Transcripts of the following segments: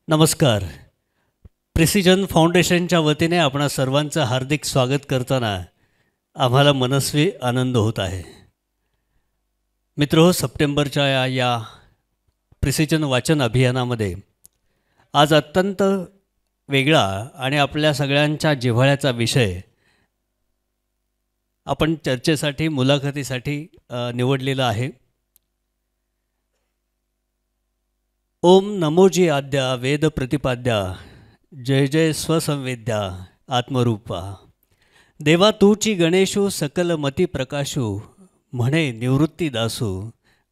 नमस्कार. प्रिसिजन फाउंडेशनच्या वतीने आपणा सर्वांचं हार्दिक स्वागत करताना आम्हाला मनस्वी आनंद होत आहे. मित्रहो, सप्टेंबरच्या या प्रिसिजन वाचन अभियानामध्ये आज अत्यंत वेगळा आणि आपल्या सगळ्यांच्या जिव्हाळ्याचा विषय आपण चर्चेसाठी मुलाखतीसाठी निवडलेला आहे. ओम नमोजी आद्या वेद प्रतिपाद्या जय जय स्वसंवेद्या आत्मरूपा देवा तूची गणेशू सकल मती प्रकाशू म्हणे निवृत्ती दासू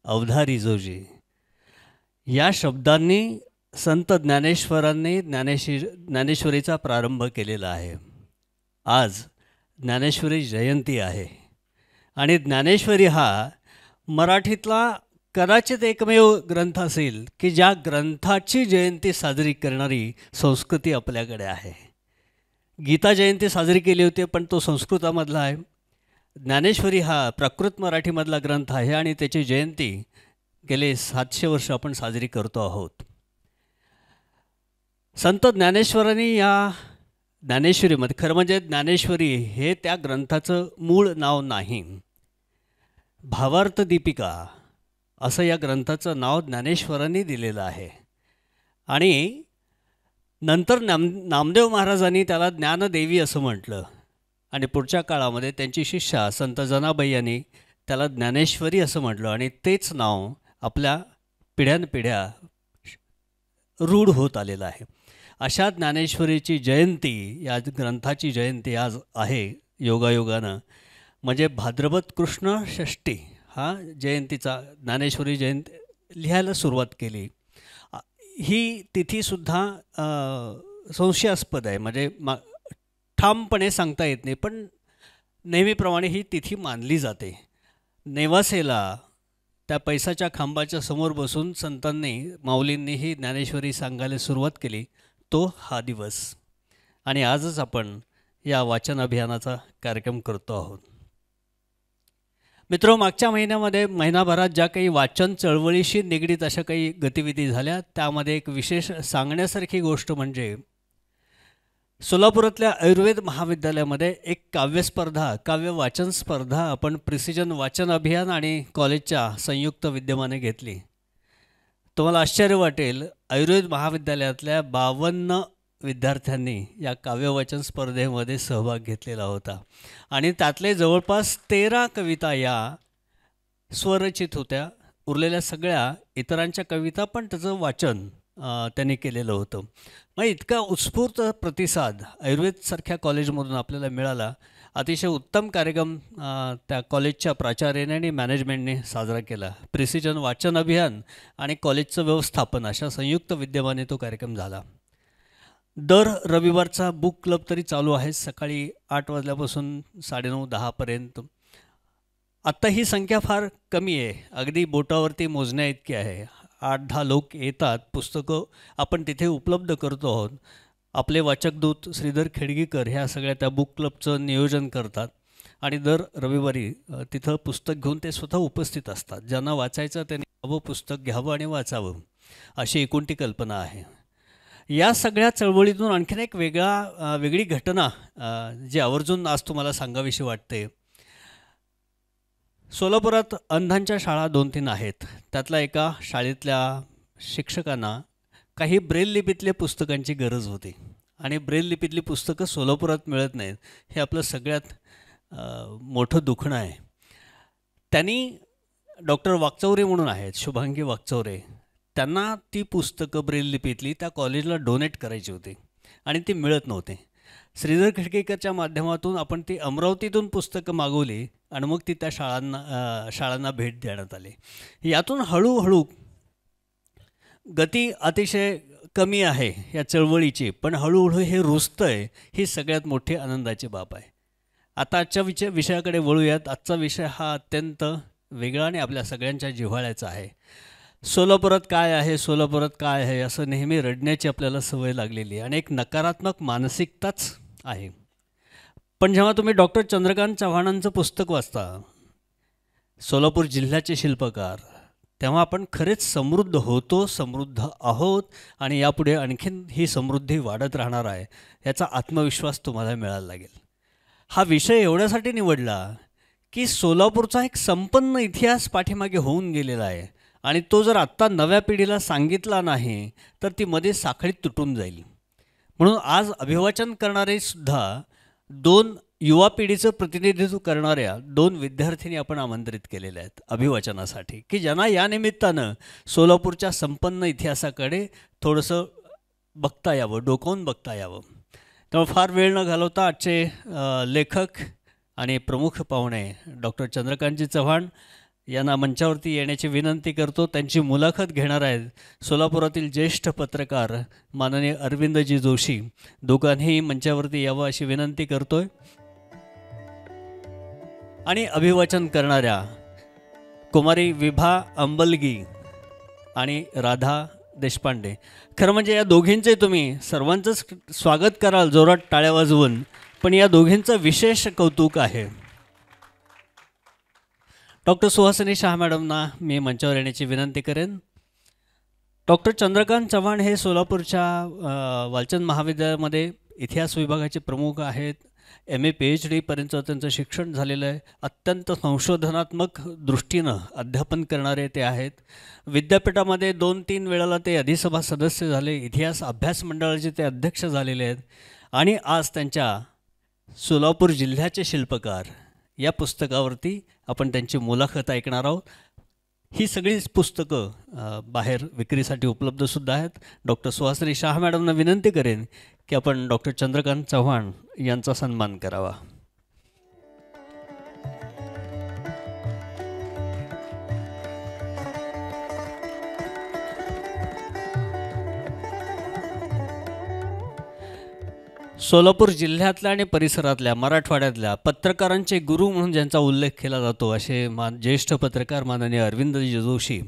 अवधारी जोजी. या शब्दांनी संत ज्ञानेश्वरांनी ज्ञानेश्वरीचा प्रारंभ केलेला आहे. आज ज्ञानेश्वरी जयंती आहे आणि ज्ञानेश्वरी हा मराठीतला कदाचित एकमेव ग्रंथ असेल की ज्या ग्रंथाची जयंती साजरी करणारी संस्कृती आपल्याकडे आहे. गीता जयंती साजरी केली होती, पण तो संस्कृतामधला आहे. ज्ञानेश्वरी हा प्राकृत मराठीमधला ग्रंथ आहे आणि त्याची जयंती गेले 700 वर्ष आपण साजरी करतो आहोत. संत ज्ञानेश्वरांनी या ज्ञानेश्वरीमध्ये, खरं म्हणजे ज्ञानेश्वरी हे त्या ग्रंथाचं मूळ नाव नाही. भावार्थ दीपिका असं या ग्रंथाचं नाव ज्ञानेश्वरांनी दिलेलं आहे आणि नंतर नामदेव महाराजांनी त्याला ज्ञानदेवी असं म्हटलं आणि पुढच्या काळामध्ये त्यांची शिष्या संत जनाबाई यांनी त्याला ज्ञानेश्वरी असं म्हटलं आणि तेच नाव आपल्या पिढ्यानपिढ्या रूढ होत आलेलं आहे. अशा ज्ञानेश्वरीची जयंती, या ग्रंथाची जयंती आज आहे योगायोगानं. म्हणजे भाद्रपद कृष्ण षष्ठी हा जयंतीचा, ज्ञानेश्वरी जयंती लिहायला सुरुवात केली. ही तिथीसुद्धा संशयास्पद आहे, म्हणजे ठामपणे सांगता येत नाही, पण नेहमीप्रमाणे ही तिथी मानली जाते. नेवासेला त्या पैसाच्या खांबाच्या समोर बसून संतांनी, माऊलींनी ही ज्ञानेश्वरी सांगायला सुरुवात केली, तो हा दिवस. आणि आजच आपण या वाचन अभियानाचा कार्यक्रम करतो आहोत. मित्र, मागच्या महिनाभरात ज्या काही वाचन चळवळीशी निगडीत अशा काही गतिविधी झाल्या, त्यामध्ये एक विशेष सांगण्यासारखी गोष्ट म्हणजे सोलापुरातल्या आयुर्वेद महाविद्यालयामध्ये एक काव्य वाचन स्पर्धा आपण प्रिसिजन वाचन अभियान आणि कॉलेजच्या संयुक्त विद्यमाने घेतली. तुम्हाला आश्चर्य वाटेल, आयुर्वेद महाविद्यालयातल्या 52 विद्यार्थ्यांनी या काव्यवाचन स्पर्धेमध्ये सहभाग घेतलेला होता आणि त्यातले जवळपास 13 कविता या स्वरचित होत्या. उरलेल्या सगळ्या इतरांच्या कविता, पण त्याचं वाचन त्यांनी केलेलं होतं. मग इतका उत्स्फूर्त प्रतिसाद आयुर्वेदसारख्या कॉलेजमधून आपल्याला मिळाला. अतिशय उत्तम कार्यक्रम त्या कॉलेजच्या प्राचार्याने आणि मॅनेजमेंटने साजरा केला. प्रिसिजन वाचन अभियान आणि कॉलेजचं व्यवस्थापन अशा संयुक्त विद्यमाने तो कार्यक्रम झाला. दर रविवारचा बुक क्लब तरी चालू आहे, सकाळी 8 वाजल्यापासून 9:30-10 पर्यंत. आत्ता ही संख्या फार कमी आहे, अगदी बोटावरती मोजण्या इतकी आहे. 8-10 लोक येतात. पुस्तकं आपण तिथे उपलब्ध करतो आहोत. आपले वाचकदूत श्रीधर खेडगीकर ह्या सगळ्या त्या बुक क्लबचं नियोजन करतात आणि दर रविवारी तिथं पुस्तक घेऊन ते स्वतः उपस्थित असतात. ज्यांना वाचायचं त्यांनी हवं पुस्तक घ्यावं आणि वाचावं, अशी एकूण ती कल्पना आहे. या सगळ्या चळवळीतून आणखीन एक वेगळी घटना जी आवर्जून आज तुम्हाला सांगावीशी वाटते. सोलापुरात अंधांच्या शाळा 2-3 आहेत. त्यातल्या एका शाळेतल्या शिक्षकांना काही ब्रेल लिपीतल्या पुस्तकांची गरज होती आणि ब्रेल लिपीतली पुस्तकं सोलापुरात मिळत नाहीत. हे आपलं सगळ्यात मोठं दुखणं आहे. त्यांनी डॉक्टर वाकचौरे म्हणून आहेत, शुभांगी वाकचौरे, त्यांना ती पुस्तकं ब्रेल लिपीतली त्या कॉलेजला डोनेट करायची होती आणि ती मिळत नव्हते. श्रीधर खेडगेकरच्या माध्यमातून आपण ती अमरावतीतून पुस्तकं मागवली आणि मग ती त्या शाळांना भेट देण्यात आली. यातून हळूहळू गती अतिशय कमी आहे या चळवळीची, पण हळूहळू हे रुजतंय, ही सगळ्यात मोठी आनंदाची बाब आहे. आता आजच्या विषयाकडे वळूयात. आजचा विषय हा अत्यंत वेगळा आणि आपल्या सगळ्यांच्या जिव्हाळ्याचा आहे. सोलापुरात काय आहे असं नेहमी रडण्याची आपल्याला सवय लागलेली आहे आणि एक नकारात्मक मानसिकताच आहे. पण जेव्हा तुम्ही डॉक्टर चंद्रकांत चव्हाणांचं पुस्तक वाचता, सोलापूर जिल्ह्याचे शिल्पकार, तेव्हा आपण खरेच समृद्ध होतो, समृद्ध आहोत आणि यापुढे आणखीन ही समृद्धी वाढत राहणार आहे याचा आत्मविश्वास तुम्हाला मिळायला लागेल. हा विषय एवढ्यासाठी निवडला की सोलापूरचा एक संपन्न इतिहास पाठीमागे होऊन गेलेला आहे आणि तो जर आत्ता नव्या पिढीला सांगितला नाही तर ती मध्ये साखळीत तुटून जाईल. म्हणून आज अभिवाचन करणारे सुद्धा दोन युवा पिढीचं प्रतिनिधित्व करणाऱ्या दोन विद्यार्थिनी आपण आमंत्रित केलेल्या आहेत अभिवाचनासाठी, की ज्यांना या निमित्तानं सोलापूरच्या संपन्न इतिहासाकडे थोडंसं बघता यावं, डोकावून बघता यावं. त्यामुळे फार वेळ न घालवता आजचे लेखक आणि प्रमुख पाहुणे डॉक्टर चंद्रकांतजी चव्हाण यांना मंचावरती येण्याची विनंती करतो. त्यांची मुलाखत घेणार आहेत सोलापुरातील ज्येष्ठ पत्रकार माननीय अरविंदजी जोशी. दोघांनी मंचावरती यावं अशी विनंती करतोय. आणि अभिवाचन करणाऱ्या कुमारी विभा अंबलगी आणि राधा देशपांडे. खरं म्हणजे या दोघींचे तुम्ही सर्वांचंच स्वागत कराल जोरात टाळ्या वाजवून, पण या दोघींचं विशेष कौतुक आहे. डॉक्टर सुहासिनी शाह मॅडमना मी मंचावर येण्याची विनंती करेन. डॉक्टर चंद्रकांत चव्हाण हे सोलापूरच्या वालचंद महाविद्यालयामध्ये इतिहास विभागाचे प्रमुख आहेत. MA PhD पर्यंत त्यांचं शिक्षण झालेलं आहे. अत्यंत संशोधनात्मक दृष्टीनं अध्यापन करणारे ते आहेत. विद्यापीठामध्ये 2-3 वेळाला ते अधिसभा सदस्य झाले. इतिहास अभ्यास मंडळाचे ते अध्यक्ष झालेले आहेत. आणि आज त्यांच्या सोलापूर जिल्ह्याचे शिल्पकार या पुस्तकावरती आपण त्यांची मुलाखत ऐकणार आहोत. ही सगळीच पुस्तकं बाहेर विक्रीसाठी उपलब्धसुद्धा आहेत. डॉक्टर सुहासिनी शाह मॅडमना विनंती करेन की आपण डॉक्टर चंद्रकांत चव्हाण यांचा सन्मान करावा. सोलापूर जिल्ह्यातल्या आणि परिसरातल्या मराठवाड्यातल्या पत्रकारांचे गुरु म्हणून ज्यांचा उल्लेख केला जातो असे ज्येष्ठ पत्रकार माननीय अरविंदजी जोशी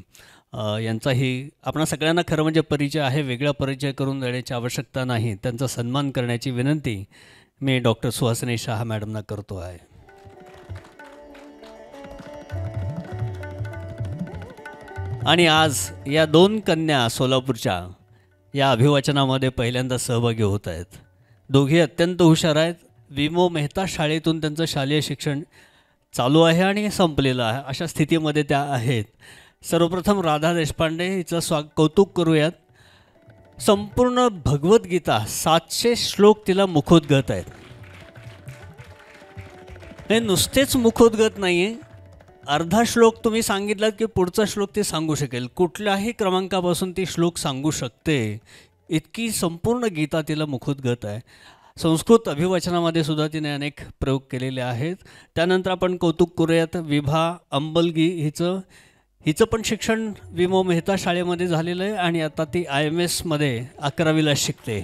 यांचाही आपणा सगळ्यांना खरं म्हणजे परिचय आहे. वेगळा परिचय करून देण्याची आवश्यकता नाही. त्यांचा सन्मान करण्याची विनंती मी डॉक्टर सुहासिनी शाह मॅडमना करतो आहे. आणि आज या दोन कन्या सोलापूरच्या या अभिवाचनामध्ये पहिल्यांदा सहभागी होत आहेत. दोघी अत्यंत हुशार आहेत. विमो मेहता शाळेतून त्यांचं शालेय शिक्षण चालू आहे आणि संपलेलं आहे अशा स्थितीमध्ये त्या आहेत. सर्वप्रथम राधा देशपांडे हिचं कौतुक करूयात. संपूर्ण भगवद्गीता 700 श्लोक तिला मुखोद्गत आहेत. हे नुसतेच मुखोद्गत नाही आहे, अर्धा श्लोक तुम्ही सांगितलात की पुढचा श्लोक ती सांगू शकेल. कुठल्याही क्रमांकापासून ती श्लोक सांगू शकते. इतकी संपूर्ण गीता तिला मुखोद्गत आहे. संस्कृत अभिवाचनामध्ये सुद्धा तिने अनेक प्रयोग केलेले आहेत. त्यानंतर आपण कौतुक करूयात विभा अंबलगी हिचं पण शिक्षण विमो मेहता शाळेमध्ये झालेलं आहे आणि आता ती IMS मध्ये 11वीला शिकते.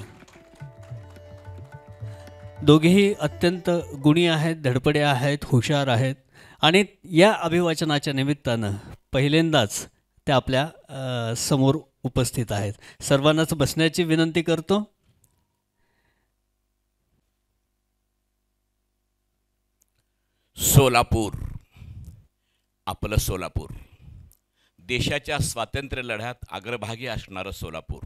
दोघेही अत्यंत गुणी आहेत, धडपडे आहेत, हुशार आहेत आणि या अभिवाचनाच्या निमित्तानं पहिल्यांदाच त्या आपल्या समोर उपस्थित आहेत. सर्वांनाच बसण्याची विनंती करतो. सोलापूर, आपलं सोलापूर, देशाच्या स्वातंत्र्य लढ्यात अग्रभागी असणारं सोलापूर.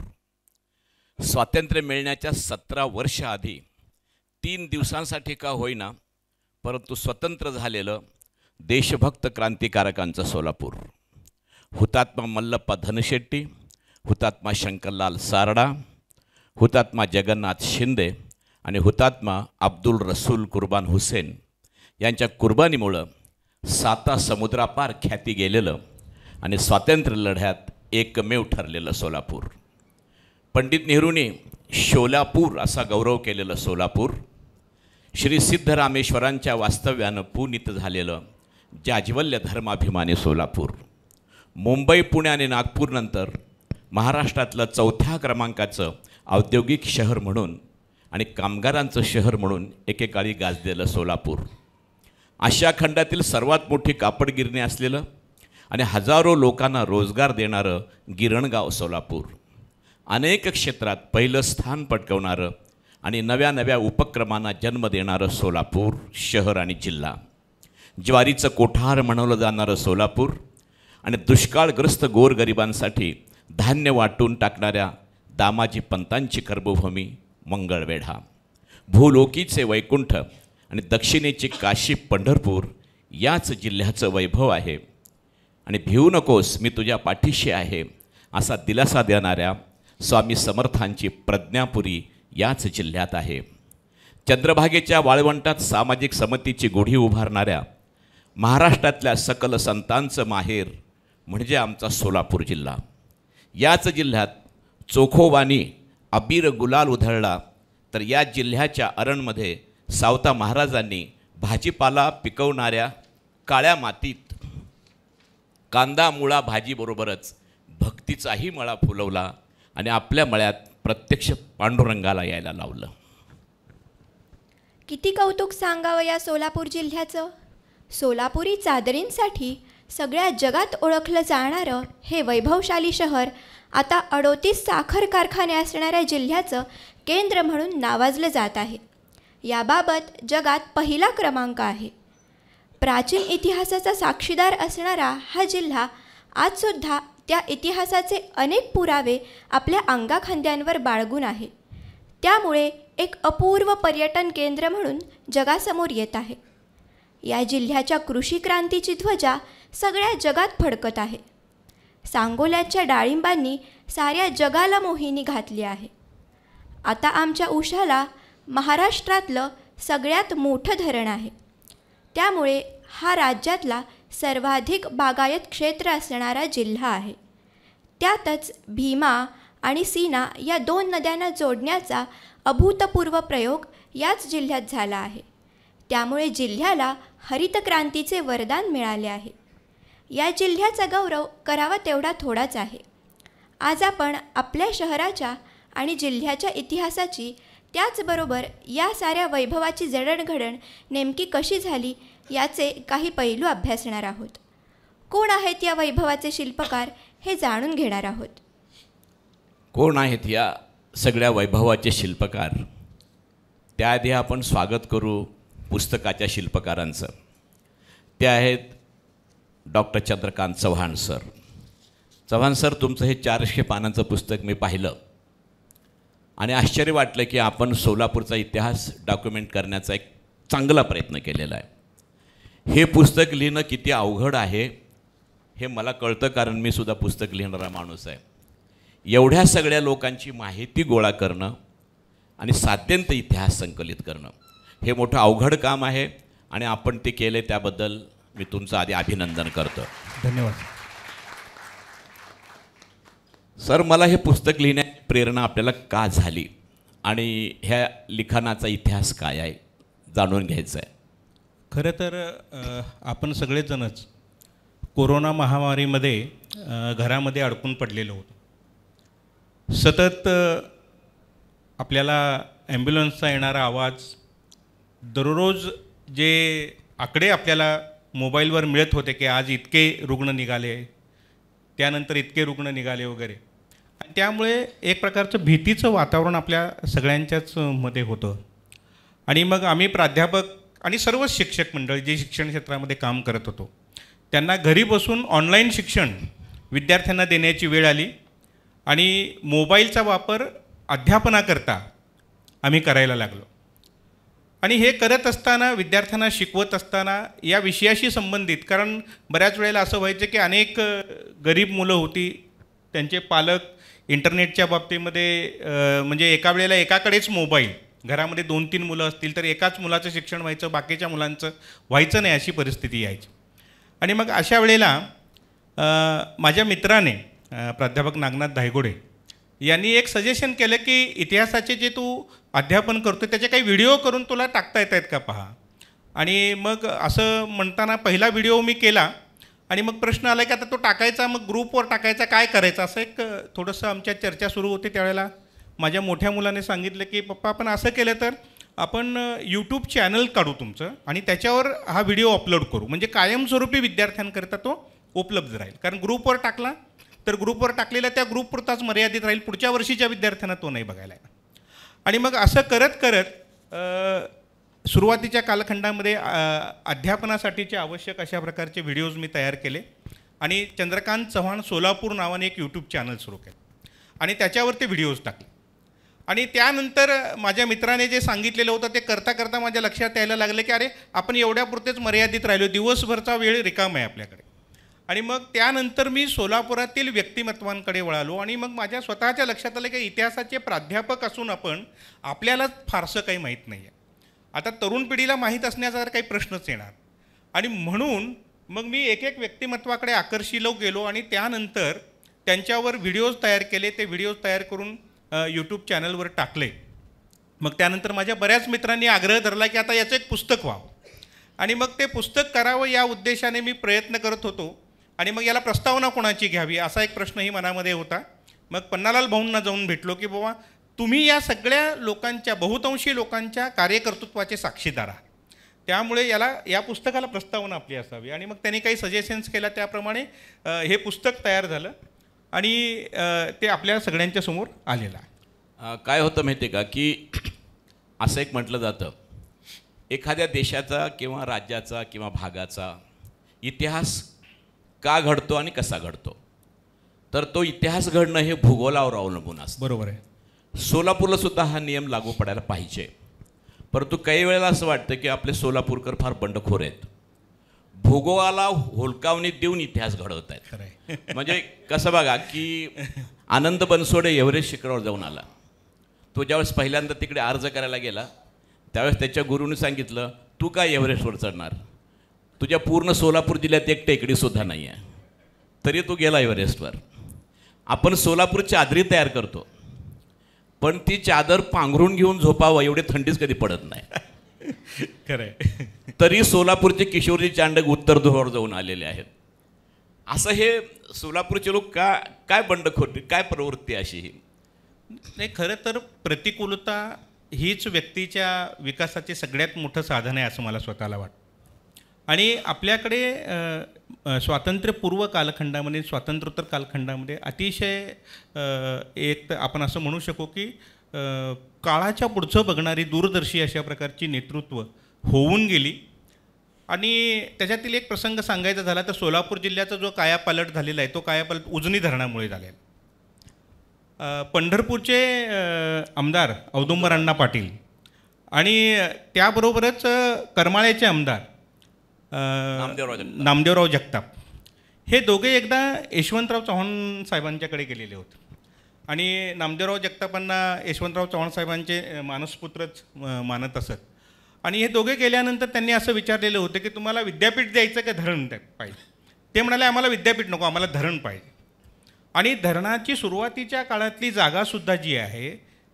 स्वातंत्र्य मिळण्याच्या 17 वर्ष आधी 3 दिवसांसाठी का होईना परंतु स्वतंत्र झालेलं देशभक्त क्रांतिकारकांचं सोलापूर. हुतात्मा मल्लप्पा धनशेट्टी, हुतात्मा शंकरलाल सारडा, हुतात्मा जगन्नाथ शिंदे आणि हुतात्मा अब्दुल रसूल कुर्बान हुसेन यांच्या कुर्बानीमुळं 7 समुद्रापार ख्याती गेलेलं आणि स्वातंत्र्य लढ्यात एकमेव ठरलेलं सोलापूर. पंडित नेहरूंनी शोलापूर असा गौरव केलेलं सोलापूर. श्री सिद्धरामेश्वरांच्या वास्तव्यानं पुनीत झालेलं जाज्वल्य धर्माभिमानी सोलापूर. मुंबई, पुणे आणि नागपूरनंतर महाराष्ट्रातलं 4थ्या क्रमांकाचं औद्योगिक शहर म्हणून आणि कामगारांचं शहर म्हणून एकेकाळी गाजलेलं सोलापूर. आशिया खंडातील सर्वात मोठी कापड गिरणी असलेलं आणि हजारो लोकांना रोजगार देणारं गिरणगाव सोलापूर. अनेक क्षेत्रात पहिलं स्थान पटकवणारं आणि नव्या नव्या उपक्रमांना जन्म देणारं सोलापूर शहर आणि जिल्हा. ज्वारीचं कोठार म्हणवलं जाणारं सोलापूर. आणि दुष्काळग्रस्त गोरगरिबांसाठी धान्य वाटून टाकणाऱ्या दामाजी पंतांची कर्मभूमी मंगळवेढा, भूलोकीचे वैकुंठ आणि दक्षिणेची काशी पंढरपूर याच जिल्ह्याचं वैभव आहे. आणि भिवू नकोस, मी तुझ्या पाठीशी आहे असा दिलासा देणाऱ्या स्वामी समर्थांची प्रज्ञापुरी याच जिल्ह्यात आहे. चंद्रभागेच्या वाळवंटात सामाजिक समतेची गुढी उभारणाऱ्या महाराष्ट्रातल्या सकल संतांचं माहेर म्हणजे आमचा सोलापूर जिल्हा. याच जिल्ह्यात चोखोबानी अबीर गुलाल उधळला तर या जिल्ह्याच्या अरणमध्ये सावता महाराजांनी भाजीपाला पिकवणाऱ्या काळ्या मातीत कांदा मुळा भाजीबरोबरच भक्तीचाही मळा फुलवला आणि आपल्या मळ्यात प्रत्यक्ष पांडुरंगाला यायला लावलं. किती कौतुक सांगावं या सोलापूर जिल्ह्याचं. सोलापुरी चादरींसाठी सगळ्या जगात ओळखलं जाणारं हे वैभवशाली शहर आता 38 साखर कारखाने असणाऱ्या जिल्ह्याचं केंद्र म्हणून नावाजलं जात आहे. याबाबत जगात पहिला क्रमांक आहे. प्राचीन इतिहासाचा साक्षीदार असणारा हा जिल्हा आजसुद्धा त्या इतिहासाचे अनेक पुरावे आपल्या अंगाखांद्यांवर बाळगून आहे. त्यामुळे एक अपूर्व पर्यटन केंद्र म्हणून जगासमोर येत आहे. या जिल्ह्याच्या कृषी क्रांतीची ध्वजा सगळ्या जगात फडकत आहे. सांगोल्याच्या डाळिंबांनी साऱ्या जगाला मोहिनी घातली आहे. आता आमच्या उशाला महाराष्ट्रातलं सगळ्यात मोठं धरण आहे. त्यामुळे हा राज्यातला सर्वाधिक बागायत क्षेत्र असणारा जिल्हा आहे. त्यातच भीमा आणि सीना या 2 नद्यांना जोडण्याचा अभूतपूर्व प्रयोग याच जिल्ह्यात झाला आहे. त्यामुळे जिल्ह्याला हरित क्रांतीचे वरदान मिळाले आहे. या जिल्ह्याचा गौरव करावा तेवढा थोडाच आहे. आज आपण आपल्या शहराच्या आणि जिल्ह्याच्या इतिहासाची त्याचबरोबर या साऱ्या वैभवाची जडणघडण नेमकी कशी झाली याचे काही पैलू अभ्यासणार आहोत. कोण आहेत या वैभवाचे शिल्पकार हे जाणून घेणार आहोत. कोण आहेत या सगळ्या वैभवाचे शिल्पकार? त्याआधी आपण स्वागत करू पुस्तकाच्या शिल्पकारांचं. ते आहेत doctor Chandrakant Chavan sir. Chavan sir, तुमचं हे 400 पानांचं पुस्तक मी पाहिलं आणि आश्चर्य वाटलं की आपण सोलापूरचा इतिहास डॉक्युमेंट करण्याचा एक चांगला प्रयत्न केलेला आहे. हे पुस्तक लिहिणं किती अवघड आहे हे मला कळतं, कारण मी सुद्धा पुस्तक लिहिणारा माणूस आहे. एवढ्या सगळ्या लोकांची माहिती गोळा करणं आणि साध्यंत इतिहास संकलित करणं हे मोठं अवघड काम आहे आणि आपण ते केले त्याबद्दल मी तुमचं आधी अभिनंदन करतो. धन्यवाद सर. मला हे पुस्तक लिहिण्याची प्रेरणा आपल्याला का झाली आणि ह्या लिखाणाचा इतिहास काय आहे जाणून घ्यायचं आहे. खरं तर आपण सगळेजणच कोरोना महामारीमध्ये घरामध्ये अडकून पडलेलो होतो. सतत आपल्याला ॲम्ब्युलन्सचा येणारा आवाज, दररोज जे आकडे आपल्याला मोबाईलवर मिळत होते की आज इतके रुग्ण निघाले, त्यानंतर इतके रुग्ण निघाले वगैरे, आणि त्यामुळे एक प्रकारचं भीतीचं वातावरण आपल्या सगळ्यांच्याच मध्ये होतं. आणि मग आम्ही प्राध्यापक आणि सर्व शिक्षक मंडळ जे शिक्षण क्षेत्रामध्ये काम करत होतो त्यांना घरी बसून ऑनलाईन शिक्षण विद्यार्थ्यांना देण्याची वेळ आली आणि मोबाईलचा वापर अध्यापनाकरता आम्ही करायला लागलो. आणि हे करत असताना, विद्यार्थ्यांना शिकवत असताना या विषयाशी संबंधित, कारण बऱ्याच वेळेला असं व्हायचं की अनेक गरीब मुलं होती, त्यांचे पालक इंटरनेटच्या बाबतीमध्ये म्हणजे एका वेळेला एकाकडेच मोबाईल, घरामध्ये 2-3 मुलं असतील तर एकाच मुलाचं शिक्षण व्हायचं, बाकीच्या मुलांचं व्हायचं नाही, अशी परिस्थिती यायची. आणि मग अशा वेळेला माझ्या मित्राने प्राध्यापक नागनाथ धायगुडे यांनी एक सजेशन केलं की इतिहासाचे जे तू अध्यापन करतो त्याचे काही व्हिडिओ करून तुला टाकता येत आहेत का पहा. आणि मग असं म्हणताना पहिला व्हिडिओ मी केला आणि मग प्रश्न आला की आता तो टाकायचा, मग ग्रुपवर टाकायचा, काय करायचं, असं एक थोडंसं आमच्या चर्चा सुरू होती. त्यावेळेला माझ्या मोठ्या मुलाने सांगितलं की पप्पा आपण असं केलं तर आपण यूट्यूब चॅनल काढू तुमचं आणि त्याच्यावर हा व्हिडिओ अपलोड करू, म्हणजे कायमस्वरूपी विद्यार्थ्यांकरता तो उपलब्ध राहील. कारण ग्रुपवर टाकला तर ग्रुपवर टाकलेला त्या ग्रुपपुरताच मर्यादित राहील, पुढच्या वर्षीच्या विद्यार्थ्यांना तो नाही बघायला. आणि मग असं करत करत सुरुवातीच्या कालखंडामध्ये अध्यापनासाठीचे आवश्यक अशा प्रकारचे व्हिडिओज मी तयार केले आणि चंद्रकांत चव्हाण सोलापूर नावाने एक यूट्यूब चॅनल सुरू केलं आणि त्याच्यावर ते व्हिडिओज टाकले. आणि त्यानंतर माझ्या मित्राने जे सांगितलेलं होतं ते करता करता माझ्या लक्षात यायला लागलं की अरे आपण एवढ्यापुरतेच मर्यादित राहिलो, दिवसभरचा वेळ रिकाम आहे आपल्याकडे. आणि मग त्यानंतर मी सोलापुरातील व्यक्तिमत्वांकडे वळालो आणि मग माझ्या स्वतःच्या लक्षात आलं की इतिहासाचे प्राध्यापक असून आपल्यालाच फारसं काही माहीत नाही आहे. आता तरुण पिढीला माहीत असण्याचा काही प्रश्नच येणार. आणि म्हणून मग मी एक एक व्यक्तिमत्वाकडे आकर्षिलो गेलो आणि त्यानंतर त्यांच्यावर व्हिडिओज तयार केले. ते व्हिडिओज तयार करून यूट्यूब चॅनलवर टाकले. मग त्यानंतर माझ्या बऱ्याच मित्रांनी आग्रह धरला की आता याचं एक पुस्तक व्हावं. आणि मग ते पुस्तक करावं या उद्देशाने मी प्रयत्न करत होतो. आणि मग याला प्रस्तावना कोणाची घ्यावी असा एक प्रश्नही मनामध्ये होता. मग पन्नालाल भाऊंना जाऊन भेटलो की बाबा तुम्ही या सगळ्या लोकांच्या, बहुतांशी लोकांच्या कार्यकर्तृत्वाचे साक्षीदार आहात, त्यामुळे या पुस्तकाला प्रस्तावना आपली असावी. आणि मग त्यांनी काही सजेशन्स केल्या, त्याप्रमाणे हे पुस्तक तयार झालं आणि ते आपल्या सगळ्यांच्या समोर आलेलं आहे. काय होतं माहिती आहे का की असं एक म्हटलं जातं, एखाद्या देशाचा किंवा राज्याचा किंवा भागाचा इतिहास का घडतो आणि कसा घडतो, तर तो इतिहास घडणं हे भूगोलावर अवलंबून असतं. बरोबर आहे. सोलापूरला सुद्धा हा नियम लागू पडायला पाहिजे. परंतु काही वेळेला असं वाटतं की आपले सोलापूरकर फार बंडखोर आहेत, भूगोलाला हुलकावणी देऊन इतिहास घडवत आहेत. खरं आहे. म्हणजे कसं बघा की आनंद बनसोडे एव्हरेस्ट शिखरावर जाऊन आला. तो ज्यावेळेस पहिल्यांदा तिकडे अर्ज करायला गेला त्यावेळेस त्याच्या गुरुने सांगितलं तू काय एव्हरेस्टवर चढणार, तुझ्या पूर्ण सोलापूर जिल्ह्यात एक टेकडीसुद्धा नाही आहे, तरी तू गेला एव्हरेस्टवर. आपण सोलापूर चादरी तयार करतो पण ती चादर पांघरून घेऊन झोपावं एवढी थंडीच कधी पडत नाही. खरं आहे. तरी सोलापूरचे किशोरजी चांडक उत्तर ध्रुवावर जाऊन आलेले आहेत. असं हे सोलापूरचे लोक काय बंडखोर, काय प्रवृत्ती अशी ही? नाही, खरं तर प्रतिकूलता हीच व्यक्तीच्या विकासाचे सगळ्यात मोठं साधन आहे असं मला स्वतःला वाटतं. आणि आपल्याकडे स्वातंत्र्यपूर्व कालखंडामध्ये, स्वातंत्र्योत्तर कालखंडामध्ये अतिशय एक आपण असं म्हणू शकू की काळाच्या पुढचं बघणारी दूरदर्शी अशा प्रकारची नेतृत्व होऊन गेली. आणि त्याच्यातील एक प्रसंग सांगायचा झाला तर सोलापूर जिल्ह्याचा जो कायापालट झालेला आहे तो कायापालट उजनी धरणामुळे झालेला. पंढरपूरचे आमदार औदुंबर अण्णा पाटील आणि त्याबरोबरच करमाळ्याचे आमदार नामदेवराव जगताप हे दोघे एकदा यशवंतराव चव्हाण साहेबांच्याकडे गेलेले होते. आणि नामदेवराव जगतापांना यशवंतराव चव्हाण साहेबांचे मानसपुत्रच मानत असत. आणि हे दोघे गेल्यानंतर त्यांनी असं विचारलेलं होतं की तुम्हाला विद्यापीठ द्यायचं का धरण पाहिजे. ते म्हणाले आम्हाला विद्यापीठ नको, आम्हाला धरण पाहिजे. आणि धरणाची सुरुवातीच्या काळातली जागासुद्धा जी आहे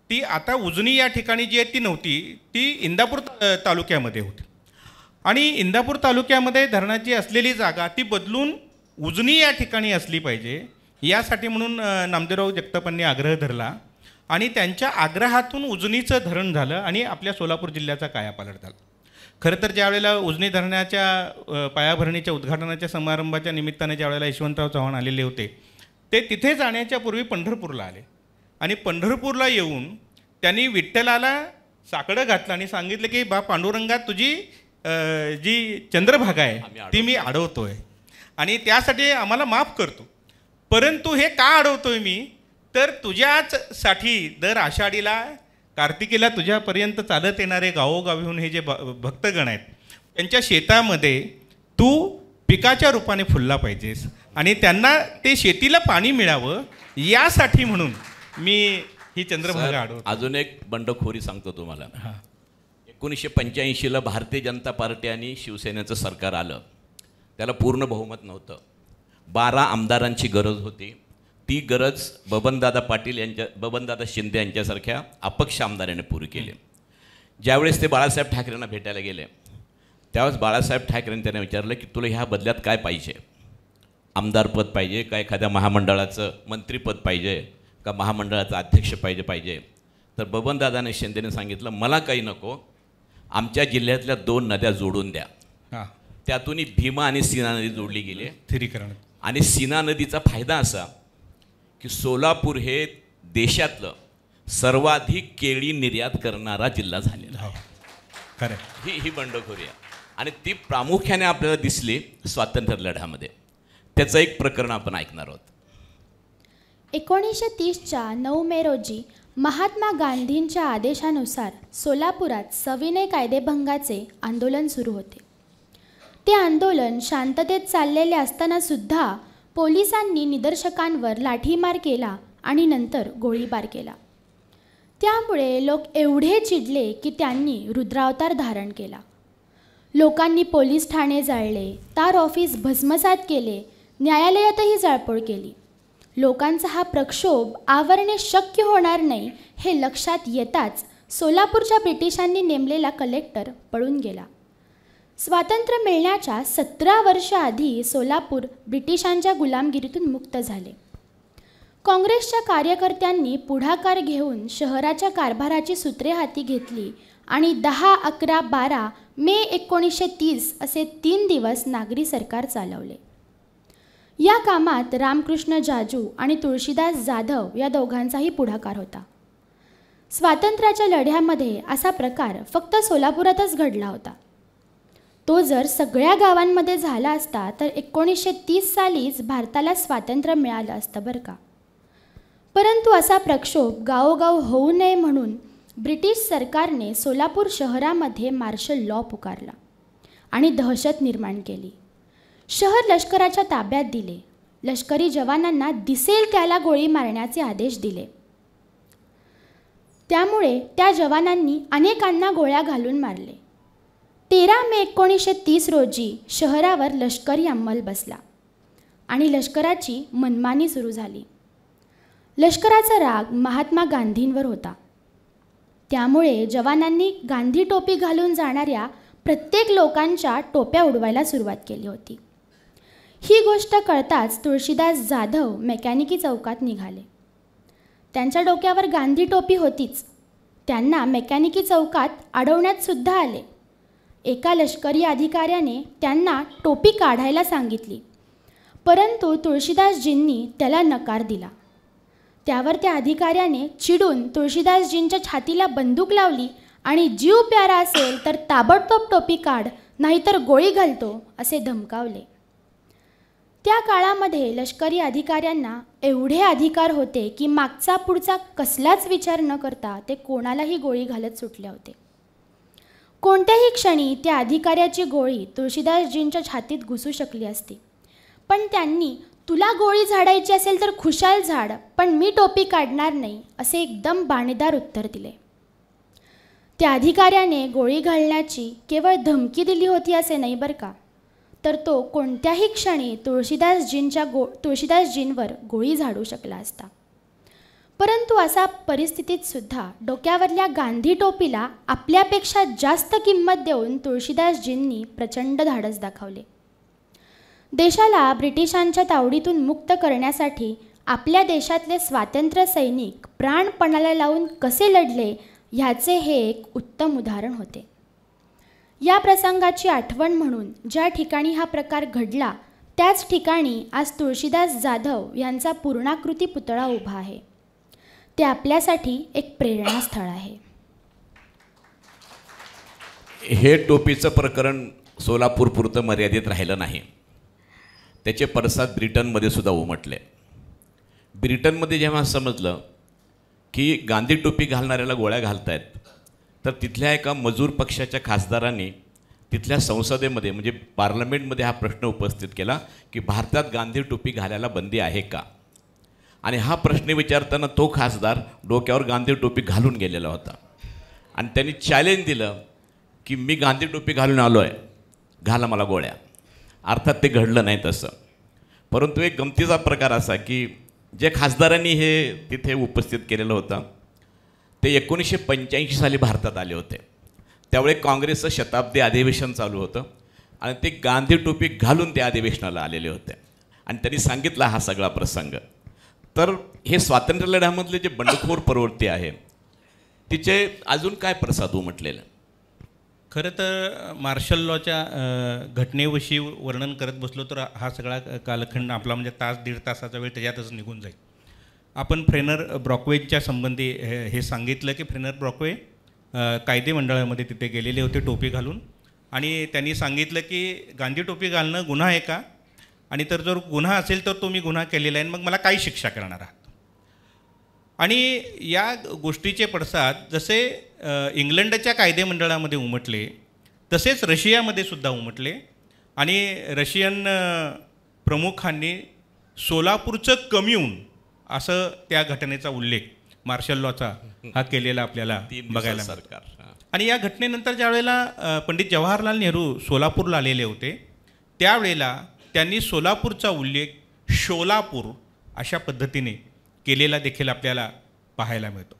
ती आता उजनी या ठिकाणी जी आहे ती नव्हती, ती इंदापूर तालुक्यामध्ये होती. आणि इंदापूर तालुक्यामध्ये धरणाची असलेली जागा ती बदलून उजनी या ठिकाणी असली पाहिजे यासाठी म्हणून नामदेवराव जगतापांनी आग्रह धरला. आणि त्यांच्या आग्रहातून उजनीचं धरण झालं आणि आपल्या सोलापूर जिल्ह्याचा कायापालट झाला. खरं तर ज्यावेळेला उजनी धरणाच्या पायाभरणीच्या उद्घाटनाच्या समारंभाच्या निमित्ताने ज्यावेळेला यशवंतराव चव्हाण आलेले होते ते तिथे जाण्याच्या पूर्वी पंढरपूरला आले. आणि पंढरपूरला येऊन त्यांनी विठ्ठलाला साकडं घातलं आणि सांगितलं की बा पांडुरंगा तुझी जी चंद्रभागा आहे ती मी अडवतोय आणि त्यासाठी आम्हाला माफ करतो. परंतु हे का अडवतोय मी, तर तुझ्याच साठी दर आषाढीला कार्तिकीला तुझ्यापर्यंत चालत येणारे गावोगावीहून हे जे भक्तगण आहेत त्यांच्या शेतामध्ये तू पिकाच्या रूपाने फुलला पाहिजेस आणि त्यांना ते शेतीला पाणी मिळावं यासाठी म्हणून मी ही चंद्रभागा अडवतो. अजून एक बंडखोरी सांगतो तुम्हाला. 1985ला भारतीय जनता पार्टी आणि शिवसेनेचं सरकार आलं. त्याला पूर्ण बहुमत नव्हतं. 12 आमदारांची गरज होती. ती गरज बबनदादा शिंदे यांच्यासारख्या अपक्ष आमदारांनी पुरी केली. ज्यावेळेस ते बाळासाहेब ठाकरेंना भेटायला गेले त्यावेळेस बाळासाहेब ठाकरेंनी त्यांना विचारलं की तुला ह्या बदल्यात काय पाहिजे, आमदारपद पाहिजे का एखाद्या महामंडळाचं मंत्रिपद पाहिजे का महामंडळाचं अध्यक्ष पाहिजे. तर बबनदादाने शिंदेने सांगितलं मला काही नको, आमच्या जिल्ह्यातल्या 2 नद्या जोडून द्या. त्यातूनही भीमा आणि सीना नदी जोडली गेली. स्थिरीकरण. आणि सीना नदीचा फायदा असा की सोलापूर हे देशातलं सर्वाधिक केळी निर्यात करणारा जिल्हा झालेला आहे. खरं ही बंडखोरी आहे. आणि ती प्रामुख्याने आपल्याला दिसली स्वातंत्र्य लढ्यामध्ये. त्याचं एक प्रकरण आपण ऐकणार आहोत. 1930च्या 9 मे रोजी महात्मा गांधींच्या आदेशानुसार सोलापुरात सविनय कायदेभंगाचे आंदोलन सुरू होते. ते आंदोलन शांततेत चाललेले असताना सुद्धा पोलिसांनी निदर्शकांवर लाठीमार केला आणि नंतर गोळीबार केला. त्यामुळे लोक एवढे चिडले की त्यांनी रुद्रावतार धारण केला. लोकांनी पोलीस ठाणे जाळले, तार ऑफिस भस्मसात केले, न्यायालयातही जाळपोळ केली. लोकांचा हा प्रक्षोभ आवरणे शक्य होणार नाही हे लक्षात येताच सोलापूरच्या ब्रिटिशांनी नेमलेला कलेक्टर पळून गेला. स्वातंत्र्य मिळण्याच्या 17 वर्ष आधी सोलापूर ब्रिटिशांच्या गुलामगिरीतून मुक्त झाले. काँग्रेसच्या कार्यकर्त्यांनी पुढाकार घेऊन शहराच्या कारभाराची सूत्रे हाती घेतली आणि 10, 11, 12 मे 1930 असे 3 दिवस नागरी सरकार चालवले. या कामात रामकृष्ण जाजू आणि तुळशीदास जाधव या दोघांचाही पुढाकार होता. स्वातंत्र्याच्या लढ्यामध्ये असा प्रकार फक्त सोलापुरातच घडला होता. तो जर सगळ्या गावांमध्ये झाला असता तर 1930 सालीच भारताला स्वातंत्र्य मिळालं असतं बरं का. परंतु असा प्रक्षोभ गावोगाव होऊ नये म्हणून ब्रिटिश सरकारने सोलापूर शहरामध्ये मार्शल लॉ पुकारला आणि दहशत निर्माण केली. शहर लष्कराच्या ताब्यात दिले. लष्करी जवानांना दिसेल त्याला गोळी मारण्याचे आदेश दिले. त्यामुळे त्या जवानांनी अनेकांना गोळ्या घालून मारले. 13 मे 1930 रोजी शहरावर लष्करी अंमल बसला आणि लष्कराची मनमानी सुरू झाली. लष्कराचा राग महात्मा गांधींवर होता. त्यामुळे जवानांनी गांधी टोपी घालून जाणाऱ्या प्रत्येक लोकांच्या टोप्या उडवायला सुरुवात केली होती. ही गोष्ट कळताच तुळशीदास जाधव मेकॅनिकी चौकात निघाले. त्यांच्या डोक्यावर गांधी टोपी होतीच. त्यांना मेकॅनिकी चौकात अडवण्यात सुद्धा आले. एका लष्करी अधिकाऱ्याने त्यांना टोपी काढायला सांगितली, परंतु तुळशीदासजींनी त्याला नकार दिला. त्यावर त्या अधिकाऱ्याने चिडून तुळशीदासजींच्या छातीला बंदूक लावली आणि जीव प्यारा असेल तर ताबडतोब टोपी काढ, नाहीतर गोळी घालतो असे धमकावले. त्या काळामध्ये लष्करी अधिकाऱ्यांना एवढे अधिकार होते की मागचा पुढचा कसलाच विचार न करता ते कोणालाही गोळी घालत सुटले होते. कोणत्याही क्षणी त्या अधिकाऱ्याची गोळी तुळशीदासजींच्या छातीत घुसू शकली असती, पण त्यांनी तुला गोळी झाडायची असेल तर खुशाल झाड, पण मी टोपी काढणार नाही असे एकदम बाणेदार उत्तर दिले. त्या अधिकाऱ्याने गोळी घालण्याची केवळ धमकी दिली होती असे नाही बरं का, तर तो कोणत्याही क्षणी तुळशीदासजींवर गोळी झाडू शकला असता. परंतु अशा परिस्थितीत सुद्धा डोक्यावरल्या गांधी टोपीला आपल्यापेक्षा जास्त किंमत देऊन तुळशीदासजींनी प्रचंड धाडस दाखवले. देशाला ब्रिटिशांच्या तावडीतून मुक्त करण्यासाठी आपल्या देशातले स्वातंत्र्य सैनिक प्राणपणाला लावून कसे लढले ह्याचे हे एक उत्तम उदाहरण होते. या प्रसंगाची आठवण म्हणून ज्या ठिकाणी हा प्रकार घडला त्याच ठिकाणी आज तुळशीदास जाधव यांचा पूर्णाकृती पुतळा उभा आहे. ते आपल्यासाठी एक प्रेरणास्थळ आहे. हे टोपीचं प्रकरण सोलापूरपुरतं मर्यादित राहिलं नाही. त्याचे पडसाद ब्रिटनमध्ये सुद्धा उमटले. ब्रिटनमध्ये जेव्हा समजलं की गांधी टोपी घालणाऱ्याला गोळ्या घालतायत, तर तिथल्या एका मजूर पक्षाच्या खासदारांनी तिथल्या संसदेमध्ये म्हणजे पार्लमेंटमध्ये हा प्रश्न उपस्थित केला की भारतात गांधी टोपी घालायला बंदी आहे का. आणि हा प्रश्न विचारताना तो खासदार डोक्यावर गांधी टोपी घालून गेलेला होता आणि त्यांनी चॅलेंज दिलं की मी गांधी टोपी घालून आलो आहे, घाला मला गोळ्या. अर्थात ते घडलं नाही तसं. परंतु एक गमतीचा प्रकार असा की जे खासदारांनी हे तिथे उपस्थित केलेलं होतं ते 1985 साली भारतात आले होते. त्यावेळी काँग्रेसचं शताब्दी अधिवेशन चालू होतं आणि ते गांधी टोपी घालून त्या अधिवेशनाला आलेले होते आणि त्यांनी सांगितला हा सगळा प्रसंग. तर हे स्वातंत्र्य लढ्यामधले जे बंडखोर प्रवृत्ती आहे तिचे अजून काय प्रसाद उमटलेलं. खरं तर मार्शल लॉच्या घटनेविषयी वर्णन करत बसलो तर हा सगळा कालखंड आपला म्हणजे तास दीड तासाचा वेळ त्याच्यातच निघून जाईल. आपण फ्रेनर ब्रॉकवेच्या संबंधी हे सांगितलं की फ्रेनर ब्रॉकवे कायदे मंडळामध्ये तिथे गेलेले होते टोपी घालून आणि त्यांनी सांगितलं की गांधी टोपी घालणं गुन्हा आहे का, आणि तर जर गुन्हा असेल तर तुम्ही गुन्हा केलेला आहे, मग मला काय शिक्षा करणार आहात. आणि या गोष्टीचे पडसाद जसे इंग्लंडच्या कायदेमंडळामध्ये उमटले तसेच रशियामध्ये सुद्धा उमटले. आणि रशियन प्रमुखांनी सोलापूरचं कम्यून असं त्या घटनेचा उल्लेख मार्शल लॉचा हा केलेला आपल्याला बघायला सरकार. आणि या घटनेनंतर ज्या वेळेला पंडित जवाहरलाल नेहरू सोलापूरला आलेले होते त्यावेळेला त्यांनी सोलापूरचा उल्लेख शोलापूर अशा पद्धतीने केलेला देखील आपल्याला पाहायला मिळतो.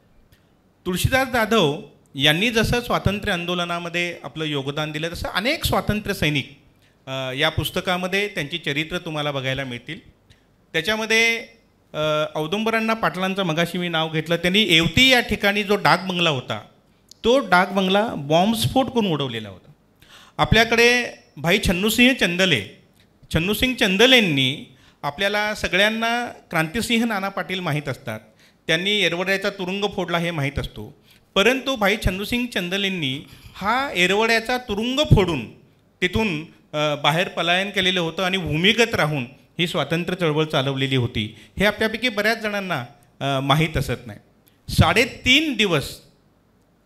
तुळशीदास जाधव यांनी जसं स्वातंत्र्य आंदोलनामध्ये आपलं योगदान दिलं तसं अनेक स्वातंत्र्य सैनिक या पुस्तकामध्ये त्यांची चरित्र तुम्हाला बघायला मिळतील. त्याच्यामध्ये औदुंबरांना पाटलांचं मगाशी मी नाव घेतलं, त्यांनी येवती या ठिकाणी जो डाक बंगला होता तो डाक बंगला बॉम्बस्फोट करून उडवलेला होता. आपल्याकडे भाई छन्नूसिंग चंदलेंनी आपल्याला सगळ्यांना क्रांतिसिंह नाना पाटील माहीत असतात, त्यांनी येरवड्याचा तुरुंग फोडला हे माहीत असतो. परंतु भाई छन्नूसिंग चंदलेंनी हा येरवड्याचा तुरुंग फोडून तिथून बाहेर पलायन केलेलं होतं आणि भूमिगत राहून ही स्वातंत्र्य चळवळ चालवलेली होती हे आपल्यापैकी बऱ्याच जणांना माहीत असत नाही. 3.5 दिवस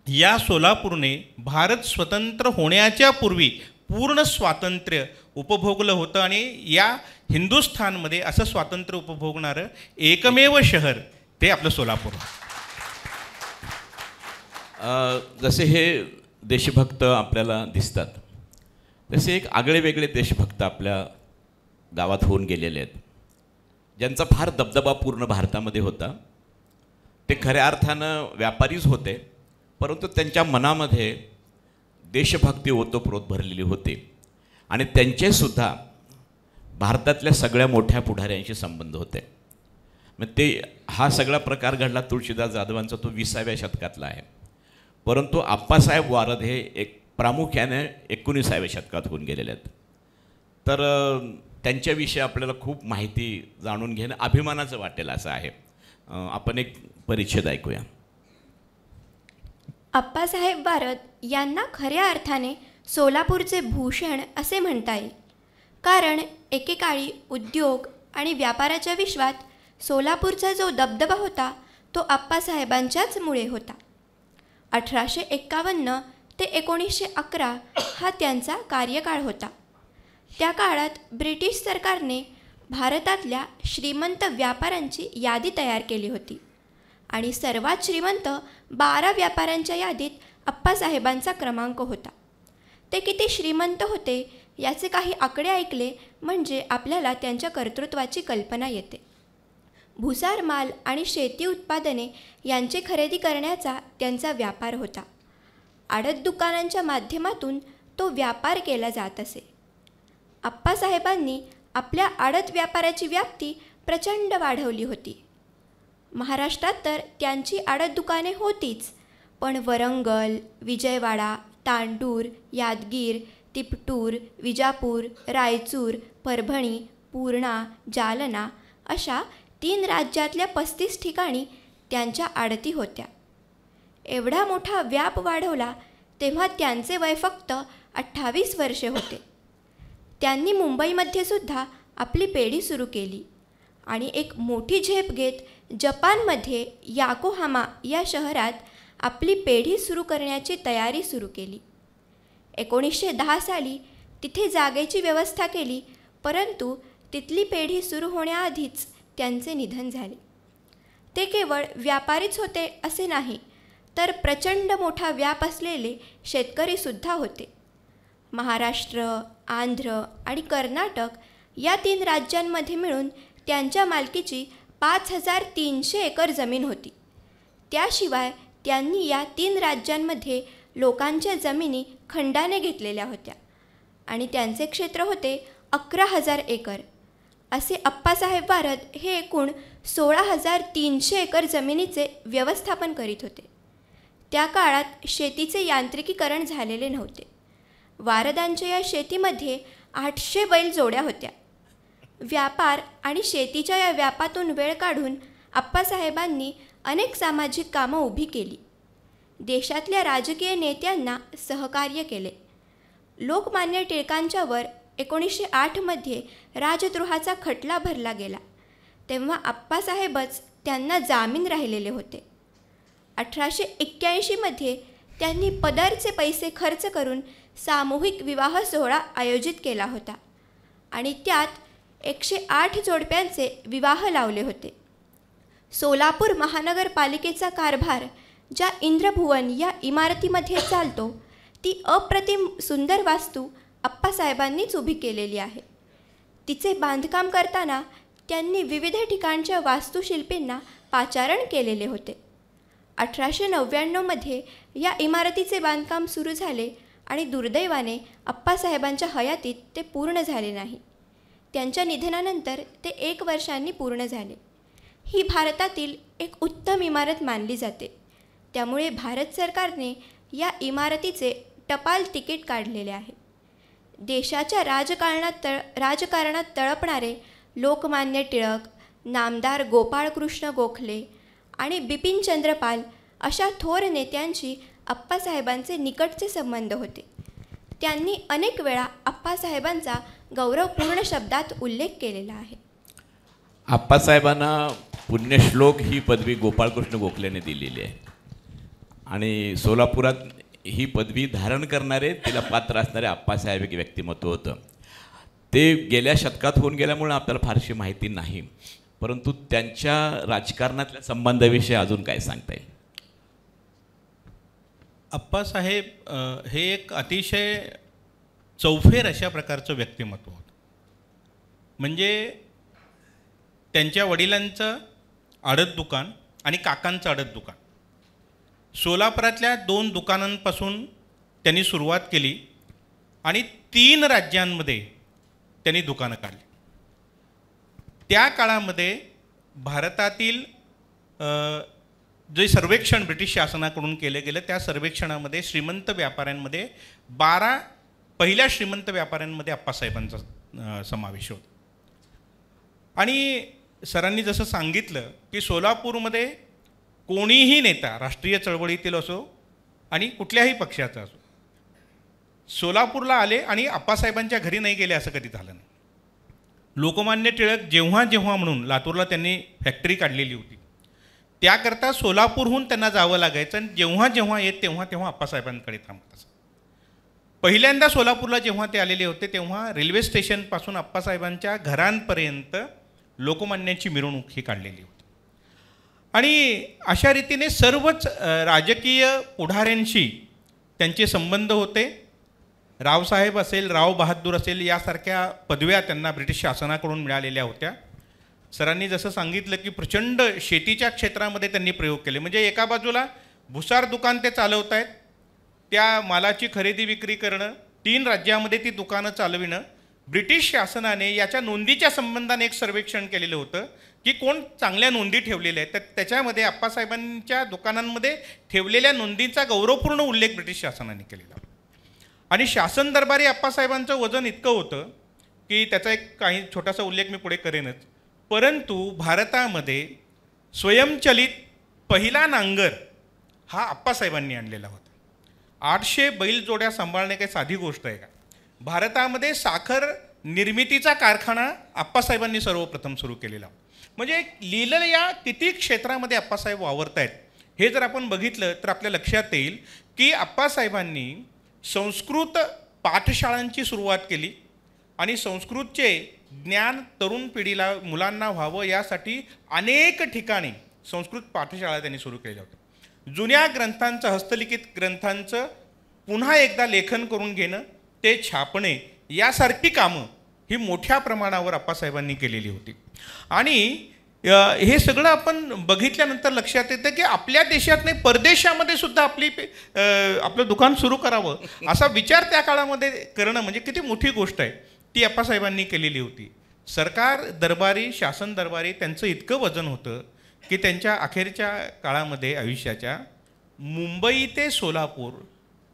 या सोलापूरने भारत स्वतंत्र होण्याच्या पूर्वी पूर्ण स्वातंत्र्य उपभोगलं होतं. आणि या हिंदुस्थानमध्ये असं स्वातंत्र्य उपभोगणारं एकमेव शहर ते आपलं सोलापूर. जसे हे देशभक्त आपल्याला दिसतात तसे एक आगळे वेगळे देशभक्त आपल्या गावात होऊन गेलेले आहेत, ज्यांचा फार दबदबा पूर्ण भारतामध्ये होता. ते खऱ्या अर्थानं व्यापारीच होते, परंतु त्यांच्या मनामध्ये देशभक्ती ओतप्रोत भरलेली होती. आणि त्यांचेसुद्धा भारतातल्या सगळ्या मोठ्या पुढाऱ्यांशी संबंध होते. मग ते हा सगळा प्रकार घडला तुळशीदास जाधवांचा तो 20व्या शतकातला आहे. परंतु आप्पासाहेब वारद हे एक प्रामुख्याने 19व्या शतकात होऊन गेलेले आहेत. तर त्यांच्याविषयी आपल्याला खूप माहिती जाणून घेणं अभिमानाचं वाटेल असं आहे. आपण एक परिच्छेद ऐकूया. आप्पासाहेब वारद यांना खऱ्या अर्थाने सोलापूरचे भूषण असे म्हणता येईल, कारण एकेकाळी उद्योग आणि व्यापाराच्या विश्वात सोलापूरचा जो दबदबा होता तो आप्पासाहेबांच्याच मुळे होता. 1851 ते 1911 हा त्यांचा कार्यकाळ होता. त्या काळात ब्रिटिश सरकारने भारतातल्या श्रीमंत व्यापाऱ्यांची यादी तयार केली होती आणि सर्वात श्रीमंत 12 व्यापाऱ्यांच्या यादीत आप्पासाहेबांचा क्रमांक होता. ते किती श्रीमंत होते याचे काही आकडे ऐकले म्हणजे आपल्याला त्यांच्या कर्तृत्वाची कल्पना येते. भुसार माल आणि शेती उत्पादने यांची खरेदी करण्याचा त्यांचा व्यापार होता. आडत दुकानांच्या माध्यमातून तो व्यापार केला जात असे. आप्पासाहेबांनी आपल्या आडत व्यापाराची व्याप्ती प्रचंड वाढवली होती. महाराष्ट्रात तर त्यांची आडत दुकाने होतीच, पण वरंगल, विजयवाडा, तांडूर, यादगीर, तिपटूर, विजापूर, रायचूर, परभणी, पूर्णा, जालना अशा 3 राज्यातल्या 35 ठिकाणी त्यांच्या आडती होत्या. एवढा मोठा व्याप वाढवला तेव्हा त्यांचे वय फक्त 28 वर्षे होते. त्यांनी मुंबईमध्ये सुद्धा आपली पेढी सुरू केली आणि एक मोठी झेप घेत जपानमध्ये याकोहामा या शहरात आपली पेढी सुरू करण्याची तयारी सुरू केली. 1910 साली तिथे जागेची व्यवस्था केली, परंतु तिथली पेढी सुरू होण्याआधीच त्यांचे निधन झाले. ते केवळ व्यापारीच होते असे नाही, तर प्रचंड मोठा व्याप असलेले शेतकरीसुद्धा होते. महाराष्ट्र, आंध्र आणि कर्नाटक या 3 राज्यांमध्ये मिळून त्यांच्या मालकीची 5300 एकर जमीन होती. त्याशिवाय त्यांनी या 3 राज्यांमध्ये लोकांच्या जमिनी खंडाने घेतलेल्या होत्या आणि त्यांचे क्षेत्र होते 11,000 एकर. असे आप्पासाहेब वारद हे एकूण 16,300 एकर जमिनीचे व्यवस्थापन करीत होते. त्या काळात शेतीचे यांत्रिकीकरण झालेले नव्हते. वारदांच्या या शेतीमध्ये 800 बैलजोड्या होत्या. व्यापार आणि शेतीच्या या व्यापातून वेळ काढून आप्पासाहेबांनी अनेक सामाजिक कामं उभी केली. देशातल्या राजकीय नेत्यांना सहकार्य केले. लोकमान्य टिळकांच्यावर 1908मध्ये राजद्रोहाचा खटला भरला गेला, तेव्हा आप्पासाहेबच त्यांना जामीन राहिलेले होते. 1881मध्ये त्यांनी पदरचे पैसे खर्च करून सामूहिक विवाह सोहळा आयोजित केला होता आणि त्यात 108 जोडप्यांचे विवाह लावले होते. सोलापूर महानगरपालिकेचा कारभार ज्या इंद्रभुवन या इमारतीमध्ये चालतो, ती अप्रतिम सुंदर वास्तू आप्पासाहेबांनीच उभी केलेली आहे. तिचे बांधकाम करताना त्यांनी विविध ठिकाणच्या वास्तुशिल्पींना पाचारण केलेले होते. 1899मध्ये या इमारतीचे बांधकाम सुरू झाले आणि दुर्दैवाने आप्पासाहेबांच्या हयातीत ते पूर्ण झाले नाही. त्यांच्या निधनानंतर ते 1 वर्षांनी पूर्ण झाले. ही भारतातील एक उत्तम इमारत मानली जाते. त्यामुळे भारत सरकारने या इमारतीचे टपाल तिकीट काढलेले आहे. देशाच्या राजकारणात तळपणारे लोकमान्य टिळक, नामदार गोपाळकृष्ण गोखले आणि बिपिनचंद्र पाल अशा थोर नेत्यांशी आप्पासाहेबांचे निकटचे संबंध होते. त्यांनी अनेक वेळा आप्पासाहेबांचा गौरवपूर्ण शब्दात उल्लेख केलेला आहे. आप्पासाहेबांना पुण्यश्लोक ही पदवी गोपाळकृष्ण गोखलेने दिलेली आहे आणि सोलापुरात ही पदवी धारण करणारे, तिला पात्र असणारे आप्पासाहेब एक व्यक्तिमत्व होतं. ते गेल्या शतकात होऊन गेल्यामुळे आपल्याला फारशी माहिती नाही, परंतु त्यांच्या राजकारणातल्या संबंधाविषयी अजून काय सांगता येईल? आप्पासाहेब हे एक अतिशय चौफेर अशा प्रकारचं व्यक्तिमत्व होतं. म्हणजे त्यांच्या वडिलांचं आडत दुकान आणि काकांचं आडत दुकान, सोलापुरातल्या 2 दुकानांपासून त्यांनी सुरुवात केली आणि 3 राज्यांमध्ये त्यांनी दुकानं काढली. त्या काळामध्ये भारतातील जे सर्वेक्षण ब्रिटिश शासनाकडून केलं गेलं, त्या सर्वेक्षणामध्ये श्रीमंत व्यापाऱ्यांमध्ये 12 पहिल्या श्रीमंत व्यापाऱ्यांमध्ये आप्पासाहेबांचा समावेश होता. आणि सरांनी जसं सांगितलं की सोलापूरमध्ये कोणीही नेता, राष्ट्रीय चळवळीतील असो आणि कुठल्याही पक्षाचा असो, सोलापूरला आले आणि आप्पासाहेबांच्या घरी नाही गेले असं कधी झालं नाही. लोकमान्य टिळक जेव्हा जेव्हा म्हणून लातूरला त्यांनी फॅक्टरी काढलेली होती, त्याकरता सोलापूरहून त्यांना जावं लागायचं आणि जेव्हा जेव्हा येत तेव्हा तेव्हा आप्पासाहेबांकडे थांबत असत. पहिल्यांदा सोलापूरला जेव्हा ते आलेले होते तेव्हा रेल्वे स्टेशनपासून आप्पासाहेबांच्या घरांपर्यंत लोकमान्यांची मिरवणूक ही काढलेली होती. आणि अशा रीतीने सर्वच राजकीय पुढाऱ्यांशी त्यांचे संबंध होते. रावसाहेब असेल, राव बहादूर असेल, यासारख्या पदव्या त्यांना ब्रिटिश शासनाकडून मिळालेल्या होत्या. सरांनी जसं सांगितलं की प्रचंड शेतीच्या क्षेत्रामध्ये त्यांनी प्रयोग केले. म्हणजे एका बाजूला भुसार दुकान ते चालवत आहेत, त्या मालाची खरेदी विक्री करणं, 3 राज्यामध्ये ती दुकानं चालविणं. ब्रिटिश शासनाने याच्या नोंदीच्या संबंधाने एक सर्वेक्षण केलेलं होतं की कोण चांगल्या नोंदी ठेवलेल्या आहेत, तर त्याच्यामध्ये आप्पासाहेबांच्या दुकानांमध्ये ठेवलेल्या नोंदींचा गौरवपूर्ण उल्लेख ब्रिटिश शासनाने केलेला होता. आणि शासन दरबारी आप्पासाहेबांचं वजन इतकं होतं की त्याचा एक काही छोटासा उल्लेख मी पुढे करेनच. परंतु भारतामध्ये स्वयंचलित पहिला नांगर हा आप्पासाहेबांनी आणलेला होता. 800 बैलजोड्या सांभाळणे काही साधी गोष्ट आहे का? भारतामध्ये साखर निर्मितीचा कारखाना आप्पासाहेबांनी सर्वप्रथम सुरू केलेला. म्हणजे लिहिलेलं या किती क्षेत्रामध्ये आप्पासाहेब वावरत आहेत हे जर आपण बघितलं तर आपल्या लक्षात येईल की आप्पासाहेबांनी संस्कृत पाठशाळांची सुरुवात केली आणि संस्कृतचे ज्ञान तरुण पिढीला, मुलांना व्हावं यासाठी अनेक ठिकाणी संस्कृत पाठशाळा त्यांनी सुरू केल्या होत्या. जुन्या ग्रंथांचं, हस्तलिखित ग्रंथांचं पुन्हा एकदा लेखन करून घेणं, ते छापणे यासारखी कामं ही मोठ्या प्रमाणावर आप्पासाहेबांनी केलेली होती. आणि हे सगळं आपण बघितल्यानंतर लक्षात येतं की आपल्या देशात नाही, परदेशामध्ये सुद्धा आपलं दुकान सुरू करावं असा विचार त्या काळामध्ये करणं म्हणजे किती मोठी गोष्ट आहे, ती आप्पासाहेबांनी केलेली होती. सरकार दरबारी, शासन दरबारी त्यांचं इतकं वजन होतं की त्यांच्या अखेरच्या काळामध्ये आयुष्याच्या मुंबई ते सोलापूर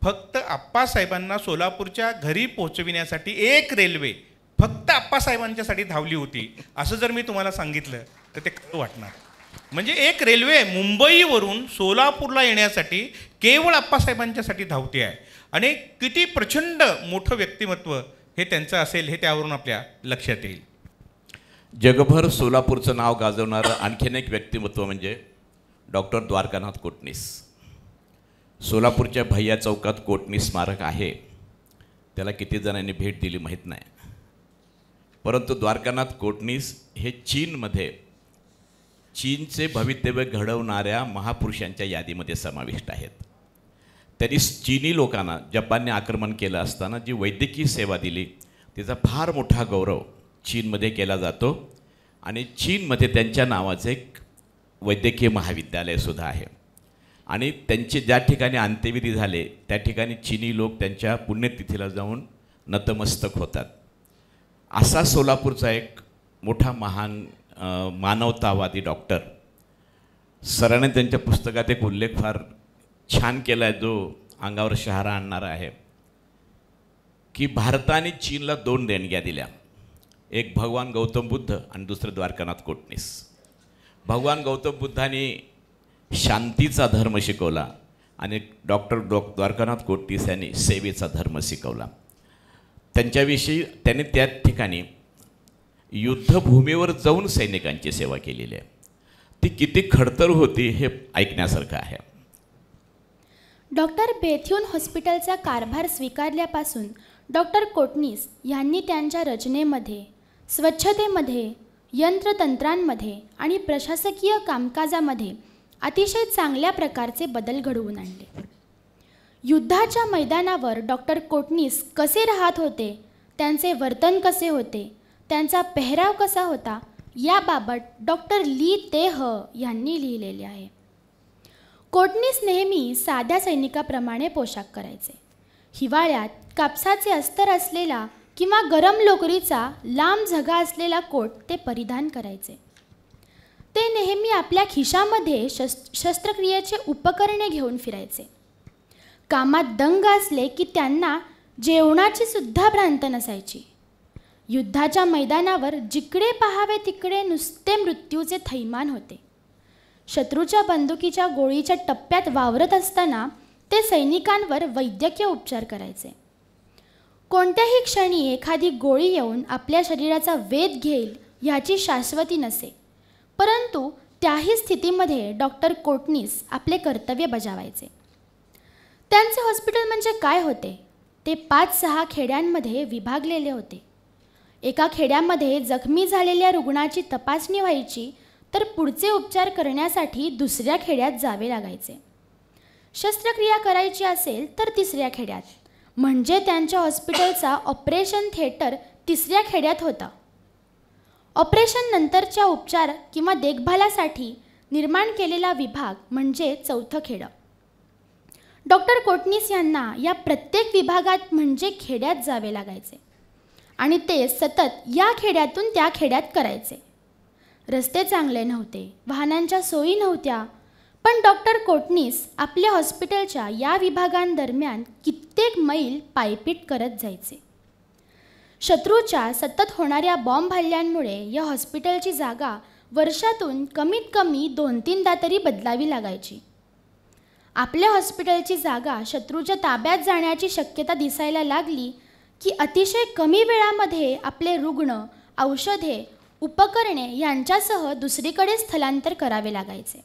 फक्त आप्पासाहेबांना सोलापूरच्या घरी पोहोचविण्यासाठी एक रेल्वे फक्त आप्पासाहेबांच्यासाठी धावली होती. असं जर मी तुम्हाला सांगितलं तर ते खरं वाटणार. म्हणजे एक रेल्वे मुंबईवरून सोलापूरला येण्यासाठी केवळ आप्पासाहेबांच्यासाठी धावते आहे. आणि किती प्रचंड मोठं व्यक्तिमत्व हे त्यांचं असेल हे त्यावरून आपल्या लक्षात येईल. जगभर सोलापूरचं नाव गाजवणारं आणखीन एक व्यक्तिमत्व म्हणजे डॉक्टर द्वारकानाथ कोटणीस. सोलापूरच्या भैया चौकात कोटणीस स्मारक आहे. त्याला किती जणांनी भेट दिली माहीत नाही, परंतु द्वारकानाथ कोटणीस हे चीनचे भवितव्य घडवणाऱ्या महापुरुषांच्या यादीमध्ये समाविष्ट आहेत. त्यांनी चीनी लोकांना जपानने आक्रमण केलं असताना जी वैद्यकीय सेवा दिली तिचा फार मोठा गौरव चीनमध्ये केला जातो आणि चीनमध्ये त्यांच्या नावाचं एक वैद्यकीय महाविद्यालयसुद्धा आहे. आणि त्यांचे ज्या ठिकाणी अंत्यविधी झाले त्या ठिकाणी चीनी लोक त्यांच्या पुण्यतिथीला जाऊन नतमस्तक होतात. असा सोलापूरचा एक मोठा महान मानवतावादी डॉक्टर. सरांनी त्यांच्या पुस्तकात एक उल्लेख फार छान केला आहे जो अंगावर शहारा आणणारा आहे की भारताने चीनला 2 देणग्या दिल्या. एक भगवान गौतम बुद्ध आणि दुसरं द्वारकानाथ कोटणीस. भगवान गौतम बुद्धाने शांतीचा धर्म शिकवला आणि द्वारकानाथ कोटणीस यांनी सेवेचा धर्म शिकवला. त्यांच्याविषयी त्यांनी त्या ठिकाणी युद्धभूमीवर जाऊन सैनिकांची सेवा केलेली आहे. ती किती खडतर होती हे ऐकण्यासारखं आहे. डॉक्टर बेथ्यून हॉस्पिटलचा कारभार स्वीकारल्यापासून डॉक्टर कोटणीस यांनी त्यांच्या रचनेमध्ये, स्वच्छतेमध्ये, यंत्रतंत्रांमध्ये आणि प्रशासकीय कामकाजामध्ये अतिशय चांगल्या प्रकारचे बदल घडवून आणले. युद्धाच्या मैदानावर डॉक्टर कोटणीस कसे राहत होते, त्यांचे वर्तन कसे होते, त्यांचा पेहराव कसा होता याबाबत डॉक्टर ली तेह यांनी लिहिलेले आहे. कोटणीस नेहमी साध्या सैनिकाप्रमाणे पोशाख करायचे. हिवाळ्यात कापसाचे अस्तर असलेला किंवा गरम लोकरीचा लांब झगा असलेला कोट ते परिधान करायचे. ते नेहमी आपल्या खिशामध्ये शस्त्रक्रियेचे उपकरणे घेऊन फिरायचे. कामात दंग असले की त्यांना जेवणाची सुद्धा भ्रांत नसायची. युद्धाच्या मैदानावर जिकडे पाहावे तिकडे नुसते मृत्यूचे थैमान होते. शत्रूच्या बंदुकीच्या गोळीच्या टप्प्यात वावरत असताना ते सैनिकांवर वैद्यकीय उपचार करायचे. कोणत्याही क्षणी एखादी गोळी येऊन आपल्या शरीराचा वेध घेईल ह्याची शाश्वती नसे, परंतु त्याही स्थितीमध्ये डॉक्टर कोटणीस आपले कर्तव्य बजावायचे. त्यांचे हॉस्पिटल म्हणजे काय होते? ते 5-6 खेड्यांमध्ये विभागलेले होते. एका खेड्यामध्ये जखमी झालेल्या रुग्णाची तपासणी व्हायची तर पुढचे उपचार करण्यासाठी दुसऱ्या खेड्यात जावे लागायचे. शस्त्रक्रिया करायची असेल तर 3ऱ्या खेड्यात, म्हणजे त्यांच्या हॉस्पिटलचा ऑपरेशन थिएटर 3ऱ्या खेड्यात होता. ऑपरेशन नंतरच्या उपचार किंवा देखभालासाठी निर्माण केलेला विभाग म्हणजे 4थं खेडं. डॉक्टर कोटणीस यांना या प्रत्येक विभागात म्हणजे खेड्यात जावे लागायचे आणि ते सतत या खेड्यातून त्या खेड्यात करायचे. रस्ते चांगले नव्हते, वाहनांच्या सोयी नव्हत्या, पण डॉक्टर कोटणीस आपल्या हॉस्पिटलच्या या विभागांदरम्यान कित्येक मैल पायपीट करत जायचे. शत्रूच्या सतत होणाऱ्या बॉम्ब हल्ल्यांमुळे या हॉस्पिटलची जागा वर्षातून कमीत कमी 2-3दा तरी बदलावी लागायची. आपल्या हॉस्पिटलची जागा शत्रूच्या ताब्यात जाण्याची शक्यता दिसायला लागली की अतिशय कमी वेळामध्ये आपले रुग्ण, औषधे, उपकरणे यांच्यासह दुसरीकडे स्थलांतर करावे लागायचे.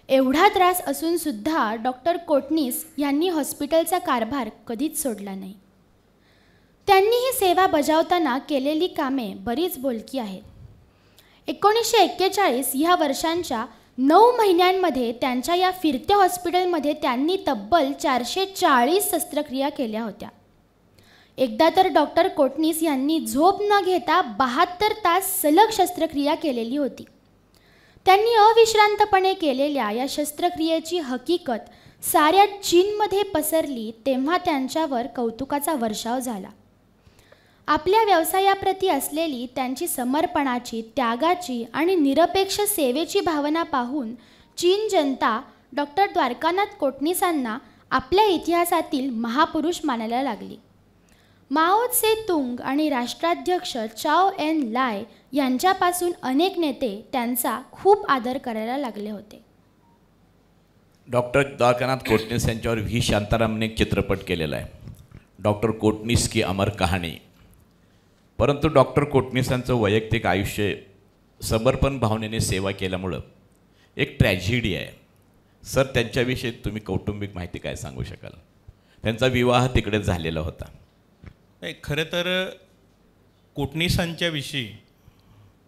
एवढा त्रास असूनसुद्धा डॉक्टर कोटणीस यांनी हॉस्पिटलचा कारभार कधीच सोडला नाही. त्यांनी ही सेवा बजावताना केलेली कामे बरीच बोलकी आहेत. 1941 ह्या वर्षांच्या 9 महिन्यांमध्ये त्यांच्या या फिरत्या हॉस्पिटलमध्ये त्यांनी तब्बल 440 शस्त्रक्रिया केल्या होत्या. एकदा तर डॉक्टर कोटणीस यांनी झोप न घेता 72 तास सलग शस्त्रक्रिया केलेली होती. त्यांनी अविश्रांतपणे केलेल्या या शस्त्रक्रियेची हकीकत साऱ्या चीनमध्ये पसरली तेव्हा त्यांच्यावर कौतुकाचा वर्षाव झाला. आपल्या व्यवसायाप्रती असलेली त्यांची समर्पणाची, त्यागाची आणि निरपेक्ष सेवेची भावना पाहून चीन जनता डॉक्टर द्वारकानाथ कोटणीसांना आपल्या इतिहासातील महापुरुष मानायला लागली. माओ त्से तुंग आणि राष्ट्राध्यक्ष चाओ एन लाय यांच्यापासून अनेक नेते त्यांचा खूप आदर करायला लागले होते. डॉक्टर द्वारकानाथ कोटणीस यांच्यावर व्ही शांतारामने एक चित्रपट केलेला आहे, डॉक्टर कोटणीस की अमर कहाणी. परंतु डॉक्टर कोटणीसांचं वैयक्तिक आयुष्य समर्पण भावनेने सेवा केल्यामुळं एक ट्रॅजेडी आहे. सर, त्यांच्याविषयी तुम्ही कौटुंबिक माहिती काय सांगू शकाल? त्यांचा विवाह तिकडेच झालेला होता. नाही, खरं तर कोटणीसांच्या विषयी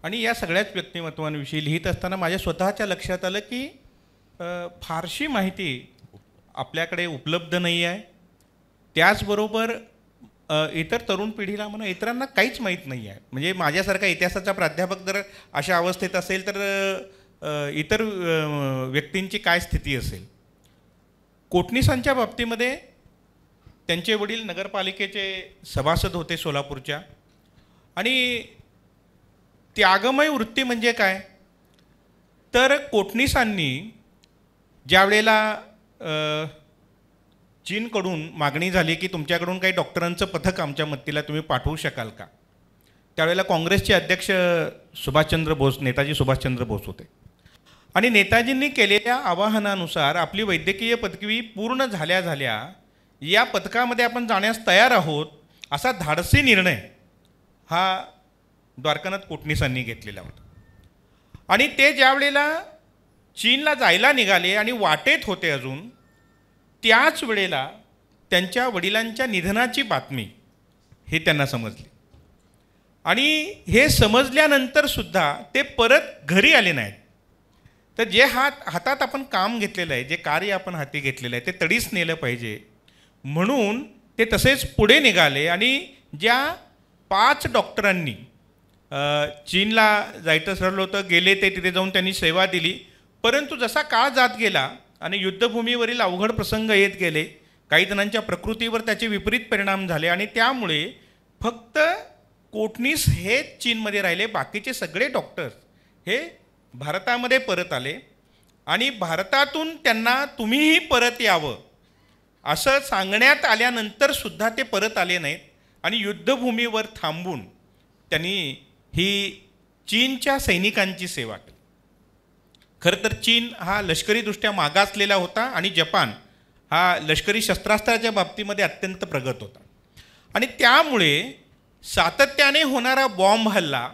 आणि या सगळ्याच व्यक्तिमत्वांविषयी लिहित असताना माझ्या स्वतःच्या लक्षात आलं की फारशी माहिती आपल्याकडे उपलब्ध नाही आहे. त्याचबरोबर इतर तरुण पिढीला म्हणा इतरांना काहीच माहीत नाही आहे. म्हणजे माझ्यासारखा इतिहासाचा प्राध्यापक जर अशा अवस्थेत असेल तर इतर व्यक्तींची काय स्थिती असेल. कोटणीसांच्या बाबतीमध्ये त्यांचे वडील नगरपालिकेचे सभासद होते सोलापूरच्या. आणि त्यागमय वृत्ती म्हणजे काय तर कोटणीसांनी ज्या वेळेला चीनकडून मागणी झाली की तुमच्याकडून काही डॉक्टरांचं पथक आमच्या मदतीला तुम्ही पाठवू शकाल का, त्यावेळेला काँग्रेसचे अध्यक्ष सुभाषचंद्र बोस, नेताजी सुभाषचंद्र बोस होते. आणि नेताजींनी केलेल्या आवाहनानुसार आपली वैद्यकीय पदवी पूर्ण झाल्या या पथकामध्ये आपण जाण्यास तयार आहोत असा धाडसी निर्णय हा द्वारकानाथ कोटणीसांनी घेतलेला होता. आणि ते ज्या वेळेला चीनला जायला निघाले आणि वाटेत होते अजून, त्याच वेळेला त्यांच्या वडिलांच्या निधनाची बातमी हे त्यांना समजली. आणि हे समजल्यानंतरसुद्धा ते परत घरी आले नाहीत. तर जे हातात आपण काम घेतलेलं आहे, जे कार्य आपण हाती घेतलेलं आहे ते तडीच नेलं पाहिजे म्हणून ते तसेच पुढे निघाले. आणि ज्या 5 डॉक्टरांनी चीनला जायचं ठरलं होतं गेले, ते तिथे जाऊन त्यांनी सेवा दिली. परंतु जसा काळ जात गेला आणि युद्धभूमीवरील अवघड प्रसंग येत गेले, काही जणांच्या प्रकृतीवर त्याचे विपरीत परिणाम झाले आणि त्यामुळे फक्त कोटणीस हे चीनमध्ये राहिले. बाकीचे सगळे डॉक्टर्स हे भारतामध्ये परत आले. आणि भारतातून त्यांना तुम्हीही परत यावं असं सांगण्यात आल्यानंतरसुद्धा ते परत आले नाहीत. आणि युद्धभूमीवर थांबून त्यांनी ही चीनच्या सैनिकांची सेवा केली. खरं तर चीन हा लष्करीदृष्ट्या मागासलेला होता आणि जपान हा लष्करी शस्त्रास्त्राच्या बाबतीमध्ये अत्यंत प्रगत होता. आणि त्यामुळे सातत्याने होणारा बॉम्ब हल्ला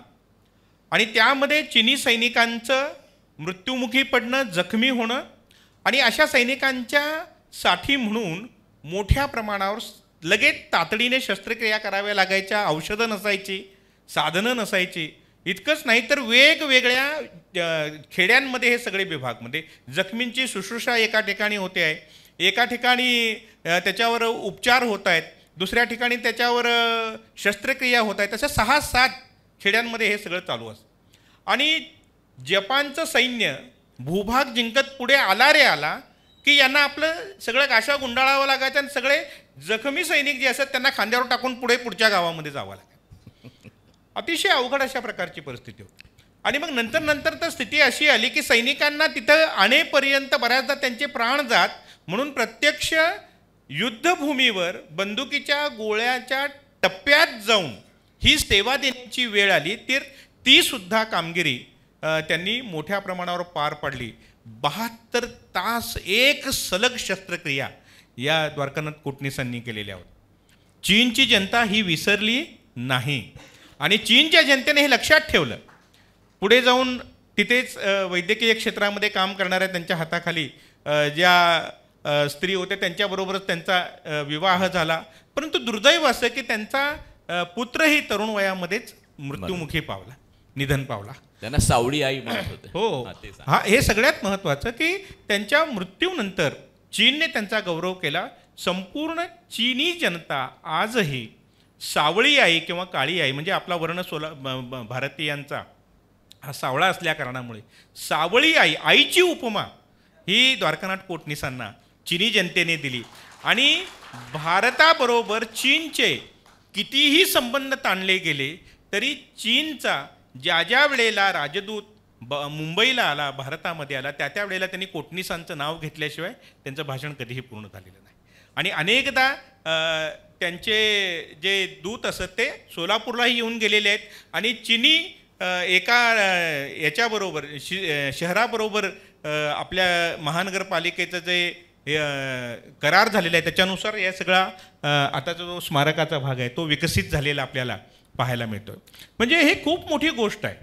आणि त्यामध्ये चीनी सैनिकांचं मृत्युमुखी पडणं, जखमी होणं आणि अशा सैनिकांच्या साठी म्हणून मोठ्या प्रमाणावर लगेच तातडीने शस्त्रक्रिया कराव्या लागायच्या. औषधं नसायची, साधनं नसायची. इतकंच नाही तर वेगवेगळ्या खेड्यांमध्ये हे सगळे विभाग म्हणजे जखमींची शुश्रूषा एका ठिकाणी होते आहे, एका ठिकाणी त्याच्यावर उपचार होत आहेत, दुसऱ्या ठिकाणी त्याच्यावर शस्त्रक्रिया होत आहेत. तसं 6-7 खेड्यांमध्ये हे सगळं चालू असतं. आणि जपानचं सैन्य भूभाग जिंकत पुढे आला रे आला की यांना आपलं सगळं गाशा गुंडाळावं लागायचं आणि सगळे जखमी सैनिक जे असतात त्यांना खांद्यावर टाकून पुढच्या गावामध्ये जावं लागायचं. अतिशय अवघड अशा प्रकारची परिस्थिती होती. आणि मग नंतर तर स्थिती अशी आली की सैनिकांना तिथं आणेपर्यंत बऱ्याचदा त्यांचे प्राण जात म्हणून प्रत्यक्ष युद्धभूमीवर बंदुकीच्या गोळ्याच्या टप्प्यात जाऊन ही सेवा देण्याची वेळ आली. ती सुद्धा कामगिरी त्यांनी मोठ्या प्रमाणावर पार पाडली. 72 तास एक सलग शस्त्रक्रिया या द्वारकानाथ कोटणीसांनी केलेल्या होत्या. चीनची जनता ही विसरली नाही आणि चीनच्या जनतेने हे लक्षात ठेवलं. पुढे जाऊन तिथेच वैद्यकीय क्षेत्रामध्ये काम करणाऱ्या त्यांच्या हाताखाली ज्या स्त्री होत्या त्यांच्याबरोबरच त्यांचा विवाह झाला. परंतु दुर्दैव असं की त्यांचा पुत्रही तरुण वयामध्येच मृत्युमुखी पावला, निधन पावला. त्यांना सावळी आई म्हणत होते. हो, हे सगळ्यात महत्त्वाचं की त्यांच्या मृत्यूनंतर चीनने त्यांचा गौरव केला. संपूर्ण चीनी जनता आजही सावळी आई किंवा काळी आई म्हणजे आपला वर्ण भारतीयांचा हा सावळा असल्या कारणामुळे सावळी आई, आईची उपमा ही द्वारकानाथ कोटणीसांना चीनी जनतेने दिली. आणि भारताबरोबर चीनचे कितीही संबंध ताणले गेले तरी चीनचा ज्या वेळेला राजदूत मुंबईला आला, भारतामध्ये आला, त्या वेळेला त्यांनी कोटणीसांचं नाव घेतल्याशिवाय त्यांचं भाषण कधीही पूर्ण झालेलं नाही. आणि अनेकदा त्यांचे जे दूत असत ते सोलापूरलाही येऊन गेलेले आहेत. आणि चीनी एका याच्याबरोबर शहराबरोबर आपल्या महानगरपालिकेचं जे करार झालेला आहे त्याच्यानुसार या सगळा आता जो स्मारकाचा भाग आहे तो विकसित झालेला आपल्याला पाहायला मिळतो. म्हणजे हे खूप मोठी गोष्ट आहे.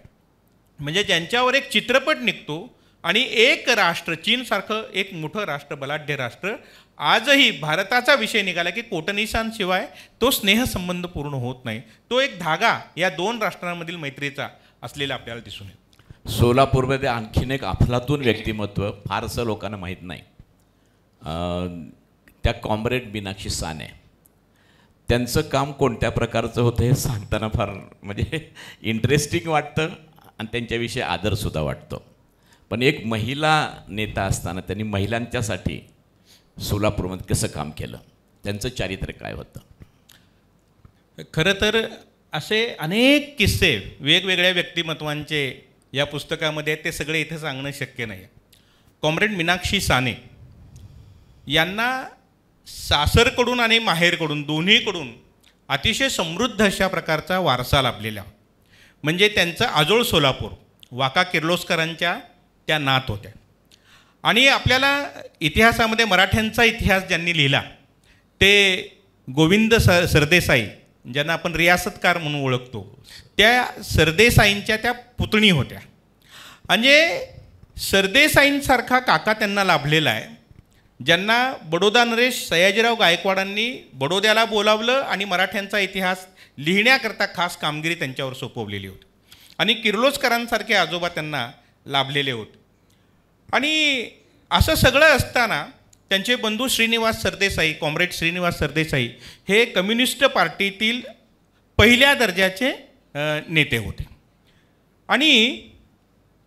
म्हणजे ज्यांच्यावर एक चित्रपट निघतो आणि एक राष्ट्र, चीनसारखं एक मोठं राष्ट्र, बलाढ्य राष्ट्र, आजही भारताचा विषय निघाला की कोटनिसांशिवाय तो स्नेहसंबंध पूर्ण होत नाही. तो एक धागा या दोन राष्ट्रांमधील मैत्रीचा असलेला आपल्याला दिसून येतो. सोलापूरमध्ये आणखीन एक अफलातून व्यक्तिमत्व फारसं लोकांना माहीत नाही. त्या कॉम्रेड मीनाक्षी साने, त्यांचं काम कोणत्या प्रकारचं होतं हे सांगताना फार म्हणजे इंटरेस्टिंग वाटतं आणि त्यांच्याविषयी आदरसुद्धा वाटतो. पण एक महिला नेता असताना त्यांनी महिलांच्यासाठी सोलापूरमध्ये कसं काम केलं, त्यांचं चारित्र्य काय होतं? खरं तर असे अनेक किस्से वेगवेगळ्या व्यक्तिमत्वांचे या पुस्तकामध्ये आहेत. ते सगळे इथे सांगणं शक्य नाही. कॉम्रेड मीनाक्षी साने यांना सासरकडून आणि माहेरकडून दोन्हीकडून अतिशय समृद्ध अशा प्रकारचा वारसा लाभलेला. म्हणजे त्यांचं आजोळ सोलापूर, वाका किर्लोस्करांच्या त्या नात होत्या. आणि आपल्याला इतिहासामध्ये मराठ्यांचा इतिहास ज्यांनी लिहिला ते गोविंद सरदेसाई, ज्यांना आपण रियासतकार म्हणून ओळखतो, त्या सरदेसाईंच्या त्या पुतणी होत्या. म्हणजे सरदेसाईंसारखा काका त्यांना लाभलेला आहे, ज्यांना बडोदा नरेश सयाजीराव गायकवाडांनी बडोद्याला बोलावलं आणि मराठ्यांचा इतिहास लिहिण्याकरता खास कामगिरी त्यांच्यावर सोपवलेली होती. आणि किर्लोस्करांसारखे आजोबा त्यांना लाभलेले होते. आणि असं सगळं असताना त्यांचे बंधू श्रीनिवास सरदेसाई, कॉम्रेड श्रीनिवास सरदेसाई हे कम्युनिस्ट पार्टीतील पहिल्या दर्जाचे नेते होते. आणि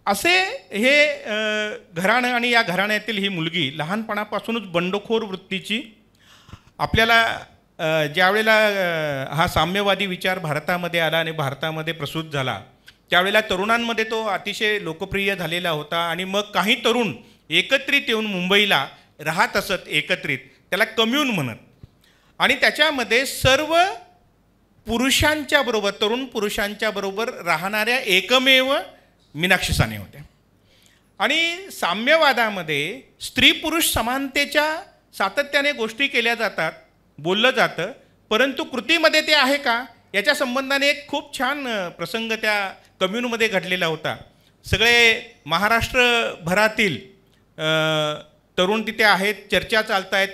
असे हे घराणं आणि या घराण्यातील ही मुलगी लहानपणापासूनच बंडखोर वृत्तीची. आपल्याला ज्यावेळेला हा साम्यवादी विचार भारतामध्ये आला आणि भारतामध्ये प्रसूत झाला त्यावेळेला तरुणांमध्ये तो अतिशय लोकप्रिय झालेला होता. आणि मग काही तरुण एकत्रित येऊन मुंबईला राहत असत एकत्रित, त्याला कम्यून म्हणत. आणि त्याच्यामध्ये सर्व पुरुषांच्या बरोबर, तरुण पुरुषांच्या बरोबर राहणाऱ्या एकमेव मीनाक्षी साने होत्या. आणि साम्यवादामध्ये स्त्री पुरुष समानतेच्या सातत्याने गोष्टी केल्या जातात, बोललं जातं, परंतु कृतीमध्ये ते आहे का याच्या संबंधाने एक खूप छान प्रसंग त्या कम्यूनमध्ये घडलेला होता. सगळे महाराष्ट्रभरातील तरुण तिथे आहेत, चर्चा चालत आहेत,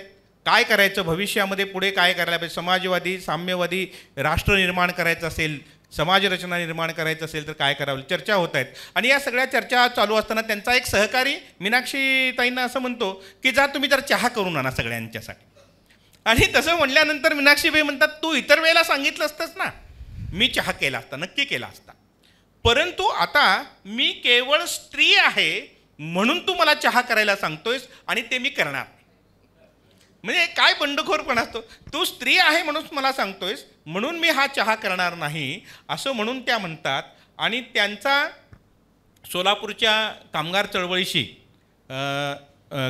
काय करायचं भविष्यामध्ये, पुढे काय करायला पाहिजे, समाजवादी साम्यवादी राष्ट्र निर्माण करायचं असेल, समाजरचना निर्माण करायचं असेल तर काय करावं, चर्चा होत आहेत. आणि या सगळ्या चर्चा चालू असताना त्यांचा एक सहकारी मीनाक्षीताईंना असं म्हणतो की जा तुम्ही जर चहा करून आणा सगळ्यांच्यासाठी. आणि तसं म्हटल्यानंतर मीनाक्षीबाई म्हणतात तू इतर वेळेला सांगितलं असतंस ना, मी चहा केला असता, नक्की केला असता, परंतु आता मी केवळ स्त्री आहे म्हणून तू मला चहा करायला सांगतोयस आणि ते मी करणार. म्हणजे काय बंडखोरपणा असतो, तू स्त्री आहे म्हणून मला सांगतोयस म्हणून मी हा चहा करणार नाही असं म्हणून त्या म्हणतात. आणि त्यांचा सोलापूरच्या कामगार चळवळीशी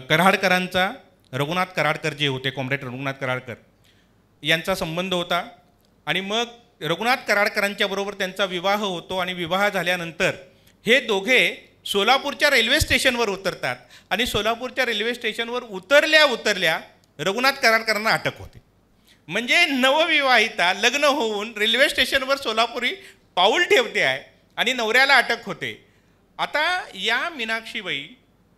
कराडकरांचा, रघुनाथ कराडकर जे होते, कॉम्रेड रघुनाथ कराडकर यांचा संबंध होता. आणि मग रघुनाथ कराडकरांच्या बरोबर त्यांचा विवाह होतो. आणि विवाह झाल्यानंतर हे दोघे सोलापूरच्या रेल्वे स्टेशनवर उतरतात. आणि सोलापूरच्या रेल्वे स्टेशनवर उतरल्या रघुनाथ कराडकरांना अटक होते. म्हणजे नवविवाहिता लग्न होऊन रेल्वे स्टेशनवर सोलापुरी पाऊल ठेवते आहे आणि नवऱ्याला अटक होते. आता या मीनाक्षीबाई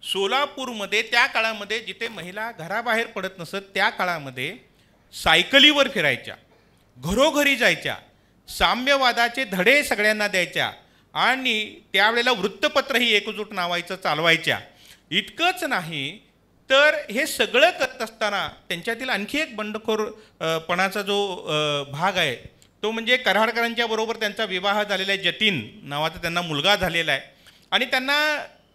सोलापूरमध्ये त्या काळामध्ये जिथे महिला घराबाहेर पडत नसत त्या काळामध्ये सायकलीवर फिरायच्या, घरोघरी जायच्या, साम्यवादाचे धडे सगळ्यांना द्यायच्या आणि त्यावेळेला वृत्तपत्रही एकजूट नावायचं चालवायच्या. इतकंच नाही तर हे सगळं करत असताना त्यांच्यातील आणखी एक बंडखोरपणाचा जो भाग आहे तो म्हणजे कराडकरांच्या बरोबर त्यांचा विवाह झालेला आहे, जतीन नावाचा त्यांना मुलगा झालेला आहे. आणि त्यांना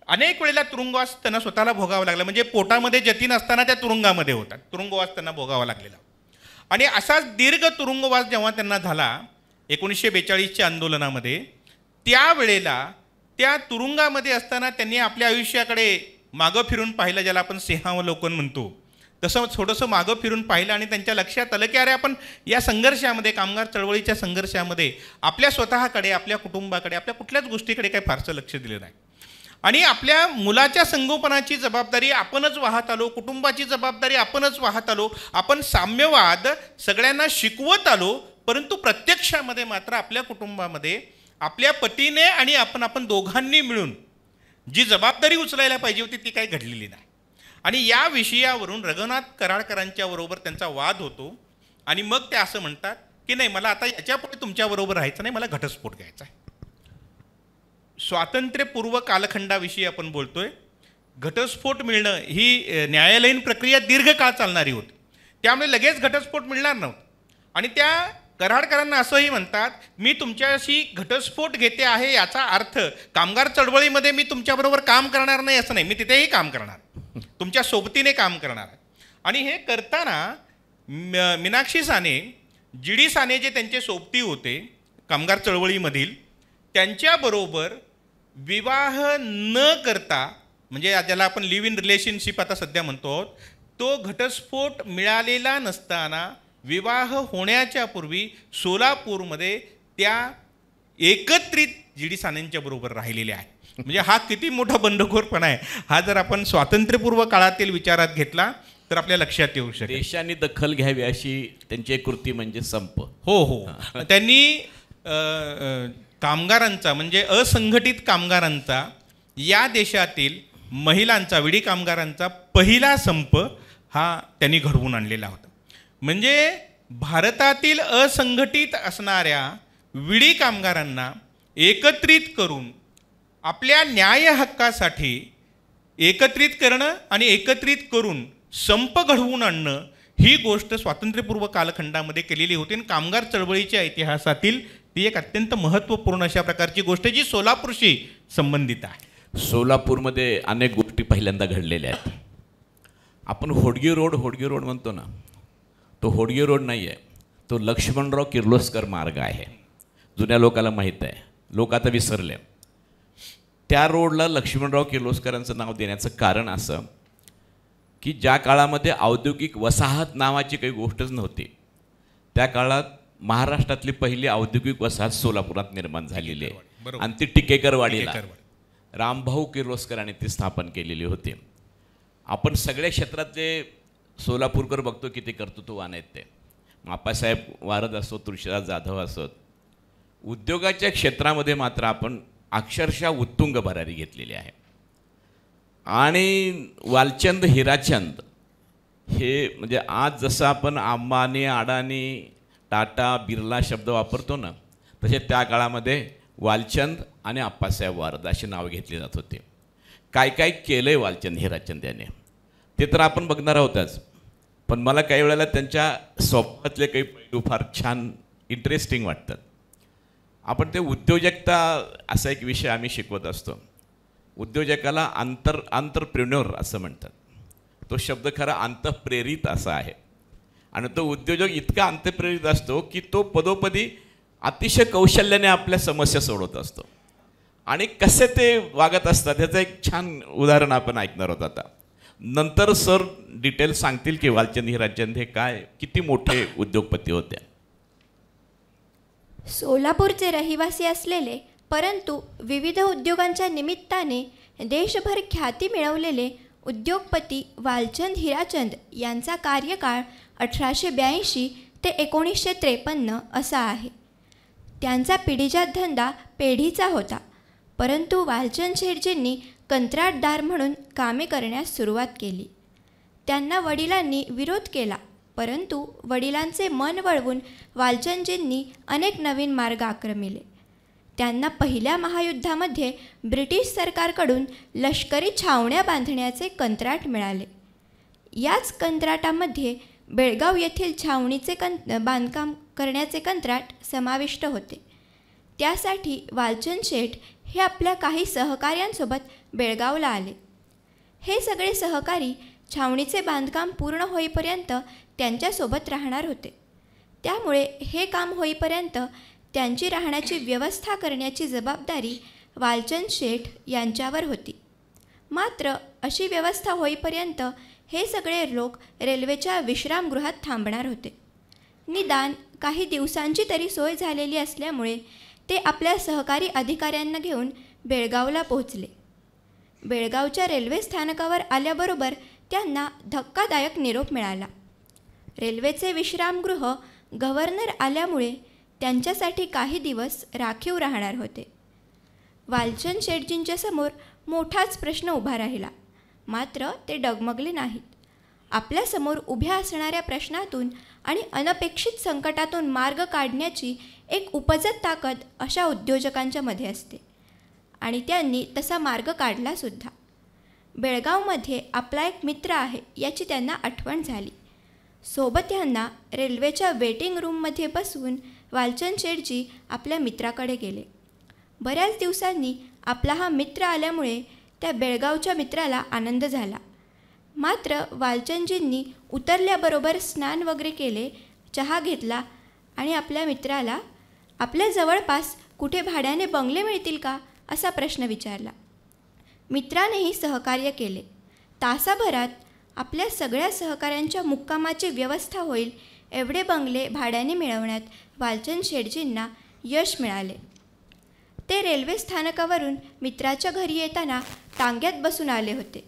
अनेक वेळेला तुरुंगवास त्यांना स्वतःला भोगावा लागला. म्हणजे पोटामध्ये जतीन असताना त्या तुरुंगामध्ये होतात, तुरुंगवास त्यांना भोगावा लागलेला. आणि असाच दीर्घ तुरुंगवास जेव्हा त्यांना झाला 1942च्या आंदोलनामध्ये, त्यावेळेला त्या तुरुंगामध्ये असताना त्यांनी आपल्या आयुष्याकडे मागं फिरून पाहिलं, ज्याला आपण सिंहावलोकन म्हणतो तसं थोडंसं मागं फिरून पाहिलं. आणि त्यांच्या लक्षात आलं की अरे आपण या संघर्षामध्ये, कामगार चळवळीच्या संघर्षामध्ये आपल्या स्वतःकडे, आपल्या कुटुंबाकडे, आपल्या कुठल्याच गोष्टीकडे काही फारसं लक्ष दिलं नाही. आणि आपल्या मुलाच्या संगोपनाची जबाबदारी आपणच वाहत आलो, कुटुंबाची जबाबदारी आपणच वाहत आलो, आपण साम्यवाद सगळ्यांना शिकवत आलो, परंतु प्रत्यक्षामध्ये मात्र आपल्या कुटुंबामध्ये आपल्या पतीने आणि आपण दोघांनी मिळून जी जबाबदारी उचलायला पाहिजे होती ती काही घडलेली नाही. आणि या विषयावरून रघुनाथ कराडकरांच्या बरोबर त्यांचा वाद होतो आणि मग ते असं म्हणतात की नाही, मला आता याच्यापुढे तुमच्याबरोबर राहायचं नाही, मला घटस्फोट घ्यायचा आहे. स्वातंत्र्यपूर्व कालखंडाविषयी आपण बोलतोय. घटस्फोट मिळणं ही न्यायालयीन प्रक्रिया दीर्घकाळ चालणारी होती, त्यामुळे लगेच घटस्फोट मिळणार नव्हतं. आणि त्या कराडकरांना असंही म्हणतात, मी तुमच्याशी घटस्फोट घेते आहे याचा अर्थ कामगार चळवळीमध्ये मी तुमच्याबरोबर काम करणार नाही असं नाही, मी तिथेही काम करणार, तुमच्या सोबतीने काम करणार. आणि हे करताना मीनाक्षी साने, जी डी साने जे त्यांचे सोबती होते कामगार चळवळीमधील, त्यांच्याबरोबर विवाह न करता, म्हणजे ज्याला आपण लिव्ह इन रिलेशनशिप आता सध्या म्हणतो आहोत, तो घटस्फोट मिळालेला नसताना विवाह होण्याच्या पूर्वी सोलापूरमध्ये त्या एकत्रित जी डी सानेंच्या बरोबर राहिलेल्या आहेत. म्हणजे हा किती मोठा बंडखोरपणा आहे हा जर आपण स्वातंत्र्यपूर्व काळातील विचारात घेतला तर आपल्या लक्षात येऊ शकेल. देशाने दखल घ्यावी अशी त्यांची एक कृती म्हणजे संप. हो. त्यांनी कामगारांचा म्हणजे असंघटित कामगारांचा, या देशातील महिलांचा, विडी कामगारांचा पहिला संप हा त्यांनी घडवून आणलेला होता. म्हणजे भारतातील असंघटित असणाऱ्या विडी कामगारांना एकत्रित करून आपल्या न्याय हक्कासाठी एकत्रित करणं आणि एकत्रित करून संप घडवून आणणं ही गोष्ट स्वातंत्र्यपूर्व कालखंडामध्ये केलेली होती. आणि कामगार चळवळीच्या इतिहासातील ती एक अत्यंत महत्त्वपूर्ण अशा प्रकारची गोष्ट जी सोलापूरशी संबंधित आहे. सोलापूरमध्ये अनेक गोष्टी पहिल्यांदा घडलेल्या आहेत. आपण होडगी रोड म्हणतो ना, तो होडगी रोड नाही आहे, तो लक्ष्मणराव किर्लोस्कर मार्ग आहे. जुन्या लोकांना माहीत आहे, लोक आता विसरले. त्या रोडला लक्ष्मणराव किर्लोस्करांचं नाव देण्याचं कारण असं की ज्या काळामध्ये औद्योगिक वसाहत नावाची काही गोष्टच नव्हती, त्या काळात महाराष्ट्रातली पहिली औद्योगिक वसाहत सोलापुरात निर्माण झालेली आहे. आणि ती टिकेकरवाडीला रामभाऊ किर्लोस्करांनी ती स्थापन केलेली होती. आपण सगळ्या क्षेत्रातले सोलापूरकर बघतो किती कर्तृत्ववान आहेत ते. आप्पासाहेब वारद असो, तुळशीदास जाधव असोत. उद्योगाच्या क्षेत्रामध्ये मात्र आपण अक्षरशः उत्तुंग भरारी घेतलेली आहे. आणि वालचंद हिराचंद हे म्हणजे आज जसं आपण अंबानी, अडानी, टाटा, बिर्ला शब्द वापरतो ना, तसे त्या काळामध्ये वालचंद आणि आप्पासाहेब वारद अशी नावं घेतली जात होती. काय काय केलं आहे वालचंद हिराचंद याने ते तर आपण बघणार आहोतच. पण मला काही वेळेला त्यांच्या स्वभावातले काही पैलू फार छान इंटरेस्टिंग वाटतात. आपण ते उद्योजकता असा एक विषय आम्ही शिकवत असतो. उद्योजकाला आंतरप्रेन्योर असं म्हणतात. तो शब्द खरा अंतःप्रेरित असा आहे. आणि तो उद्योजक इतका अंतःप्रेरित असतो की तो पदोपदी अतिशय कौशल्याने आपल्या समस्या सोडवत असतो. आणि कसे ते वागत असतात ह्याचं एक छान उदाहरण आपण ऐकणार आहोत आता. नंतर सर डिटेल सांगतील की वालचंद हिराचंद हे काय किती मोठे उद्योगपती होते. सोलापूरचे रहिवासी असलेले परंतु विविध उद्योगांच्या निमित्ताने देशभर ख्याती मिळवलेले उद्योगपती वालचंद हिराचंद यांचा कार्यकाळ 1882 ते 1953 असा आहे. त्यांचा पिढीजात धंदा पेढीचा होता. परंतु वालचंद शेठजींनी कंत्राटदार म्हणून कामे करण्यास सुरुवात केली. त्यांना वडिलांनी विरोध केला, परंतु वडिलांचे मन वळवून वालचंदजींनी अनेक नवीन मार्ग आक्रमिले. त्यांना पहिल्या महायुद्धामध्ये ब्रिटिश सरकारकडून लष्करी छावण्या बांधण्याचे कंत्राट मिळाले. याच कंत्राटामध्ये बेळगाव येथील छावणीचे बांधकाम करण्याचे कंत्राट समाविष्ट होते. त्यासाठी वालचंद शेठ हे आपल्या काही सहकाऱ्यांसोबत बेळगावला आले. हे सगळे सहकारी छावणीचे बांधकाम पूर्ण होईपर्यंत त्यांच्यासोबत राहणार होते. त्यामुळे हे काम होईपर्यंत त्यांची राहण्याची व्यवस्था करण्याची जबाबदारी वालचंद शेठ यांच्यावर होती. मात्र अशी व्यवस्था होईपर्यंत हे सगळे लोक रेल्वेच्या विश्रामगृहात थांबणार होते. निदान काही दिवसांची तरी सोय झालेली असल्यामुळे ते आपल्या सहकारी अधिकाऱ्यांना घेऊन बेळगावला पोहोचले. बेळगावच्या रेल्वे स्थानकावर आल्याबरोबर त्यांना धक्कादायक निरोप मिळाला. रेल्वेचे विश्रामगृह गव्हर्नर आल्यामुळे त्यांच्यासाठी काही दिवस राखीव राहणार होते. वालचंद शेटजींच्या समोर मोठाच प्रश्न उभा राहिला, मात्र ते डगमगले नाहीत. आपल्यासमोर उभ्या असणाऱ्या प्रश्नातून आणि अनपेक्षित संकटातून मार्ग काढण्याची एक उपजत ताकद अशा उद्योजकांच्या मध्ये असते आणि त्यांनी तसा मार्ग काढलासुद्धा. बेळगावमध्ये आपला एक मित्र आहे याची त्यांना आठवण झाली. सोबत यांना रेल्वेच्या वेटिंग रूममध्ये बसवून वालचंद शेटजी आपल्या मित्राकडे गेले. बऱ्याच दिवसांनी आपला हा मित्र आल्यामुळे त्या बेळगावच्या मित्राला आनंद झाला. मात्र वालचंदजींनी उतरल्याबरोबर स्नान वगैरे केले, चहा घेतला आणि आपल्या मित्राला आपल्या जवळपास कुठे भाड्याने बंगले मिळतील का असा प्रश्न विचारला. मित्रानेही सहकार्य केले. तासाभरात आपल्या सगळ्या सहकाऱ्यांच्या मुक्कामाची व्यवस्था होईल एवढे बंगले भाड्याने मिळवण्यात वालचंद शेटजींना यश मिळाले. ते रेल्वे स्थानकावरून मित्राच्या घरी येताना टांग्यात बसून आले होते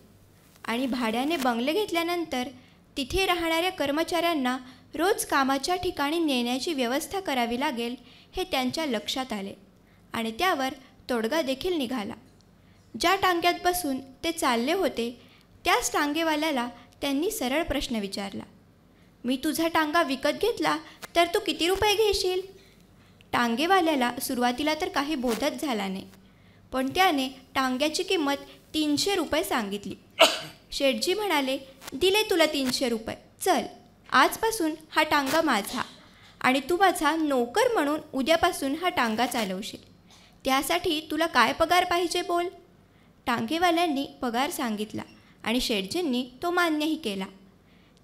आणि भाड्याने बंगले घेतल्यानंतर तिथे राहणाऱ्या कर्मचाऱ्यांना रोज कामाच्या ठिकाणी नेण्याची व्यवस्था करावी लागेल हे त्यांच्या लक्षात आले आणि त्यावर तोडगा देखील निघाला. ज्या टांग्यात बसून ते चालले होते त्याच टांगेवाल्याला त्यांनी सरळ प्रश्न विचारला, मी तुझा टांगा विकत घेतला तर तू किती रुपये घेशील? टांगेवाल्याला सुरुवातीला तर काही बोधच झाला नाही, पण त्याने टांग्याची किंमत 300 रुपये सांगितली. शेटजी म्हणाले, दिले तुला 300 रुपये, चल आजपासून हा टांगा माझा आणि तू माझा नोकर म्हणून उद्यापासून हा टांगा चालवशील. त्यासाठी तुला काय पगार पाहिजे बोल. टांगेवाल्यांनी पगार सांगितला आणि शेटजींनी तो मान्यही केला.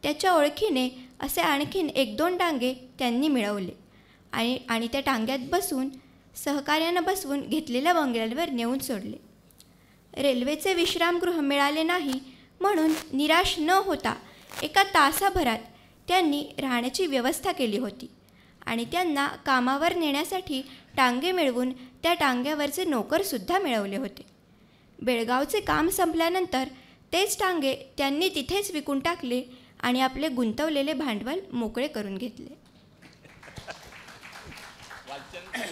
त्याच्या ओळखीने असे आणखीन 1-2 टांगे त्यांनी मिळवले आणि त्या टांग्यात बसून सहकार्यानं बसवून घेतलेल्या बंगल्यांवर नेऊन सोडले. रेल्वेचे विश्रामगृह मिळाले नाही म्हणून निराश न होता एका तासाभरात त्यांनी राहण्याची व्यवस्था केली होती आणि त्यांना कामावर नेण्यासाठी टांगे मिळवून त्या टांग्यावरचे नोकरसुद्धा मिळवले होते. बेळगावचे काम संपल्यानंतर तेच टांगे त्यांनी तिथेच विकून टाकले आणि आपले गुंतवलेले भांडवल मोकळे करून घेतले.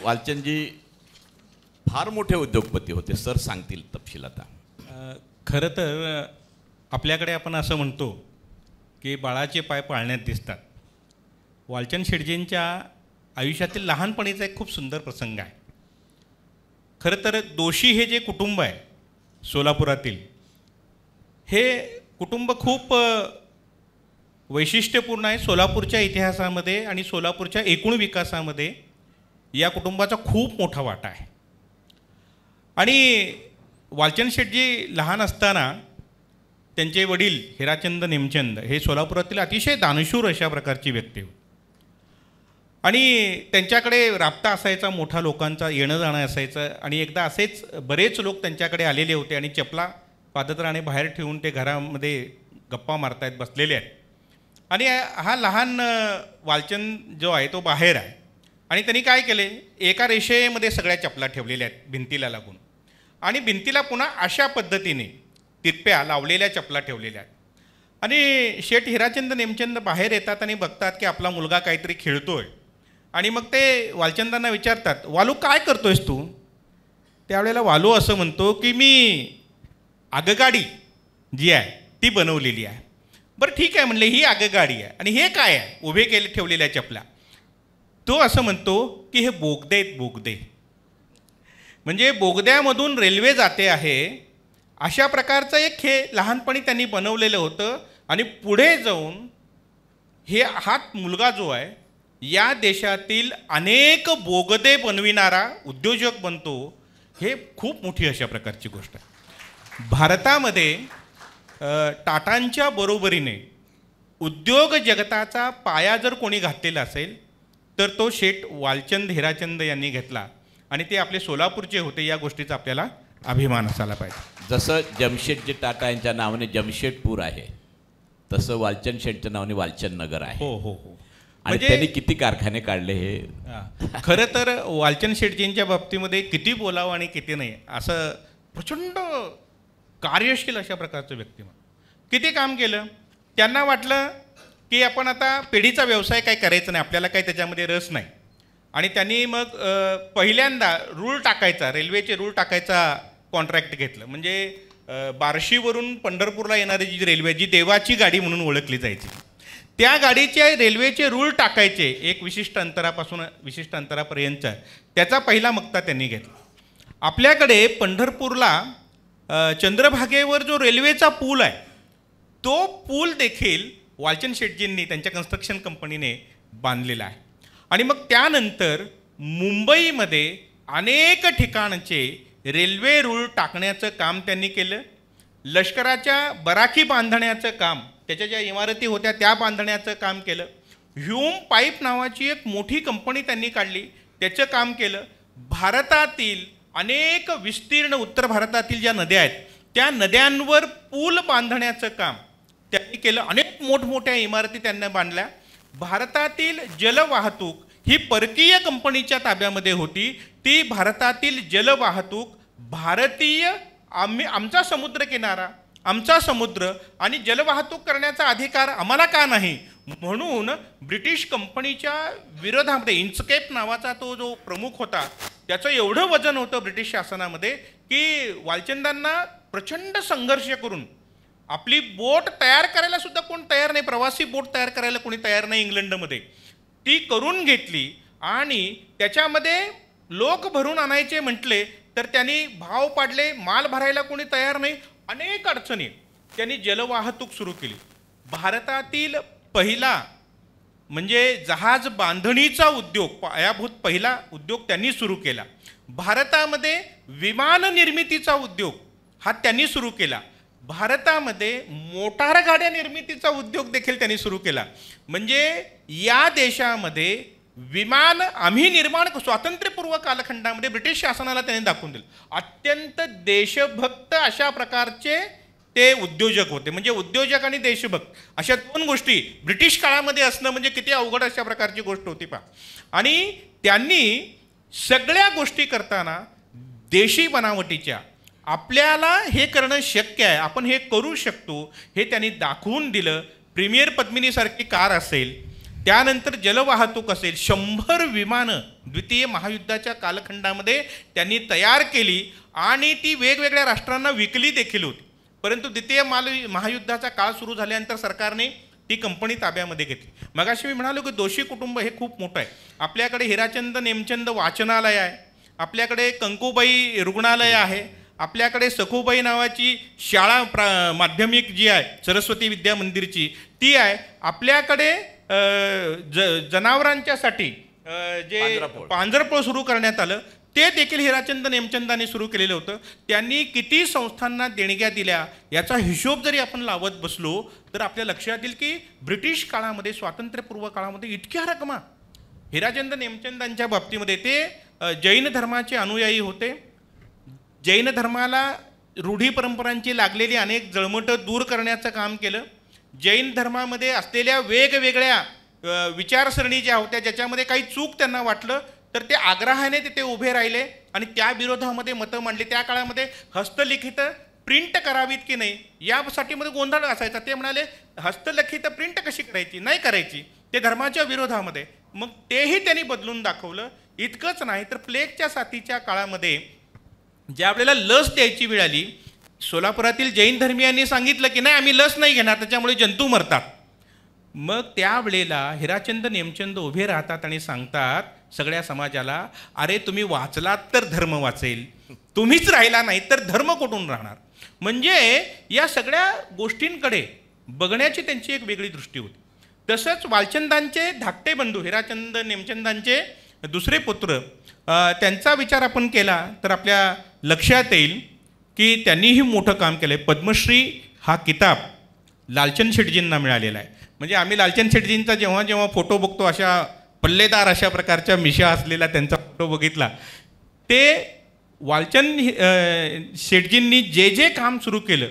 वालचंदजी फार मोठे उद्योगपती होते, सर सांगतील तपशील आता. खरं तर आपल्याकडे आपण असं म्हणतो की बाळाचे पाय पाळण्यात दिसतात. वालचंद शेटजींच्या आयुष्यातील लहानपणीचा एक खूप सुंदर प्रसंग आहे. खरं तर दोशी हे जे कुटुंब आहे सोलापुरातील, हे कुटुंब खूप वैशिष्ट्यपूर्ण आहे. सोलापूरच्या इतिहासामध्ये आणि सोलापूरच्या एकूण विकासामध्ये या कुटुंबाचा खूप मोठा वाटा आहे. आणि वालचंद शेटजी लहान असताना त्यांचे वडील हिराचंद नेमचंद हे सोलापुरातील अतिशय दानशूर अशा प्रकारची व्यक्ती होती आणि त्यांच्याकडे राबता असायचा, मोठा लोकांचा येणं जाणं असायचं. आणि एकदा असेच बरेच लोक त्यांच्याकडे आलेले होते आणि चपला पादत्राणे बाहेर ठेवून ते घरामध्ये गप्पा मारतायत, बसलेले आहेत. आणि हा लहान वालचंद जो आहे तो बाहेर आहे आणि त्यांनी काय केले, एका रेषेमध्ये सगळ्या चपला ठेवलेल्या आहेत भिंतीला लागून आणि भिंतीला पुन्हा अशा पद्धतीने तिरप्या लावलेल्या चपला ठेवलेल्या आहेत. आणि शेठ हिराचंद नेमचंद बाहेर येतात आणि बघतात की आपला मुलगा काहीतरी खेळतोय आणि मग ते वालचंदांना विचारतात, वालू काय करतोयस तू? त्यावेळेला वालू असं म्हणतो की मी आगगाडी जी आहे ती बनवलेली आहे. बरं ठीक आहे म्हणले, ही आगगाडी आहे आणि हे काय आहे उभे ठेवलेल्या चपला? तो असं म्हणतो की हे बोगदे आहेत, बोगदे. म्हणजे बोगद्यामधून रेल्वे जाते आहे अशा प्रकारचं एक हे लहानपणी त्यांनी बनवलेलं होतं. आणि पुढे जाऊन हा मुलगा जो आहे या देशातील अनेक बोगदे बनविणारा उद्योजक बनतो. हे खूप मोठी अशा प्रकारची गोष्ट आहे. भारतामध्ये टाटांच्या बरोबरीने उद्योग जगताचा पाया जर कोणी घातलेला असेल तर तो शेठ वालचंद हिराचंद यांनी घेतला आणि ते आपले सोलापूरचे होते. या गोष्टीचा आपल्याला अभिमान असायला पाहिजे. जसं जमशेदजी टाटा यांच्या नावाने जमशेदपूर आहे तसं वालचंद शेठच्या नावाने वालचंद नगर आहे. हो हो हो. आणि त्यांनी किती कारखाने काढले हे. खरं तर वालचंद शेटजींच्या बाबतीमध्ये किती बोलावं आणि किती नाही असं प्रचंड कार्यशील अशा प्रकारचं व्यक्तिमत्व. किती काम केलं. त्यांना वाटलं की आपण आता पेढीचा व्यवसाय काय करायचा नाही, आपल्याला काही त्याच्यामध्ये रस नाही. आणि त्यांनी मग पहिल्यांदा रूळ टाकायचा, रेल्वेचे रूळ टाकायचा कॉन्ट्रॅक्ट घेतलं. म्हणजे बार्शीवरून पंढरपूरला येणारी जी रेल्वे, जी देवाची गाडी म्हणून ओळखली जायची, त्या गाडीचे रेल्वेचे रूळ टाकायचे एक विशिष्ट अंतरापासून विशिष्ट अंतरापर्यंतचा, त्याचा पहिला मक्ता त्यांनी घेतला. आपल्याकडे पंढरपूरला चंद्रभागेवर जो रेल्वेचा पूल आहे, तो पूल देखील वालचंद शेटजींनी त्यांच्या कन्स्ट्रक्शन कंपनीने बांधलेला आहे. आणि मग त्यानंतर मुंबईमध्ये अनेक ठिकाणचे रेल्वे रूळ टाकण्याचं काम त्यांनी केलं. लष्कराच्या बराकी बांधण्याचं काम, त्याच्या ज्या इमारती होत्या त्या बांधण्याचं काम केलं. ह्यूम पाईप नावाची एक मोठी कंपनी त्यांनी काढली, त्याचं काम केलं. भारतातील अनेक विस्तीर्ण उत्तर भारतातील ज्या नद्या आहेत त्या नद्यांवर पूल बांधण्याचं काम त्यांनी केलं. अनेक मोठमोठ्या इमारती त्यांनी बांधल्या. भारतातील जलवाहतूक ही परकीय कंपनीच्या ताब्यामध्ये होती. ती भारतातील जलवाहतूक भारतीय, आमचा समुद्रकिनारा, आमचा समुद्र आणि जलवाहतूक करण्याचा अधिकार आम्हाला का नाही, म्हणून ब्रिटिश कंपनीच्या विरोधामध्ये इन्स्केप नावाचा तो जो प्रमुख होता, त्याचं एवढं वजन होतं ब्रिटिश शासनामध्ये की वालचंदांना प्रचंड संघर्ष करून आपली बोट तयार करायला सुद्धा कोण तयार नाही, प्रवासी बोट तयार करायला कोणी तयार नाही इंग्लंडमध्ये, ती करून घेतली. आणि त्याच्यामध्ये लोक भरून आणायचे म्हटले तर त्यांनी भाव पाडले, माल भरायला कोणी तयार नाही, अनेक अडचणी. त्यांनी जलवाहतूक सुरू केली. भारतातील पहिला म्हणजे जहाज बांधणीचा उद्योग, पायाभूत पहिला उद्योग त्यांनी सुरू केला. भारतामध्ये विमान निर्मितीचा उद्योग हा त्यांनी सुरू केला. भारतामध्ये मोटार गाड्या निर्मितीचा उद्योग देखील त्यांनी सुरू केला. म्हणजे या देशामध्ये विमान आम्ही निर्माण, स्वातंत्र्यपूर्व कालखंडामध्ये ब्रिटिश शासनाला त्यांनी दाखवून दिलं. अत्यंत देशभक्त अशा प्रकारचे ते उद्योजक होते. म्हणजे उद्योजक आणि देशभक्त अशा दोन गोष्टी ब्रिटिश काळामध्ये असणं म्हणजे किती अवघड अशा प्रकारची गोष्ट होती पहा. आणि त्यांनी सगळ्या गोष्टी करताना देशी बनावटीच्या, आपल्याला हे करणं शक्य आहे, आपण हे करू शकतो, हे त्यांनी दाखवून दिलं. प्रीमियर पद्मिनीसारखी कार असेल, त्यानंतर जलवाहतूक असेल, 100 विमानं द्वितीय महायुद्धाच्या कालखंडामध्ये त्यांनी तयार केली आणि ती वेगवेगळ्या राष्ट्रांना विकली देखील होती. परंतु द्वितीय महायुद्धाचा काळ सुरू झाल्यानंतर सरकारने ती कंपनी ताब्यामध्ये घेतली. मगाशी मी म्हणालो की दोषी कुटुंब हे खूप मोठं आहे. आपल्याकडे हिराचंद नेमचंद वाचनालय आहे, आपल्याकडे कंकुबाई रुग्णालय आहे, आपल्याकडे सखुबाई नावाची शाळा माध्यमिक जी आहे सरस्वती विद्या मंदिरची ती आहे. आपल्याकडे जनावरांच्यासाठी जे पांजरपोळ सुरू करण्यात आलं ते देखील हिराचंद नेमचंदांनी सुरू केलेलं होतं. त्यांनी किती संस्थांना देणग्या दिल्या याचा हिशोब जरी आपण लावत बसलो तर आपल्या लक्षात येईल की ब्रिटिश काळामध्ये, स्वातंत्र्यपूर्व काळामध्ये इतक्या रकमा. हिराचंद नेमचंदांच्या बाबतीमध्ये ते जैन धर्माचे अनुयायी होते. जैन धर्माला रूढी परंपरांची लागलेली अनेक जळमटं दूर करण्याचं काम केलं. जैन धर्मामध्ये असलेल्या वेगवेगळ्या विचारसरणी ज्या होत्या ज्याच्यामध्ये काही चूक त्यांना वाटलं तर ते आग्रहाने तिथे उभे राहिले आणि त्या विरोधामध्ये मतं मांडली. त्या काळामध्ये हस्तलिखित प्रिंट करावीत की नाही यासाठी मध्ये गोंधळ असायचा. ते म्हणाले हस्तलिखित प्रिंट कशी करायची, नाही करायची, ते धर्माच्या विरोधामध्ये. मग तेही त्यांनी बदलून दाखवलं. इतकंच नाही तर प्लेगच्या साथीच्या काळामध्ये ज्या आपल्याला लस द्यायची वेळ आली, सोलापुरातील जैन धर्मीयांनी सांगितलं की नाही आम्ही लस नाही घेणार, त्याच्यामुळे जंतू मरतात. मग त्यावेळेला हिराचंद नेमचंद उभे राहतात आणि सांगतात सगळ्या समाजाला, अरे तुम्ही वाचलात तर धर्म वाचेल, तुम्हीच राहिला नाही तर धर्म कुठून राहणार. म्हणजे या सगळ्या गोष्टींकडे बघण्याची त्यांची एक वेगळी दृष्टी होती. तसंच वालचंदांचे धाकटे बंधू हिराचंद नेमचंदांचे दुसरे पुत्र, त्यांचा विचार आपण केला तर आपल्या लक्षात येईल की त्यांनीही मोठं काम केलं आहे. पद्मश्री हा किताब लालचंद शेटजींना मिळालेला आहे. म्हणजे आम्ही लालचंद शेटजींचा जेव्हा जेव्हा फोटो बघतो, अशा पल्लेदार अशा प्रकारच्या मिशा असलेला त्यांचा फोटो बघितला, ते वालचंद शेटजींनी जे जे काम सुरू केलं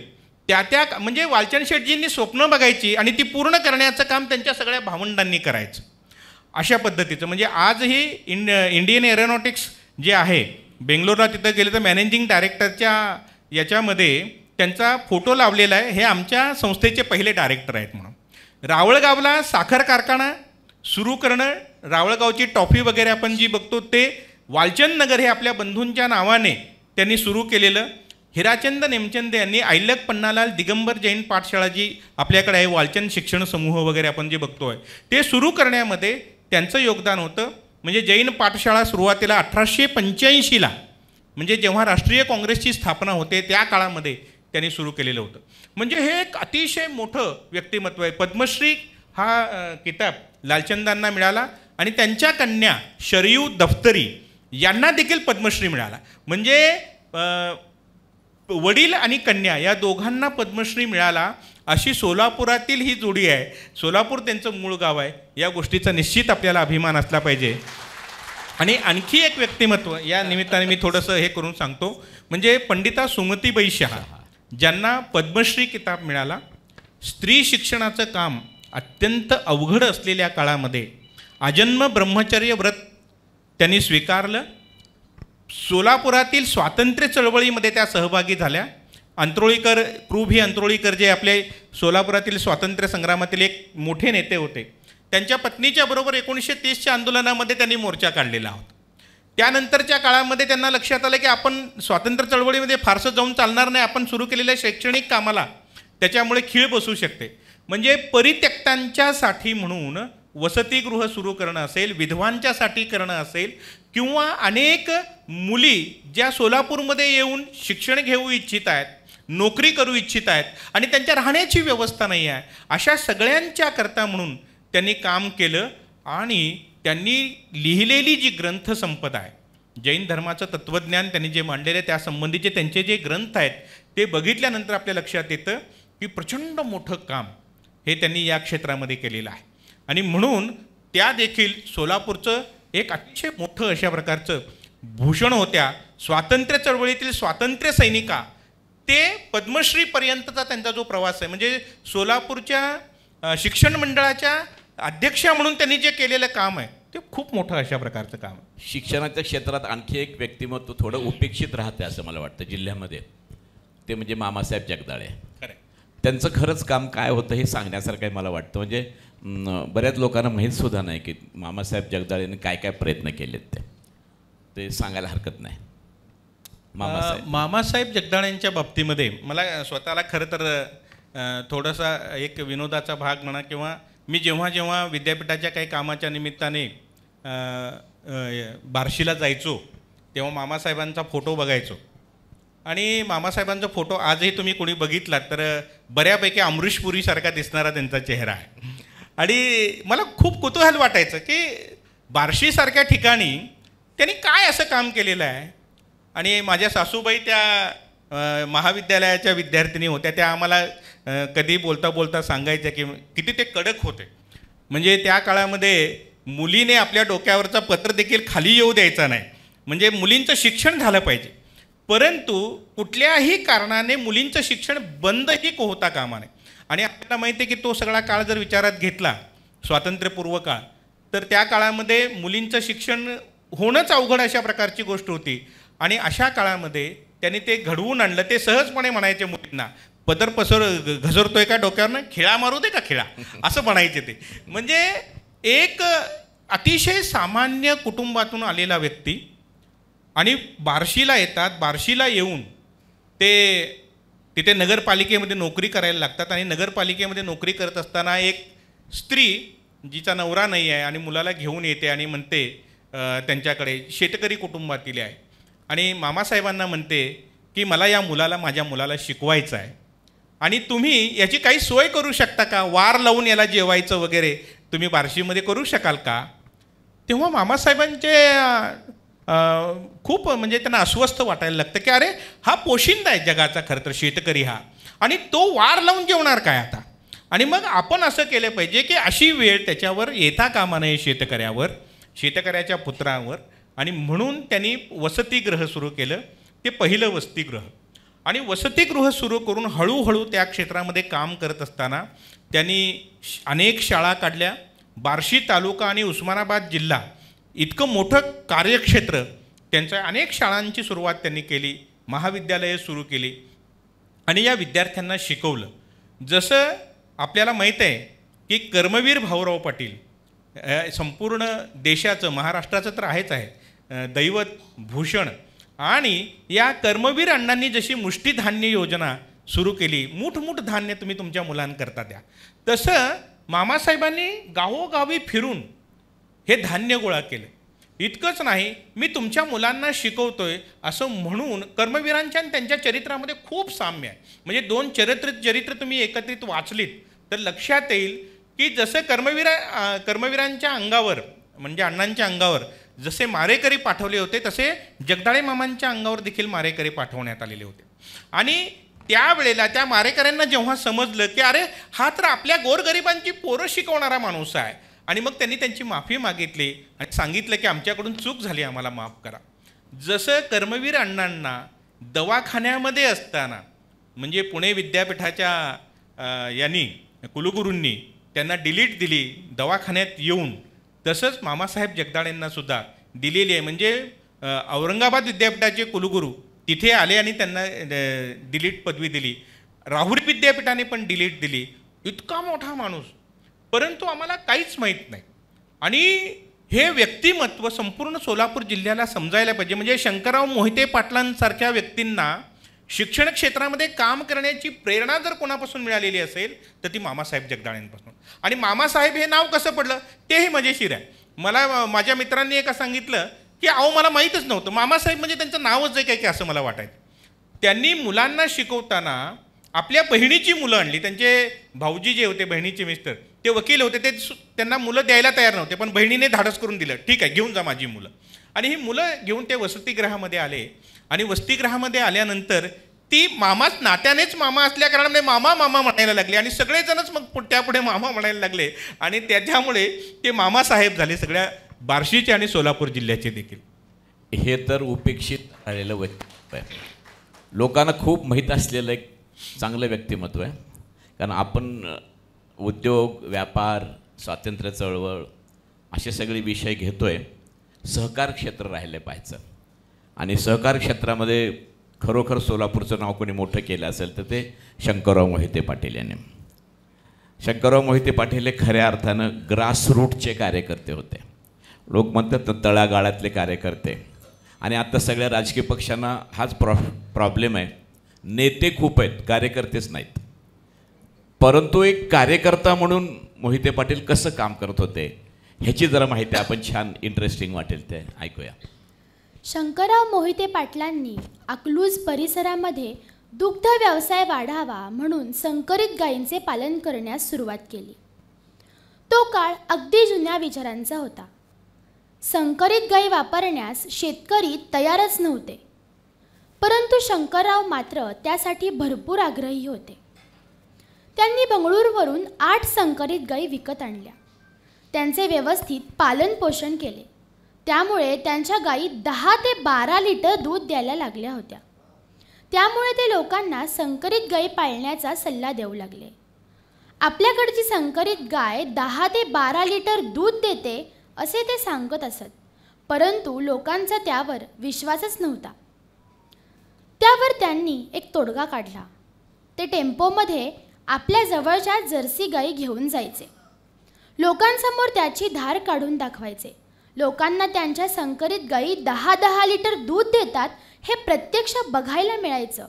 त्या म्हणजे वालचंद शेटजींनी स्वप्न बघायची आणि ती पूर्ण करण्याचं काम त्यांच्या सगळ्या भावंडांनी करायचं अशा पद्धतीचं. म्हणजे आजही इंडियन एरोनॉटिक्स जे आहे बेंगलोरला, तिथं गेलं तर मॅनेजिंग डायरेक्टरच्या याच्यामध्ये त्यांचा फोटो लावलेला आहे. हे आमच्या संस्थेचे पहिले डायरेक्टर आहेत म्हणून. रावळगावला साखर कारखाना सुरू करणं, रावळगावची टॉफी वगैरे आपण जी बघतो ते वालचंद नगर हे आपल्या बंधूंच्या नावाने त्यांनी सुरू केलेलं. हिराचंद नेमचंद यांनी अहिल्याक पन्नालाल दिगंबर जैन पाठशाळा जी आपल्याकडे आहे, वालचंद शिक्षण समूह वगैरे आपण जे बघतोय ते सुरू करण्यामध्ये त्यांचं योगदान होतं. म्हणजे जैन पाठशाळा सुरुवातीला 1885ला म्हणजे जेव्हा राष्ट्रीय काँग्रेसची स्थापना होते त्या काळामध्ये त्यांनी सुरू केलेलं होतं. म्हणजे हे एक अतिशय मोठं व्यक्तिमत्व आहे. पद्मश्री हा किताब लालचंदांना मिळाला आणि त्यांच्या कन्या शरयू दफ्तरी यांना देखील पद्मश्री मिळाला. म्हणजे वडील आणि कन्या या दोघांना पद्मश्री मिळाला. अशी सोलापुरातील ही जोडी आहे. सोलापूर त्यांचं मूळ गाव आहे. या गोष्टीचा निश्चित आपल्याला अभिमान असला पाहिजे. आणि आणखी एक व्यक्तिमत्व या निमित्ताने मी थोडंसं हे करून सांगतो. म्हणजे पंडिता सुमतीबाई शहा ज्यांना पद्मश्री किताब मिळाला. स्त्री शिक्षणाचं काम अत्यंत अवघड असलेल्या काळामध्ये आजन्म ब्रह्मचर्य व्रत त्यांनी स्वीकारलं. सोलापुरातील स्वातंत्र्य चळवळीमध्ये त्या सहभागी झाल्या. अंत्रोळीकर, कृ. भी. अंत्रोळीकर जे आपले सोलापुरातील स्वातंत्र्य संग्रामातील एक मोठे नेते होते, त्यांच्या पत्नीच्या बरोबर 1930च्या आंदोलनामध्ये त्यांनी मोर्चा काढलेला होता. त्यानंतरच्या काळामध्ये त्यांना लक्षात आलं की आपण स्वातंत्र्य चळवळीमध्ये फारसं जाऊन चालणार नाही, आपण सुरू केलेल्या शैक्षणिक कामाला त्याच्यामुळे खीळ बसू शकते. म्हणजे परित्यक्तांच्यासाठी म्हणून वसतिगृह सुरू करणं असेल, विधवांच्यासाठी करणं असेल, किंवा अनेक मुली ज्या सोलापूरमध्ये येऊन शिक्षण घेऊ इच्छित आहेत, नोकरी करू इच्छित आहेत आणि त्यांच्या राहण्याची व्यवस्था नाही आहे, अशा सगळ्यांच्या करता म्हणून त्यांनी काम केलं. आणि त्यांनी लिहिलेली जी ग्रंथसंपदा आहे, जैन धर्माचं तत्त्वज्ञान त्यांनी जे मांडलेलं आहे त्यासंबंधीचे त्यांचे जे ग्रंथ आहेत ते बघितल्यानंतर आपल्या लक्षात येतं की प्रचंड मोठं काम हे त्यांनी या क्षेत्रामध्ये केलेलं आहे. आणि म्हणून त्या देखील सोलापूरचं एक अतिशय मोठं अशा प्रकारचं भूषण होत्या. स्वातंत्र्य चळवळीतील स्वातंत्र्य सैनिका ते पद्मश्रीपर्यंतचा त्यांचा जो प्रवास आहे, म्हणजे सोलापूरच्या शिक्षण मंडळाच्या अध्यक्षा म्हणून त्यांनी जे केलेलं काम आहे ते खूप मोठं अशा प्रकारचं काम आहे. शिक्षणाच्या क्षेत्रात आणखी एक व्यक्तिमत्व थोडं उपेक्षित राहते असं मला वाटतं जिल्ह्यामध्ये, ते म्हणजे मामासाहेब जगदाळे. खरं त्यांचं खरंच काम काय होतं हे सांगण्यासारखं आहे मला वाटतं. म्हणजे बऱ्याच लोकांना माहीतसुद्धा नाही की मामासाहेब जगदाळेंनी काय काय प्रयत्न केलेत ते सांगायला हरकत नाही. मामासाहेब जगदाळेंच्या बाबतीमध्ये मला स्वतःला खरं तर थोडासा एक विनोदाचा भाग म्हणा, किंवा मी जेव्हा जेव्हा विद्यापीठाच्या काही कामाच्या निमित्ताने बार्शीला जायचो तेव्हा मामासाहेबांचा फोटो बघायचो. आणि मामासाहेबांचा फोटो आजही तुम्ही कोणी बघितलात तर बऱ्यापैकी अमरीशपुरीसारखा दिसणारा त्यांचा चेहरा आहे. आणि मला खूप कुतूहल वाटायचं की बार्शीसारख्या ठिकाणी त्यांनी काय असं काम केलेलं आहे. आणि माझ्या सासूबाई त्या महाविद्यालयाच्या विद्यार्थिनी होत्या, त्या आम्हाला कधी बोलता बोलता सांगायच्या की किती ते कडक होते. म्हणजे त्या काळामध्ये मुलीने आपल्या डोक्यावरचा पत्र देखील खाली येऊ द्यायचा नाही, म्हणजे मुलींचं शिक्षण झालं पाहिजे. परंतु कुठल्याही कारणाने मुलींचं शिक्षण बंदही होता कामा नये. आणि आपल्याला माहिती आहे की तो सगळा काळ जर विचारात घेतला, स्वातंत्र्यपूर्व काळ, तर त्या काळामध्ये मुलींचं शिक्षण होणंच अवघड अशा प्रकारची गोष्ट होती. आणि अशा काळामध्ये त्यांनी ते घडवून आणलं. ते सहजपणे म्हणायचे मुलींना, पदर घसरतोय का डोक्यावरनं, खिळा मारू दे का खिळा, असं म्हणायचे ते. म्हणजे एक अतिशय सामान्य कुटुंबातून आलेला व्यक्ती आणि बार्शीला येतात. बार्शीला येऊन ते तिथे नगरपालिकेमध्ये नोकरी करायला लागतात. आणि नगरपालिकेमध्ये नोकरी करत असताना एक स्त्री जिचा नवरा नाही आहे आणि मुलाला घेऊन येते आणि म्हणते त्यांच्याकडे, शेतकरी कुटुंबातील आहे, आणि मामासाहेबांना म्हणते की मला या मुलाला, माझ्या मुलाला शिकवायचं आहे आणि तुम्ही याची काही सोय करू शकता का, वार लावून याला जेवायचं वगैरे तुम्ही बार्शीमध्ये करू शकाल का. तेव्हा मामासाहेबांचे खूप म्हणजे त्यांना अस्वस्थ वाटायला लागतं की अरे हा पोशिंदा आहे जगाचा खरं तर शेतकरी हा, आणि तो वार लावून जेवणार काय आता. आणि मग आपण असं केलं पाहिजे की अशी वेळ त्याच्यावर येता कामा नये शेतकऱ्यावर, शेतकऱ्याच्या पुत्रावर. आणि म्हणून त्यांनी वसतिगृह सुरू केलं, ते पहिलं वसतिगृह. आणि वसतिगृह सुरू करून हळूहळू त्या क्षेत्रामध्ये काम करत असताना त्यांनी अनेक शाळा काढल्या. बार्शी तालुका आणि उस्मानाबाद जिल्हा इतकं मोठं कार्यक्षेत्र त्यांचं, अनेक शाळांची सुरुवात त्यांनी केली, महाविद्यालयं सुरू केली आणि या विद्यार्थ्यांना शिकवलं. जसं आपल्याला माहीत आहे की कर्मवीर भाऊराव पाटील संपूर्ण देशाचं, महाराष्ट्राचं तर आहेच आहे दैवत, भूषण, आणि या कर्मवीर अण्णांनी जशी मुष्टीधान्य योजना सुरू केली, मूठ धान्य तुम्ही तुमच्या मुलांकरता द्या, तसं मामासाहेबांनी गावोगावी फिरून हे धान्य गोळा केलं. इतकंच नाही, मी तुमच्या मुलांना शिकवतोय असं म्हणून कर्मवीरांच्या आणि त्यांच्या चरित्रामध्ये खूप साम्य आहे. म्हणजे दोन चरित्र तुम्ही एकत्रित वाचलीत तर लक्षात येईल की जसं कर्मवीरांच्या अंगावर, म्हणजे अण्णांच्या अंगावर जसे मारेकरी पाठवले होते, तसे जगदाळे मामांच्या अंगावर देखील मारेकरी पाठवण्यात आलेले होते. आणि त्यावेळेला त्या मारेकऱ्यांना जेव्हा समजलं की अरे हा तर आपल्या गोरगरिबांची पोरं शिकवणारा माणूस आहे, आणि मग त्यांनी त्यांची माफी मागितली आणि सांगितलं की आमच्याकडून चूक झाली, आम्हाला माफ करा. जसं कर्मवीर अण्णांना दवाखान्यामध्ये असताना, म्हणजे पुणे विद्यापीठाच्या कुलगुरूंनी त्यांना डिलीट दिली दवाखान्यात येऊन, तसंच मामासाहेब जगदाळेंना सुद्धा दिलेली आहे. म्हणजे औरंगाबाद विद्यापीठाचे कुलगुरू तिथे आले आणि त्यांना डिलीट पदवी दिली. राहुरी विद्यापीठाने पण डिलीट दिली. इतका मोठा माणूस, परंतु आम्हाला काहीच माहीत नाही. आणि हे व्यक्तिमत्व संपूर्ण सोलापूर जिल्ह्याला समजायला पाहिजे. म्हणजे शंकरराव मोहिते पाटलांसारख्या व्यक्तींना शिक्षण क्षेत्रामध्ये काम करण्याची प्रेरणा जर कोणापासून मिळालेली असेल तर ती मामासाहेब जगदाळेंपासून. आणि मामासाहेब हे नाव कसं पडलं तेही मजेशीर आहे. मला माझ्या मित्रांनी एका सांगितलं की अहो मला माहीतच नव्हतं, मामासाहेब म्हणजे त्यांचं नावच आहे काय की असं मला वाटायचं. त्यांनी मुलांना शिकवताना आपल्या बहिणीची मुलं आणली. त्यांचे भाऊजी जे होते, बहिणीचे मिस्टर, ते वकील होते, त्यांना मुलं द्यायला तयार नव्हते, पण बहिणीने धाडस करून दिलं, ठीक आहे घेऊन जा माझी मुलं. आणि ही मुलं घेऊन ते वसतिगृहामध्ये आले. आणि वसतिगृहामध्ये आल्यानंतर ती मामाच, नात्यानेच मामा असल्या कारणाने मामा मामा म्हणायला लागले. आणि सगळेजणच मग त्यापुढे मामा म्हणायला लागले. आणि त्याच्यामुळे ते मामासाहेब झाले सगळ्या बार्शीचे आणि सोलापूर जिल्ह्याचे देखील. हे तर उपेक्षित आलेलं व्यक्तिमत्व आहे, लोकांना खूप माहीत असलेलं एक चांगलं व्यक्तिमत्व आहे. कारण आपण उद्योग, व्यापार, स्वातंत्र्य चळवळ असे सगळे विषय घेतो आहे. सहकार क्षेत्र राहिले पाहिजे. आणि सहकार क्षेत्रामध्ये खरोखर सोलापूरचं नाव कोणी मोठं केलं असेल तर ते शंकरराव मोहिते पाटील यांनी. शंकरराव मोहिते पाटील हे खऱ्या अर्थानं ग्रासरूटचे कार्यकर्ते होते. लोक म्हणतात ना तळागाळातले कार्यकर्ते. आणि आता सगळ्या राजकीय पक्षांना हाच प्रॉब्लेम आहे, नेते खूप आहेत, कार्यकर्तेच नाहीत. परंतु एक कार्यकर्ता म्हणून मोहिते पाटील कसं काम करत होते ह्याची जरा माहिती आपण छान इंटरेस्टिंग वाटेल ते ऐकूया. शंकरराव मोहिते पाटलांनी अकलूज परिसरामध्ये दुग्ध व्यवसाय वाढावा म्हणून संकरित गायींचे पालन करण्यास सुरुवात केली. तो काळ अगदी जुन्या विचारांचा होता. संकरित गायी वापरण्यास शेतकरी तयारच नव्हते, परंतु शंकरराव मात्र त्यासाठी भरपूर आग्रही होते. त्यांनी बंगळूरवरून 8 संकरित गायी विकत आणल्या. त्यांचे व्यवस्थित पालन पोषण केले. त्यामुळे त्यांच्या गायी 10 ते 12 लिटर दूध द्यायला लागल्या होत्या. त्यामुळे ते लोकांना संकरित गायी पाळण्याचा सल्ला देऊ लागले. आपल्याकडची संकरित गाय 10 ते 12 लिटर दूध देते असे ते सांगत असत, परंतु लोकांचा त्यावर विश्वासच नव्हता. त्यावर त्यांनी एक तोडगा काढला. ते टेम्पोमध्ये आपल्या जवळच्या जर्सी गायी घेऊन जायचे. लोकांसमोर त्याची धार काढून दाखवायचे. लोकांना त्यांच्या संकरित गायी 10-10 लिटर दूध देतात हे प्रत्यक्ष बघायला मिळायचं.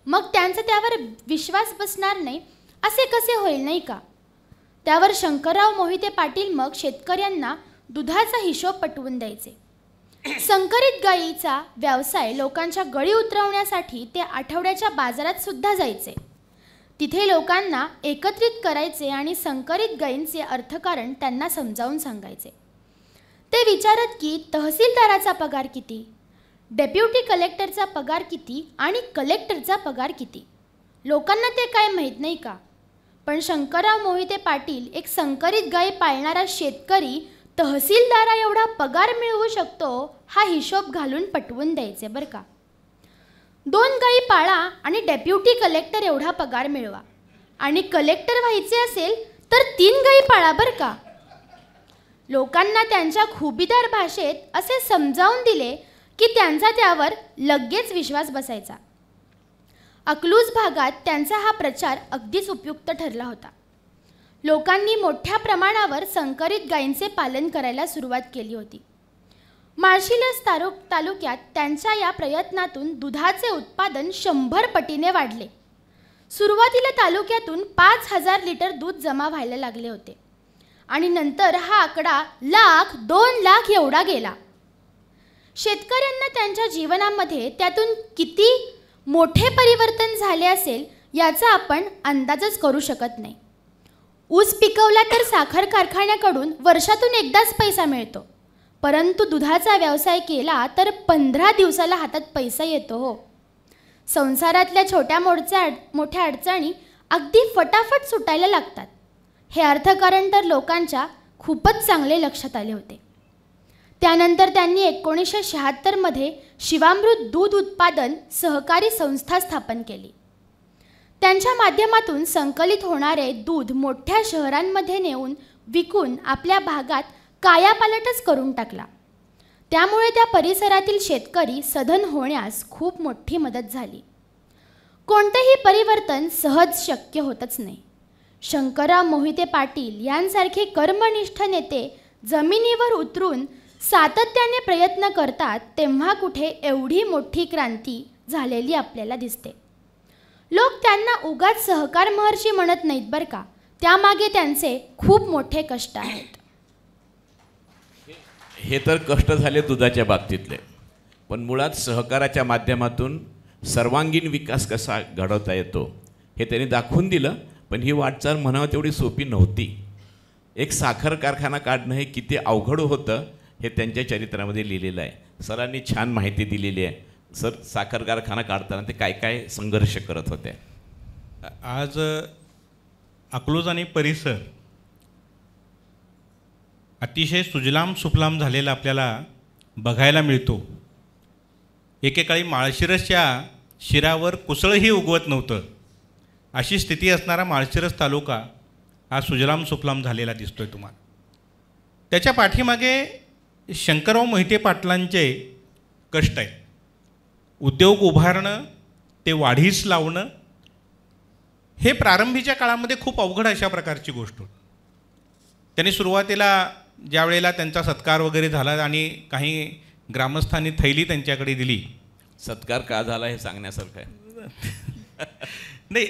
मग त्यांचा त्यावर विश्वास बसणार नाही असे कसे होईल, नाही का? त्यावर शंकरराव मोहिते पाटील मग शेतकऱ्यांना दुधाचा हिशोब पटवून द्यायचे. संकरित गायीचा व्यवसाय लोकांच्या गळी उतरवण्यासाठी ते आठवड्याच्या बाजारात सुद्धा जायचे. तिथे लोकांना एकत्रित करायचे आणि संकरित गायींचे अर्थकारण त्यांना समजावून सांगायचे. ते विचारत की तहसीलदाराचा पगार किती, डेप्युटी कलेक्टरचा पगार किती आणि कलेक्टरचा पगार किती. लोकांना ते काय माहीत नाही का? पण शंकरराव मोहिते पाटील एक संकरित गायी पाळणारा शेतकरी तहसीलदारा एवढा पगार मिळवू शकतो हा हिशोब घालून पटवून द्यायचे बरं का. 2 गायी पाळा आणि डेप्युटी कलेक्टर एवढा पगार मिळवा, आणि कलेक्टर व्हायचे असेल तर 3 गायी पाळा बरं का. लोकांना त्यांच्या खुबीदार भाषेत असे समजावून दिले की त्यांचा त्यावर लगेच विश्वास बसायचा. अकलूज भागात त्यांचा हा प्रचार अगदीच उपयुक्त ठरला होता. लोकांनी मोठ्या प्रमाणावर संकरित गायींचे पालन करायला सुरुवात केली होती. माळशिरस तालुक्यात त्यांच्या या प्रयत्नातून दुधाचे उत्पादन 100 पटीने वाढले. सुरुवातीला तालुक्यातून 5,000 लिटर दूध जमा व्हायला लागले होते आणि नंतर हा आकडा 1,00,000-2 लाख एवढा गेला. शेतकऱ्यांना त्यांच्या जीवनामध्ये त्यातून किती मोठे परिवर्तन झाले असेल याचा आपण अंदाजच करू शकत नाही. ऊस पिकवला तर साखर कारखान्याकडून वर्षातून एकदाच पैसा मिळतो, परंतु दुधाचा व्यवसाय केला तर 15 दिवसाला हातात पैसा येतो हो. संसारातल्या छोट्या मोठ्या अडचणी अगदी फटाफट सुटायला लागतात. हे अर्थकारण तर लोकांच्या खूपच चांगले लक्षात आले होते. त्यानंतर त्यांनी 1976 शिवामृत दूध उत्पादन सहकारी संस्था स्थापन केली. त्यांच्या माध्यमातून संकलित होणारे दूध मोठ्या शहरांमध्ये नेऊन विकून आपल्या भागात कायापालटच करून टाकला. त्यामुळे त्या परिसरातील शेतकरी सधन होण्यास खूप मोठी मदत झाली. कोणतेही परिवर्तन सहज शक्य होतच नाही. शंकरराव मोहिते पाटील यांसारखे कर्मनिष्ठ नेते जमिनीवर उतरून सातत्याने प्रयत्न करतात तेव्हा कुठे एवढी मोठी क्रांती झालेली आपल्याला दिसते. लोक त्यांना उगाच सहकार महर्षी म्हणत नाहीत बरं का, त्यामागे त्यांचे खूप मोठे कष्ट आहेत. हे तर कष्ट झाले दुधाच्या बाबतीतले, पण मुळात सहकाराच्या माध्यमातून सर्वांगीण विकास कसा घडवता येतो हे त्यांनी दाखवून दिलं. पण ही वाटचाल म्हणावं तेवढी सोपी नव्हती. एक साखर कारखाना काढणं हे किती अवघड होतं हे त्यांच्या चरित्रामध्ये लिहिलेलं आहे. सरांनी छान माहिती दिलेली आहे. सर, साखर कारखाना काढताना ते काय काय संघर्ष करत होते. आज अकलूज आणि परिसर अतिशय सुजलाम सुफलाम झालेला आपल्याला बघायला मिळतो. एकेकाळी माळशिरसच्या शिरावर कुसळही उगवत नव्हतं, अशी स्थिती असणारा माळशिरस तालुका हा सुजलाम सुफलाम झालेला दिसतोय तुम्हाला. त्याच्या पाठीमागे शंकरराव मोहिते पाटलांचे कष्ट आहेत. उद्योग उभारणं, ते वाढीस लावणं, हे प्रारंभीच्या काळामध्ये खूप अवघड अशा प्रकारची गोष्ट होती. त्यांनी सुरुवातीला ज्या वेळेला त्यांचा सत्कार वगैरे झाला आणि काही ग्रामस्थांनी थैली त्यांच्याकडे दिली. सत्कार का झाला हे सांगण्यासारखं आहे. नाही,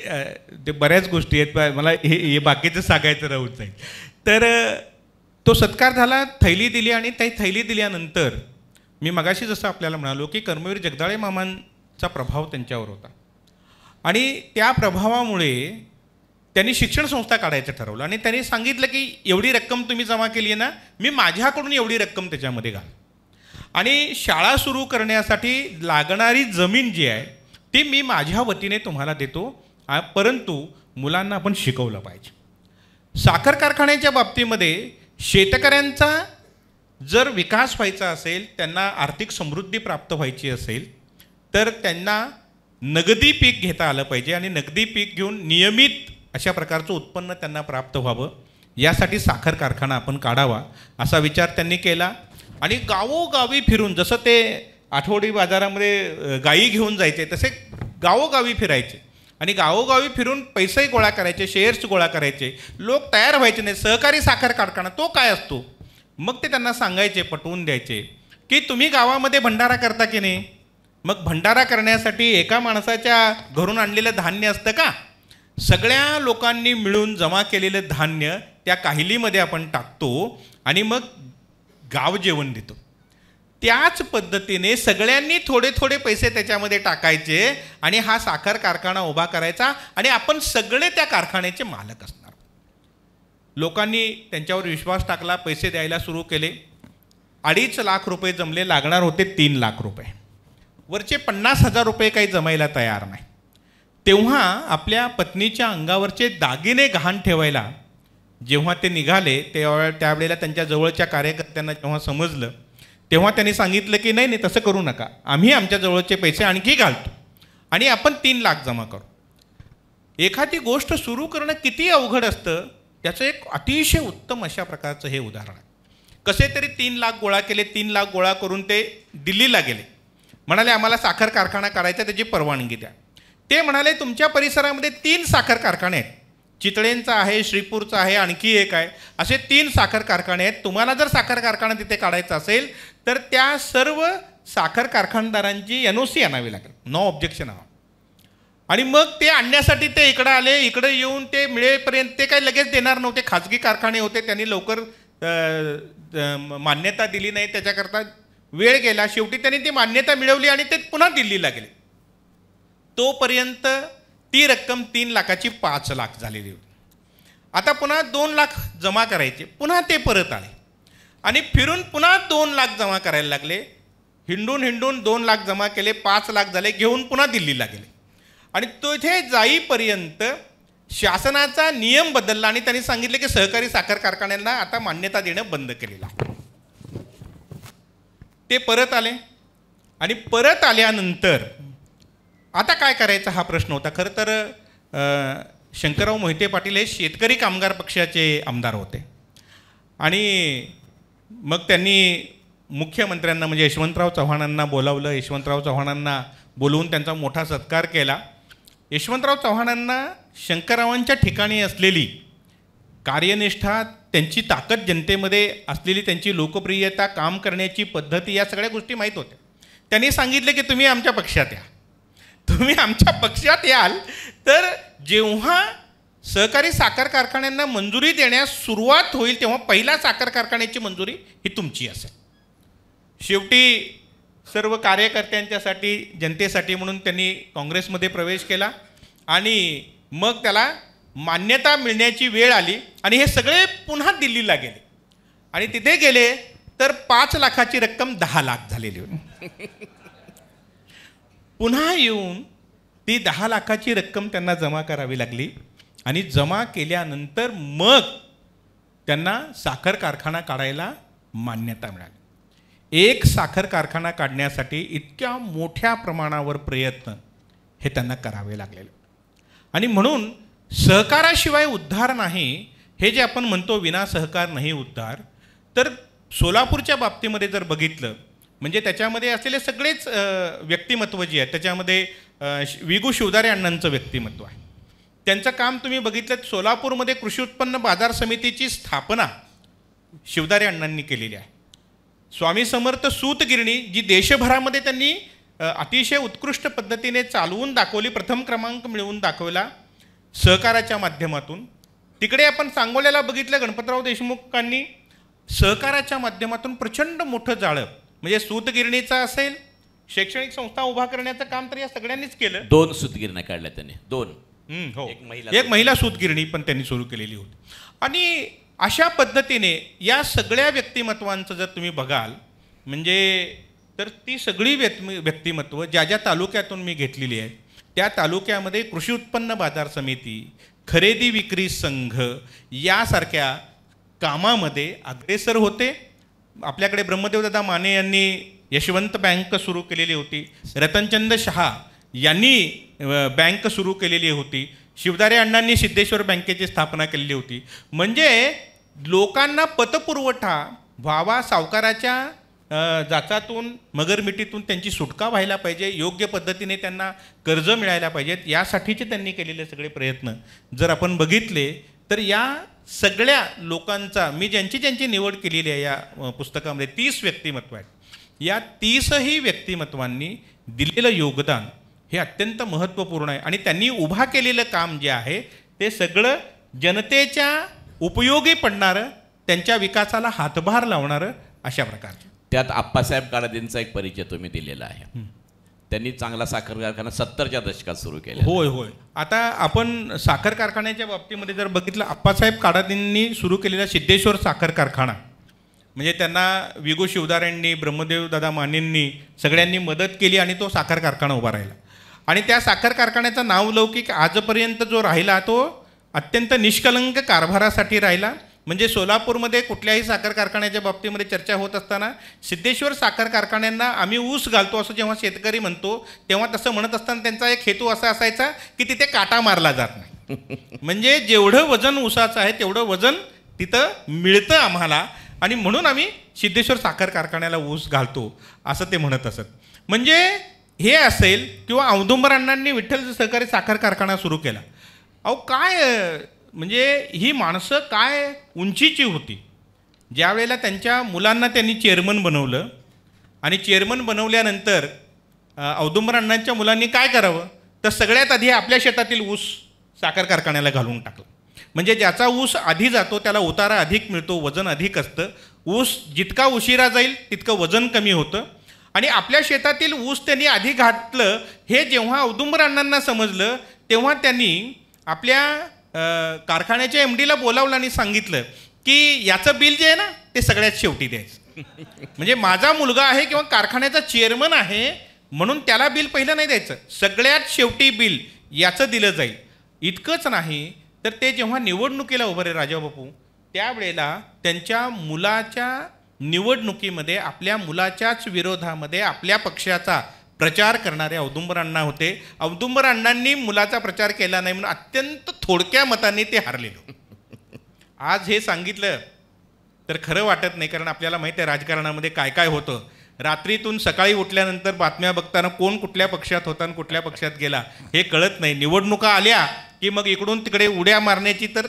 ते बऱ्याच गोष्टी आहेत, मला हे बाकीचं सांगायचं राहून जाईल. तर तो सत्कार झाला, थैली दिली आणि त्या थैली दिल्यानंतर मी मगाशी जसं आपल्याला म्हणालो की कर्मवीर जगदाळे मामांचा प्रभाव त्यांच्यावर होता आणि त्या प्रभावामुळे त्यांनी शिक्षण संस्था काढायचं ठरवलं आणि त्यांनी सांगितलं की एवढी रक्कम तुम्ही जमा केली आहे ना, मी माझ्याकडून एवढी रक्कम त्याच्यामध्ये घाल आणि शाळा सुरू करण्यासाठी लागणारी जमीन जी आहे ती मी माझ्या वतीने तुम्हाला देतो, परंतु मुलांना आपण शिकवलं पाहिजे. साखर कारखान्याच्या बाबतीमध्ये शेतकऱ्यांचा जर विकास व्हायचा असेल, त्यांना आर्थिक समृद्धी प्राप्त व्हायची असेल तर त्यांना नगदी पीक घेता आलं पाहिजे आणि नगदी पीक घेऊन नियमित अशा प्रकारचं उत्पन्न त्यांना प्राप्त व्हावं, यासाठी साखर कारखाना आपण काढावा असा विचार त्यांनी केला. आणि गावोगावी फिरून, जसं ते आठवडी बाजारामध्ये गायी घेऊन जायचे तसे गावोगावी फिरायचे आणि गावोगावी फिरून पैसेही गोळा करायचे, शेअर्स गोळा करायचे. लोक तयार व्हायचे नाही. सहकारी साखर कारखाना तो काय असतो, मग ते त्यांना सांगायचे, पटवून द्यायचे की तुम्ही गावामध्ये भंडारा करता की नाही. मग भंडारा करण्यासाठी एका माणसाच्या घरून आणलेलं धान्य असतं का, सगळ्या लोकांनी मिळून जमा केलेलं धान्य त्या काहिलीमध्ये आपण टाकतो आणि मग गाव जेवण देतो. त्याच पद्धतीने सगळ्यांनी थोडे थोडे पैसे त्याच्यामध्ये टाकायचे आणि हा साखर कारखाना उभा करायचा आणि आपण सगळे त्या कारखान्याचे मालक असणार. लोकांनी त्यांच्यावर विश्वास टाकला, पैसे द्यायला सुरू केले. 2.5 लाख रुपये जमले, लागणार होते 3 लाख रुपये. वरचे 50,000 रुपये काही जमायला तयार नाही. तेव्हा आपल्या पत्नीच्या अंगावरचे दागिने गहाण ठेवायला जेव्हा ते निघाले त्यावेळेला त्यांच्या जवळच्या कार्यकर्त्यांना जेव्हा समजलं तेव्हा त्यांनी सांगितलं की नाही नाही, तसं करू नका, आम्ही आमच्या जवळचे पैसे आणखी घालतो आणि आपण 3 लाख जमा करू. एखादी गोष्ट सुरू करणं किती अवघड असतं त्याचं एक अतिशय उत्तम अशा प्रकारचं हे उदाहरण आहे. कसे तरी 3 लाख गोळा केले. 3 लाख गोळा करून ते दिल्लीला गेले. म्हणाले आम्हाला साखर कारखाना काढायचा, त्याची परवानगी द्या. ते म्हणाले तुमच्या परिसरामध्ये 3 साखर कारखाने आहेत, चितळेंचा आहे, श्रीपूरचा आहे, आणखी एक आहे. असे 3 साखर कारखाने आहेत. तुम्हाला जर साखर कारखाना तिथे काढायचा असेल तर त्या सर्व साखर कारखानदारांची NOC आणावी लागेल, नो ऑब्जेक्शन हवा. आणि मग ते आणण्यासाठी ते इकडं आले. इकडे येऊन ते मिळेपर्यंत ते काही लगेच देणार नव्हते. खाजगी कारखाने होते, त्यांनी लवकर मान्यता दिली नाही, त्याच्याकरता वेळ गेला. शेवटी त्यांनी ती मान्यता मिळवली आणि ते पुन्हा दिल्लीला गेले. तोपर्यंत ती रक्कम 3 लाखाची 5 लाख झालेली होती. आता पुन्हा 2 लाख जमा करायचे. पुन्हा ते परत आले आणि फिरून पुन्हा 2 लाख जमा करायला लागले. हिंडून 2 लाख जमा केले, 5 लाख झाले, घेऊन पुन्हा दिल्लीला गेले. आणि तिथे जाईपर्यंत शासनाचा नियम बदलला आणि त्यांनी सांगितले की सहकारी साखर कारखान्यांना आता मान्यता देणं बंद केलेलं आहे. ते परत आले आणि परत आल्यानंतर आता काय करायचा हा प्रश्न होता. खरं तर शंकरराव मोहिते पाटील हे शेतकरी कामगार पक्षाचे आमदार होते आणि मग त्यांनी मुख्यमंत्र्यांना म्हणजे यशवंतराव चव्हाणांना बोलावलं. यशवंतराव चव्हाणांना बोलवून त्यांचा मोठा सत्कार केला. यशवंतराव चव्हाणांना शंकररावांच्या ठिकाणी असलेली कार्यनिष्ठा, त्यांची ताकद, जनतेमध्ये असलेली त्यांची लोकप्रियता, काम करण्याची पद्धती, या सगळ्या गोष्टी माहीत होत्या. त्यांनी सांगितले की तुम्ही आमच्या पक्षात या. तुम्ही आमच्या पक्षात याल तर जेव्हा सहकारी साखर कारखान्यांना मंजुरी देण्यास सुरुवात होईल तेव्हा पहिला साखर कारखान्याची मंजुरी ही तुमची असेल. शेवटी सर्व कार्यकर्त्यांच्यासाठी, जनतेसाठी म्हणून त्यांनी काँग्रेसमध्ये प्रवेश केला आणि मग त्याला मान्यता मिळण्याची वेळ आली आणि हे सगळे पुन्हा दिल्लीला गेले आणि तिथे गेले तर 5 लाखाची रक्कम 10 लाख झालेली होती. पुन्हा येऊन ती 10 लाखाची रक्कम त्यांना जमा करावी लागली आणि जमा केल्यानंतर मग त्यांना साखर कारखाना काढायला मान्यता मिळाली. एक साखर कारखाना काढण्यासाठी इतक्या मोठ्या प्रमाणावर प्रयत्न हे त्यांना करावे लागलेले आणि म्हणून सहकाराशिवाय उद्धार नाही. हे जे आपण म्हणतो विना सहकार नाही उद्धार, तर सोलापूरच्या बाबतीमध्ये जर बघितलं म्हणजे त्याच्यामध्ये असलेले सगळेच व्यक्तिमत्व जे आहेत त्याच्यामध्ये विगू शिवदारे अण्णांचं व्यक्तिमत्व आहे. त्यांचं काम तुम्ही बघितलं. सोलापूरमध्ये कृषी उत्पन्न बाजार समितीची स्थापना शिवदारे अण्णांनी केलेली आहे. स्वामी समर्थ सूतगिरणी जी देशभरामध्ये त्यांनी अतिशय उत्कृष्ट पद्धतीने चालवून दाखवली, प्रथम क्रमांक मिळवून दाखवला सहकाराच्या माध्यमातून. तिकडे आपण सांगोल्याला बघितलं, गणपतराव देशमुखांनी सहकाराच्या माध्यमातून प्रचंड मोठं जाळं म्हणजे सूतगिरणीचा असेल, शैक्षणिक संस्था उभा करण्याचं काम तर या सगळ्यांनीच केलं. 2 सूतगिरण्या काढल्या त्यांनी, 2. हो, एक महिला सूतगिरणी पण त्यांनी सुरू केलेली होती. आणि अशा पद्धतीने या सगळ्या व्यक्तिमत्वांचं जर तुम्ही बघाल म्हणजे तर ती सगळी व्यक्तिमत्व ज्या ज्या तालुक्यातून मी घेतलेली आहेत त्या तालुक्यामध्ये कृषी उत्पन्न बाजार समिती, खरेदी विक्री संघ यासारख्या कामामध्ये अग्रेसर होते. आपल्याकडे ब्रह्मदेवदादा माने यांनी यशवंत बँक सुरू केलेली होती. रतनचंद शहा यांनी बँक सुरू केलेली होती. शिवदारे अण्णांनी सिद्धेश्वर बँकेची स्थापना केलेली होती. म्हणजे लोकांना पतपुरवठा व्हावा, सावकाराच्या जाचातून, मगरमिठीतून त्यांची सुटका व्हायला पाहिजे, योग्य पद्धतीने त्यांना कर्ज मिळायला पाहिजेत, यासाठीचे त्यांनी केलेले सगळे प्रयत्न जर आपण बघितले तर या सगळ्या लोकांचा मी ज्यांची निवड केलेली आहे या पुस्तकामध्ये 30 व्यक्तिमत्व आहेत. या 30ही व्यक्तिमत्वांनी दिलेलं योगदान हे अत्यंत महत्त्वपूर्ण आहे आणि त्यांनी उभा केलेलं काम जे आहे ते सगळं जनतेच्या उपयोगी पडणारं, त्यांच्या विकासाला हातभार लावणारं अशा प्रकारचं. त्यात आप्पासाहेब काळादींचा एक परिचय तुम्ही दिलेला आहे. त्यांनी चांगला साखर कारखाना 70च्या दशकात सुरू केला. होय होय. आता आपण साखर कारखान्याच्या बाबतीमध्ये जर बघितलं, आप्पासाहेब काळादींनी सुरू केलेला सिद्धेश्वर साखर कारखाना म्हणजे त्यांना विगू शिवदारेंनी, ब्रह्मदेवदादा मानेंनी सगळ्यांनी मदत केली आणि तो साखर कारखाना उभा राहिला. आणि त्या साखर कारखान्याचा नावलौकिक आजपर्यंत जो राहिला तो अत्यंत निष्कलंक कारभारासाठी राहिला. म्हणजे सोलापूरमध्ये कुठल्याही साखर कारखान्याच्या बाबतीमध्ये चर्चा होत असताना सिद्धेश्वर साखर कारखान्यांना आम्ही ऊस घालतो असं जेव्हा शेतकरी म्हणतो तेव्हा तसं म्हणत असताना त्यांचा एक हेतू असा असायचा की तिथे काटा मारला जात नाही. म्हणजे जेवढं वजन ऊसाचं आहे तेवढं वजन तिथं मिळतं आम्हाला आणि म्हणून आम्ही सिद्धेश्वर साखर कारखान्याला ऊस घालतो असं ते म्हणत असत. म्हणजे हे असेल किंवा औदुंबर अण्णांनी विठ्ठल सहकारी साखर कारखाना सुरू केला. अहो काय म्हणजे ही माणसं काय उंचीची होती. ज्या वेळेला त्यांच्या मुलांना त्यांनी चेअरमन बनवलं आणि चेअरमन बनवल्यानंतर औदुंबर अण्णांच्या मुलांनी काय करावं, तर सगळ्यात आधी आपल्या शेतातील ऊस साखर कारखान्याला घालून टाकलं. म्हणजे ज्याचा ऊस आधी जातो त्याला उतारा अधिक मिळतो, वजन अधिक असतं. ऊस जितका उशिरा जाईल तितकं वजन कमी होतं. आणि आपल्या शेतातील ऊस त्यांनी आधी घातलं हे जेव्हा औदुंबर अण्णांना समजलं तेव्हा त्यांनी आपल्या कारखान्याच्या MDला बोलावलं आणि सांगितलं की याचं बिल जे आहे ना ते सगळ्यात शेवटी द्यायचं. म्हणजे माझा मुलगा आहे किंवा कारखान्याचा चेअरमन आहे म्हणून त्याला बिल पहिलं नाही द्यायचं, सगळ्यात शेवटी बिल याचं दिलं जाईल. इतकंच नाही तर ते जेव्हा निवडणुकीला उभं रे राजाबापू त्यावेळेला त्यांच्या मुलाच्या निवडणुकीमध्ये आपल्या मुलाच्याच विरोधामध्ये आपल्या पक्षाचा प्रचार करणारे औदुंबर अण्णा होते. औदुंबर अण्णांनी मुलाचा प्रचार केला नाही म्हणून अत्यंत थोडक्या मताने ते हारलेलो. आज हे सांगितलं तर खरं वाटत नाही, कारण आपल्याला माहिती आहे राजकारणामध्ये काय काय होतं. रात्रीतून सकाळी उठल्यानंतर बातम्या बघताना कोण कुठल्या पक्षात होता आणि कुठल्या पक्षात गेला हे कळत नाही. निवडणुका आल्या की मग इकडून तिकडे उड्या मारण्याची तर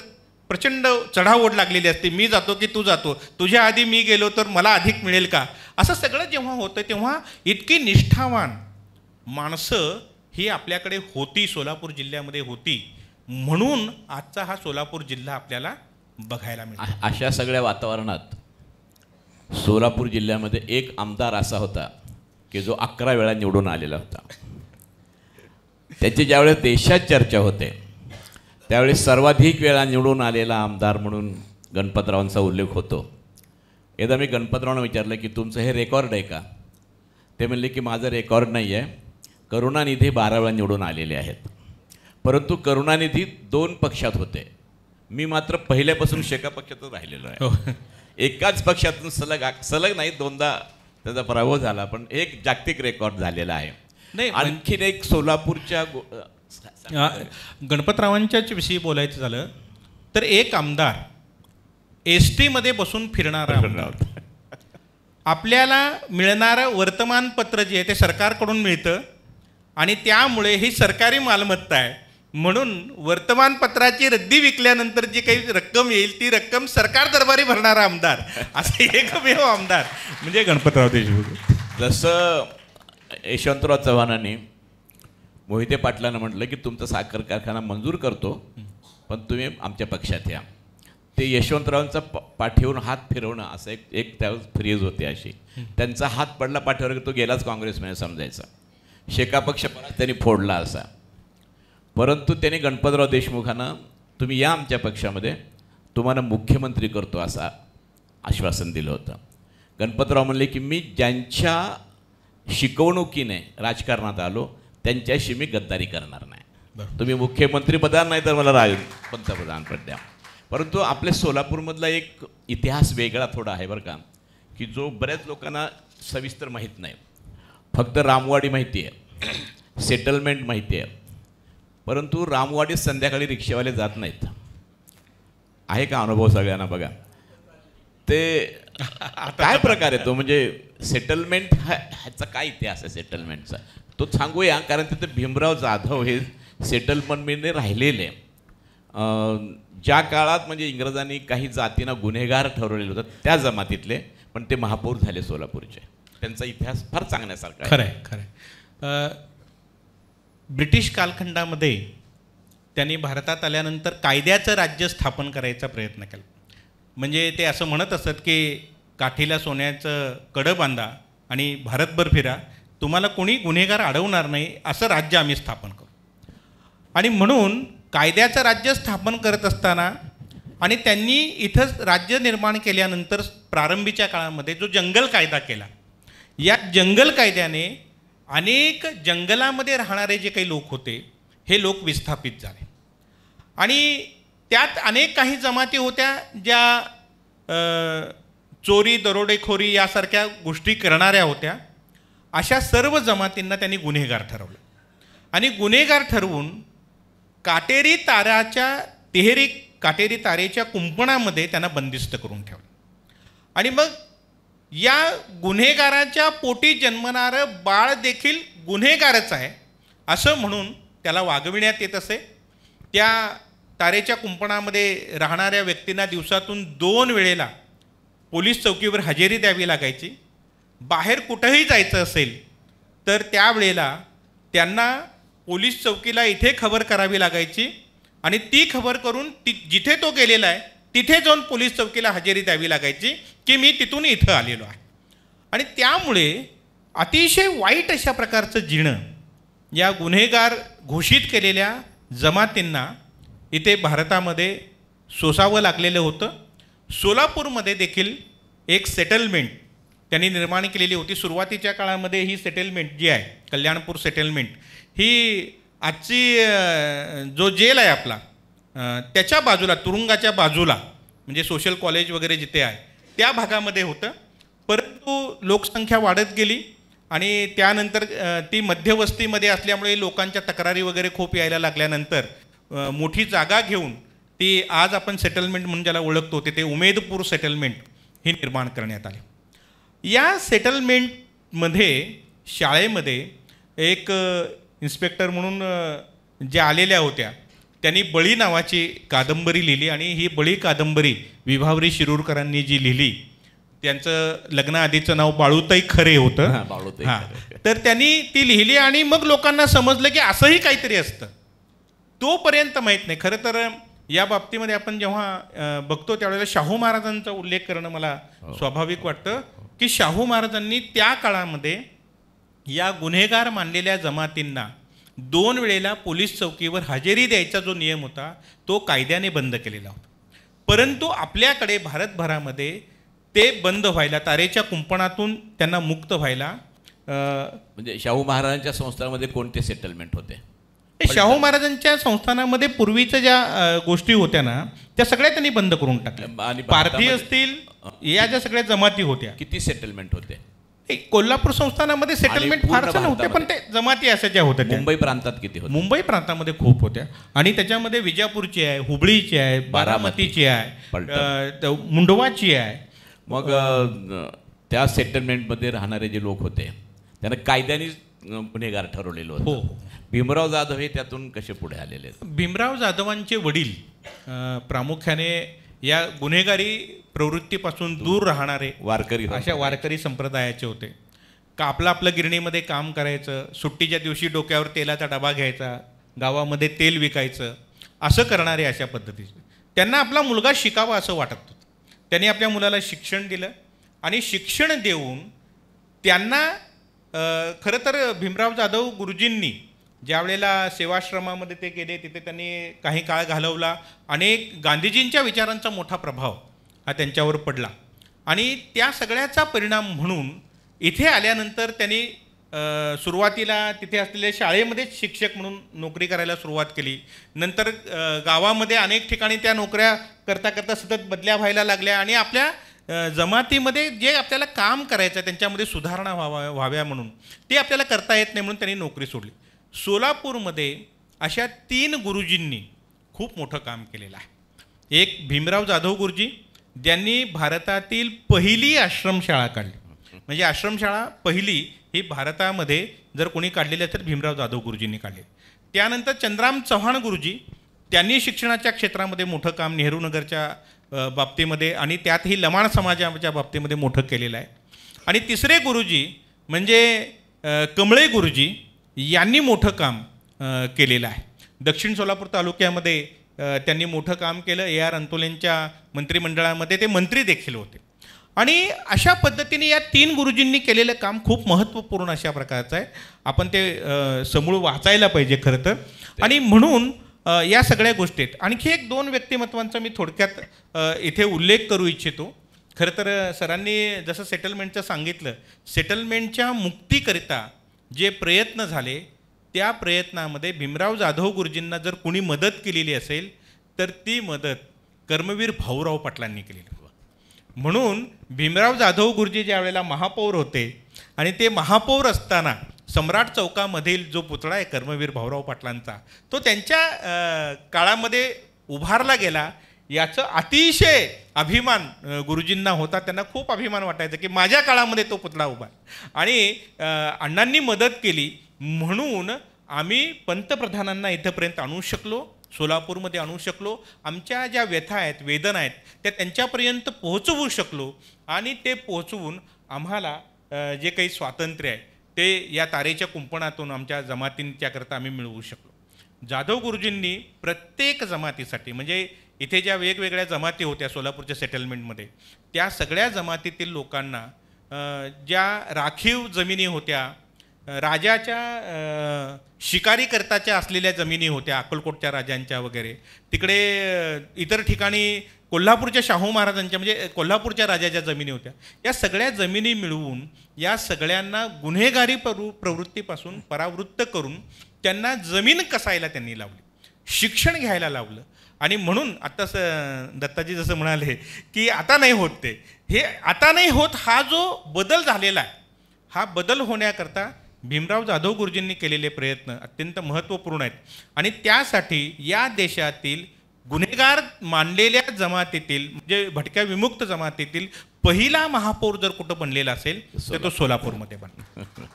प्रचंड चढाओढ लागलेली असते. मी जातो की तू जातो, तुझ्या आधी मी गेलो तर मला अधिक मिळेल का, असं सगळं जेव्हा होतं तेव्हा इतकी निष्ठावान माणसं ही आपल्याकडे होती, सोलापूर जिल्ह्यामध्ये होती. म्हणून आजचा हा सोलापूर जिल्हा आपल्याला बघायला मिळतो. अशा सगळ्या वातावरणात सोलापूर जिल्ह्यामध्ये एक आमदार असा होता की जो 11 वेळा निवडून आलेला होता. त्याची ज्यावेळेस देशात चर्चा होते त्यावेळेस सर्वाधिक वेळा निवडून आलेला आमदार म्हणून गणपतरावांचा उल्लेख होतो. एकदा मी गणपतरावांना विचारलं की तुमचं हे रेकॉर्ड आहे का? ते म्हणले की माझं रेकॉर्ड नाही आहे, करुणानिधी 12 वेळा निवडून आलेले आहेत, परंतु करुणानिधी 2 पक्षात होते, मी मात्र पहिल्यापासून शेका पक्षातच राहिलेलो आहे. एकाच पक्षातून सलग नाही 2दा त्याचा पराभव झाला, पण एक जागतिक रेकॉर्ड झालेला आहे. नाही, आणखीन एक सोलापूरच्या गणपतरावांच्याच विषयी बोलायचं झालं तर एक आमदार ST मध्ये बसून फिरणारा आमदार. आपल्याला विळणारं वर्तमानपत्र जे आहे ते सरकारकडून मिळतं आणि त्यामुळे ही सरकारी मालमत्ता आहे म्हणून वर्तमानपत्राची रद्दी विकल्यानंतर जी काही रक्कम येईल ती रक्कम सरकार दरबारी भरणारा आमदार, असं एकमेव आमदार म्हणजे गणपतराव देशमुख. जसं यशवंतराव चव्हाणांनी मोहिते पाटलांना म्हटलं की तुमचा साखर कारखाना मंजूर करतो पण तुम्ही आमच्या पक्षात या. ते यशवंतरावांचा पाठीवरून हात फिरवणं असं एक त्यावेळेस फ्रेज होते अशी. त्यांचा हात पडला पाठीवर की तो गेलाच काँग्रेसमध्ये समजायचा. शेका पक्ष परत त्यांनी फोडला असा. परंतु त्यांनी गणपतराव देशमुखांना तुम्ही या आमच्या पक्षामध्ये, तुम्हाला मुख्यमंत्री करतो असं आश्वासन दिलं होतं. गणपतराव म्हणले की मी ज्यांच्या शिकवणुकीने राजकारणात आलो त्यांच्याशी मी गद्दारी करणार नाही. तुम्ही मुख्यमंत्रीपदान नाही तर मला पंतप्रधानपद द्या. परंतु आपल्या सोलापूरमधला एक इतिहास वेगळा थोडा आहे बरं का, की जो बऱ्याच लोकांना सविस्तर माहीत नाही. फक्त रामवाडी माहिती आहे, सेटलमेंट माहिती आहे, परंतु रामवाडीत संध्याकाळी रिक्षावाले जात नाहीत. आहे का अनुभव सगळ्यांना? बघा ते काय प्रकार आहे तो, म्हणजे सेटलमेंट ह्याचा काय इतिहास आहे सेटलमेंटचा तो सांगूया. कारण तिथे भीमराव जाधव हे सेटलमेंटमध्ये राहिलेले. ज्या काळात म्हणजे इंग्रजांनी काही जातींना गुन्हेगार ठरवलेले होतं त्या जमातीतले, पण ते महापौर झाले सोलापूरचे. त्यांचा इतिहास फार सांगण्यासारखा आहे. खरं आहे, खरं आहे. ब्रिटिश कालखंडामध्ये त्यांनी भारतात आल्यानंतर कायद्याचं राज्य स्थापन करायचा प्रयत्न केला. म्हणजे ते असं म्हणत असत की काठीला सोन्याचं कडं बांधा आणि भारतभर फिरा, तुम्हाला कोणी गुन्हेगार अडवणार नाही, असं राज्य आम्ही स्थापन करू. आणि म्हणून कायद्याचं राज्य स्थापन करत असताना आणि त्यांनी इथंच राज्य निर्माण केल्यानंतर प्रारंभीच्या काळामध्ये जो जंगल कायदा केला, या जंगल कायद्याने अनेक जंगलामध्ये राहणारे जे काही लोक होते हे लोक विस्थापित झाले. आणि त्यात अनेक काही जमाती होत्या ज्या चोरी दरोडेखोरी यासारख्या गोष्टी करणाऱ्या होत्या. अशा सर्व जमातींना त्यांनी गुन्हेगार ठरवलं आणि गुन्हेगार ठरवून काटेरी तारेच्या कुंपणामध्ये त्यांना बंदिस्त करून ठेवलं. आणि मग या गुन्हेगाराच्या पोटी जन्मणारं बाळ देखील गुन्हेगारच आहे असं म्हणून त्याला वागविण्यात येत असे. त्या तारेच्या कुंपणामध्ये राहणाऱ्या व्यक्तींना दिवसातून 2 वेळेला पोलीस चौकीवर हजेरी द्यावी लागायची. बाहेर कुठंही जायचं असेल तर त्यावेळेला त्यांना पोलीस चौकीला इथे खबर करावी लागायची आणि ती खबर करून जिथे तो गेलेला आहे तिथे जाऊन पोलीस चौकीला हजेरी द्यावी लागायची की मी तिथून इथं आलेलो आहे. आणि त्यामुळे अतिशय वाईट अशा प्रकारचं जीणं या गुन्हेगार घोषित केलेल्या जमातींना इथे भारतामध्ये सोसावं लागलेलं होतं. सोलापूरमध्ये देखील एक सेटलमेंट त्यांनी निर्माण केलेली होती. सुरुवातीच्या काळामध्ये ही सेटलमेंट जी आहे कल्याणपूर सेटलमेंट ही आजची जो जेल आहे आपला त्याच्या बाजूला तुरुंगाच्या बाजूला म्हणजे सोशल कॉलेज वगैरे जिथे आहे त्या भागामध्ये होतं. परंतु लोकसंख्या वाढत गेली आणि त्यानंतर ती मध्यवस्तीमध्ये असल्यामुळे लोकांच्या तक्रारी वगैरे खूप यायला लागल्यानंतर मोठी जागा घेऊन ती आज आपण सेटलमेंट म्हणून ज्याला ओळखतो तिथे उमेदपूर सेटलमेंट ही निर्माण करण्यात आली. या सेटलमेंटमध्ये शाळेमध्ये एक इन्स्पेक्टर म्हणून ज्या आलेल्या होत्या त्यांनी बळी नावाची कादंबरी लिहिली आणि ही बळी कादंबरी विभावरी शिरूरकरांनी जी लिहिली त्यांचं लग्नाआधीचं नाव बाळूताई खरे होतं. हां, तर त्यांनी ती लिहिली आणि मग लोकांना समजलं की असंही काहीतरी असतं. तोपर्यंत माहीत नाही. खरं तर या बाबतीमध्ये आपण जेव्हा बघतो त्यावेळेला शाहू महाराजांचा उल्लेख करणं मला स्वाभाविक वाटतं की शाहू महाराजांनी त्या काळामध्ये या गुन्हेगार मानलेल्या जमातींना 2 वेळेला पोलीस चौकीवर हजेरी द्यायचा जो नियम होता तो कायद्याने बंद केलेला होता. परंतु आपल्याकडे भारतभरामध्ये ते बंद व्हायला तारेच्या कुंपणातून त्यांना मुक्त व्हायला म्हणजे शाहू महाराजांच्या संस्थानामध्ये कोणते सेटलमेंट होते? शाहू महाराजांच्या संस्थानामध्ये पूर्वीच्या ज्या गोष्टी होत्या ना त्या सगळ्या त्यांनी बंद करून टाकल्या. पारधी असतील या ज्या सगळ्या जमाती होत्या. किती सेटलमेंट होते? कोल्हापूर संस्थानामध्ये सेटलमेंट फारसं नव्हते पण ते जमाती अशा ज्या होत्या. मुंबई प्रांतात किती होते? मुंबई प्रांतामध्ये खूप होत्या आणि त्याच्यामध्ये विजापूरची आहे, हुबळीची आहे, बारामतीची आहे, मुंडवाची आहे. मग त्या सेटलमेंटमध्ये राहणारे जे लोक होते त्यांना कायद्याने गुन्हेगार ठरवलेलं होतं. हो. भीमराव जाधव हे त्यातून कसे पुढे आलेले? भीमराव जाधवांचे वडील प्रामुख्याने या गुन्हेगारी प्रवृत्तीपासून दूर राहणारे अशा वारकरी संप्रदायाचे होते. का आपलं गिरणीमध्ये काम करायचं, सुट्टीच्या दिवशी डोक्यावर तेलाचा डबा घ्यायचा, गावामध्ये तेल विकायचं, असं करणारे अशा पद्धतीचे. त्यांना आपला मुलगा शिकावा असं वाटत होतं. त्यांनी आपल्या मुलाला शिक्षण दिलं आणि शिक्षण देऊन त्यांना खरं तर भीमराव जाधव गुरुजींनी ज्या वेळेला सेवाश्रमामध्ये ते गेले तिथे त्यांनी काही काळ घालवला आणि गांधीजींच्या विचारांचा मोठा प्रभाव हा त्यांच्यावर पडला आणि त्या सगळ्याचा परिणाम म्हणून इथे आल्यानंतर त्यांनी सुरुवातीला तिथे असलेल्या शाळेमध्येच शिक्षक म्हणून नोकरी करायला सुरुवात केली. नंतर गावामध्ये अनेक ठिकाणी त्या नोकऱ्या करता करता सतत बदल्या व्हायला लागल्या आणि आपल्या जमातीमध्ये जे आपल्याला काम करायचं त्यांच्यामध्ये सुधारणा व्हाव्या म्हणून ते आपल्याला करता येत नाही म्हणून त्यांनी नोकरी सोडली. सोलापूरमध्ये अशा 3 गुरुजींनी खूप मोठं काम केलेलं आहे. एक भीमराव जाधव गुरुजी ज्यांनी भारतातील पहिली आश्रमशाळा काढली. म्हणजे आश्रमशाळा पहिली ही भारतामध्ये जर कोणी काढलेली असेल तर भीमराव जाधव गुरुजींनी काढले. त्यानंतर चंद्राम चव्हाण गुरुजी त्यांनी शिक्षणाच्या क्षेत्रामध्ये मोठं काम नेहरूनगरच्या बाबतीमध्ये आणि त्यातही लमाण समाजाच्या बाबतीमध्ये मोठं केलेलं आहे. आणि तिसरे गुरुजी म्हणजे कमळे गुरुजी यांनी मोठं काम केलेलं आहे. दक्षिण सोलापूर तालुक्यामध्ये त्यांनी मोठं काम केलं. AR अंतोलेंच्या मंत्रिमंडळामध्ये ते मंत्री देखील होते. आणि अशा पद्धतीने या 3 गुरुजींनी केलेलं काम खूप महत्त्वपूर्ण अशा प्रकारचं आहे. आपण ते समूळ वाचायला पाहिजे खरं तर. आणि म्हणून या सगळ्या गोष्टीत आणखी 1-2 व्यक्तिमत्वांचा मी थोडक्यात इथे उल्लेख करू इच्छितो. खरं तर सरांनी जसं सेटलमेंटचं सांगितलं, सेटलमेंटच्या मुक्तीकरिता जे प्रयत्न झाले त्या प्रयत्नामध्ये भीमराव जाधव गुरुजींना जर कुणी मदत केलेली असेल तर ती मदत कर्मवीर भाऊराव पाटलांनी केलेली. म्हणून भीमराव जाधव गुरुजी ज्या वेळेला महापौर होते आणि ते महापौर असताना सम्राट चौकामधील जो पुतळा आहे कर्मवीर भाऊराव पाटलांचा तो त्यांच्या काळामध्ये उभारला गेला. याचं अतिशय अभिमान गुरुजींना होता. त्यांना खूप अभिमान वाटायचा की माझ्या काळामध्ये तो पुतळा उभा आणि अण्णांनी मदत केली म्हणून आम्ही पंतप्रधानांना इथंपर्यंत आणू शकलो सोलापूरमध्ये आणू शकलो, आमच्या ज्या व्यथा आहेत, वेदना आहेत, त्या त्यांच्यापर्यंत पोहोचवू शकलो आणि ते पोहोचवून आम्हाला जे काही स्वातंत्र्य आहे ते या तारेच्या कुंपणातून आमच्या जमातींच्याकरता आम्ही मिळवू शकलो. जाधव गुरुजींनी प्रत्येक जमातीसाठी, म्हणजे इथे ज्या वेगवेगळ्या जमाती होत्या सोलापूरच्या सेटलमेंटमध्ये, त्या सगळ्या जमातीतील लोकांना ज्या राखीव जमिनी होत्या, राजाच्या शिकारी करताच्या असलेल्या जमिनी होत्या, अक्कलकोटच्या राजांच्या वगैरे, तिकडे इतर ठिकाणी कोल्हापूरच्या शाहू महाराजांच्या म्हणजे कोल्हापूरच्या राजाच्या जमिनी होत्या, या सगळ्या जमिनी मिळवून या सगळ्यांना गुन्हेगारी प्रवृत्तीपासून परावृत्त करून त्यांना जमीन कसायला त्यांनी लावली, शिक्षण घ्यायला लावलं. आणि म्हणून आता दत्ताजी जसं म्हणाले की आता नाही होत ते, हे आता नाही होत हा जो बदल झालेला आहे, हा बदल होण्याकरता भीमराव जाधव गुरुजींनी केलेले प्रयत्न अत्यंत महत्त्वपूर्ण आहेत. आणि त्यासाठी या देशातील गुन्हेगार मानलेल्या जमातीतील म्हणजे भटक्या विमुक्त जमातीतील पहिला महापौर जर कुठं बनलेला असेल तर तो सोलापूरमध्ये बनला,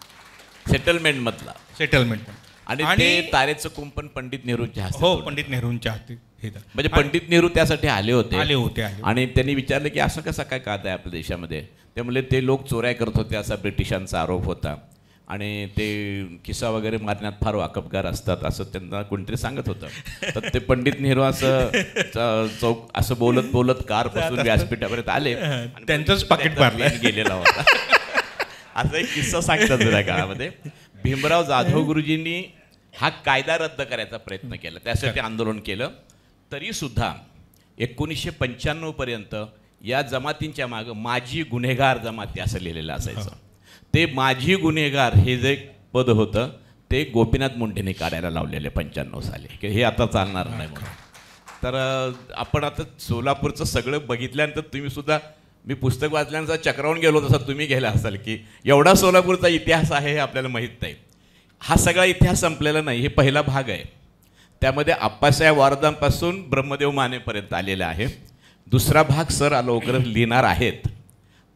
सेटलमेंटमधला. सेटलमेंट. आणि ते तारेचं कुंपण पंडित नेहरूंच्या हस्ते. हो, पंडित नेहरूंच्या हाती. म्हणजे पंडित नेहरू त्यासाठी आले होते. आले. आणि त्यांनी विचारलं की असं कसं काय कायदा आहे आपल्या देशामध्ये. त्यामुळे ते लोक चोऱ्या करत होते असा ब्रिटिशांचा आरोप होता आणि ते किस्सा वगैरे मारण्यात फार वाकबगार असतात असं त्यांना कोणतरी सांगत होतं. तर ते पंडित नेहरू असं बोलत कारपासून व्यासपीठापर्यंत आले, त्यांचंच पाकिट मारलं गेलेला होता. असा एक किस्सा सांगतात जुन्या काळामध्ये. भीमराव जाधव गुरुजींनी हा कायदा रद्द करायचा प्रयत्न केला, त्यासाठी आंदोलन केलं. तरीसुद्धा 1995 पर्यंत या जमातींच्या मागं माजी गुन्हेगार जमाती असं लिहिलेलं असायचं. ते माजी गुन्हेगार हे जे पद होतं ते गोपीनाथ मुंडेंनी काढायला लावलेले 95 साली, की हे आता चालणार नाही म्हणून. तर आपण आता सोलापूरचं सगळं बघितल्यानंतर तुम्ही सुद्धा, मी पुस्तक वाचल्यानंतर चक्रावून गेलो तसं तुम्ही गेला असाल की एवढा सोलापूरचा इतिहास आहे हे आपल्याला माहीत नाही. हा सगळा इतिहास संपलेला नाही, हे पहिला भाग आहे. त्यामध्ये आप्पासाहेब वारदांपासून ब्रह्मदेव मानेपर्यंत आलेला आहे. दुसरा भाग सर लवकरच लिहिणार आहेत.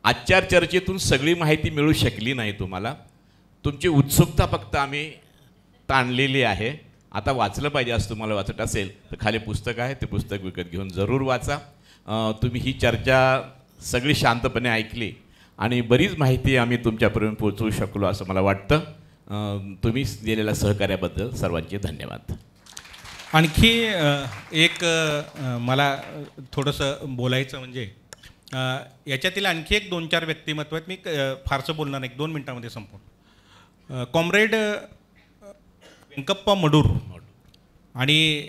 आजच्या चर्चेतून सगळी माहिती मिळू शकली नाही तुम्हाला, तुमची उत्सुकता फक्त आम्ही ताणलेली आहे. आता वाचलं पाहिजे असं तुम्हाला वाचत असेल तर खाली पुस्तक आहे, ते पुस्तक विकत घेऊन जरूर वाचा. तुम्ही ही चर्चा सगळी शांतपणे ऐकली आणि बरीच माहिती आम्ही तुमच्यापर्यंत पोहोचवू शकलो असं मला वाटतं. तुम्ही दिलेल्या सहकार्याबद्दल सर्वांचे धन्यवाद. आणखी एक मला थोडंसं बोलायचं म्हणजे याच्यातील आणखी एक 2-4 व्यक्तिमत्व आहेत. मी फारसं बोलणार नाही, 2 मिनटामध्ये संपवून. कॉम्रेड व्यंकप्पा मडूर आणि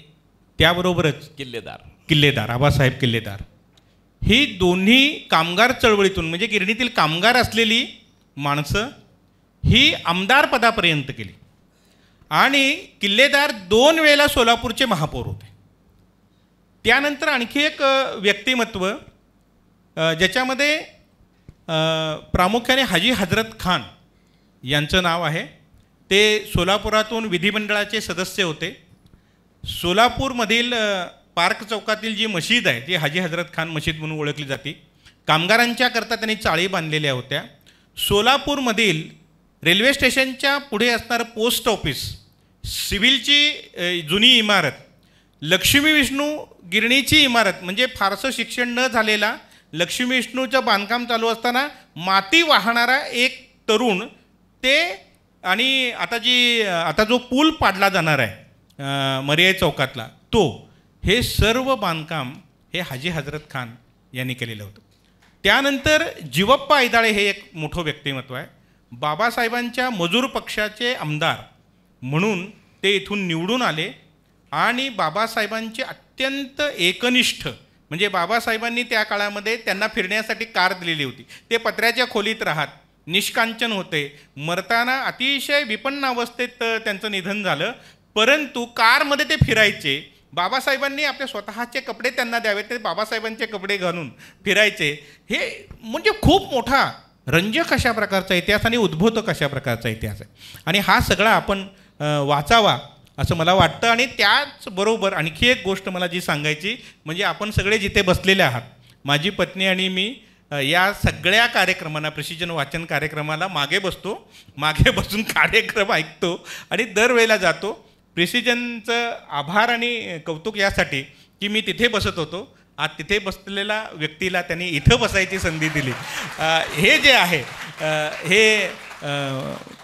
त्याबरोबरच किल्लेदार आबासाहेब किल्लेदार, ही दोन्ही कामगार चळवळीतून म्हणजे गिरणीतील कामगार असलेली माणसं ही आमदार पदापर्यंत केली. आणि किल्लेदार 2 वेळेला सोलापूरचे महापौर होते. त्यानंतर आणखी एक व्यक्तिमत्व ज्याच्यामध्ये प्रामुख्याने हाजी हजरत खान यांचं नाव आहे. ते सोलापुरातून विधिमंडळाचे सदस्य होते. सोलापूरमधील पार्क चौकातील जी मशीद आहे ती हाजी हजरत खान मशीद म्हणून ओळखली जाते. कामगारांच्याकरता त्यांनी चाळी बांधलेल्या होत्या. सोलापूरमधील रेल्वे स्टेशनच्या पुढे असणारं पोस्ट ऑफिस, सिव्हिलची जुनी इमारत, लक्ष्मी विष्णू गिरणीची इमारत, म्हणजे फारसं शिक्षण न झालेला लक्ष्मी विष्णूचं बांधकाम चालू असताना माती वाहणारा एक तरुण, ते आणि आता जो पूल पाडला जाणार आहे मरियाई चौकातला तो, हे सर्व बांधकाम हे हाजी हजरत खान यांनी केलेलं होतं. त्यानंतर जीवप्पा ऐदाळे हे एक मोठं व्यक्तिमत्व आहे. बाबासाहेबांच्या मजूर पक्षाचे आमदार म्हणून ते इथून निवडून आले आणि बाबासाहेबांचे अत्यंत एकनिष्ठ, म्हणजे बाबासाहेबांनी त्या काळामध्ये त्यांना फिरण्यासाठी कार दिलेली होती. ते पत्र्याच्या खोलीत राहत, निष्कांचन होते. मरताना अतिशय विपन्न अवस्थेत त्यांचं निधन झालं, परंतु कारमध्ये ते फिरायचे. बाबासाहेबांनी आपले स्वतःचे कपडे त्यांना द्यावे, ते बाबासाहेबांचे कपडे घालून फिरायचे. हे म्हणजे खूप मोठा रंजक अशा प्रकारचा इतिहास आणि उद्भवतो अशा प्रकारचा इतिहास आहे. आणि हा सगळा आपण वाचावा असं मला वाटतं. आणि त्याचबरोबर आणखी एक गोष्ट मला जी सांगायची म्हणजे आपण सगळे जिथे बसलेले आहात, माझी पत्नी आणि मी या सगळ्या कार्यक्रमांना, प्रिसिजन वाचन कार्यक्रमाला मागे बसून कार्यक्रम ऐकतो आणि दरवेळेला जातो. प्रिसिजनचं आभार आणि कौतुक यासाठी की मी तिथे बसत होतो, आज तिथे बसलेल्या व्यक्तीला त्यांनी इथं बसायची संधी दिली. हे जे आहे हे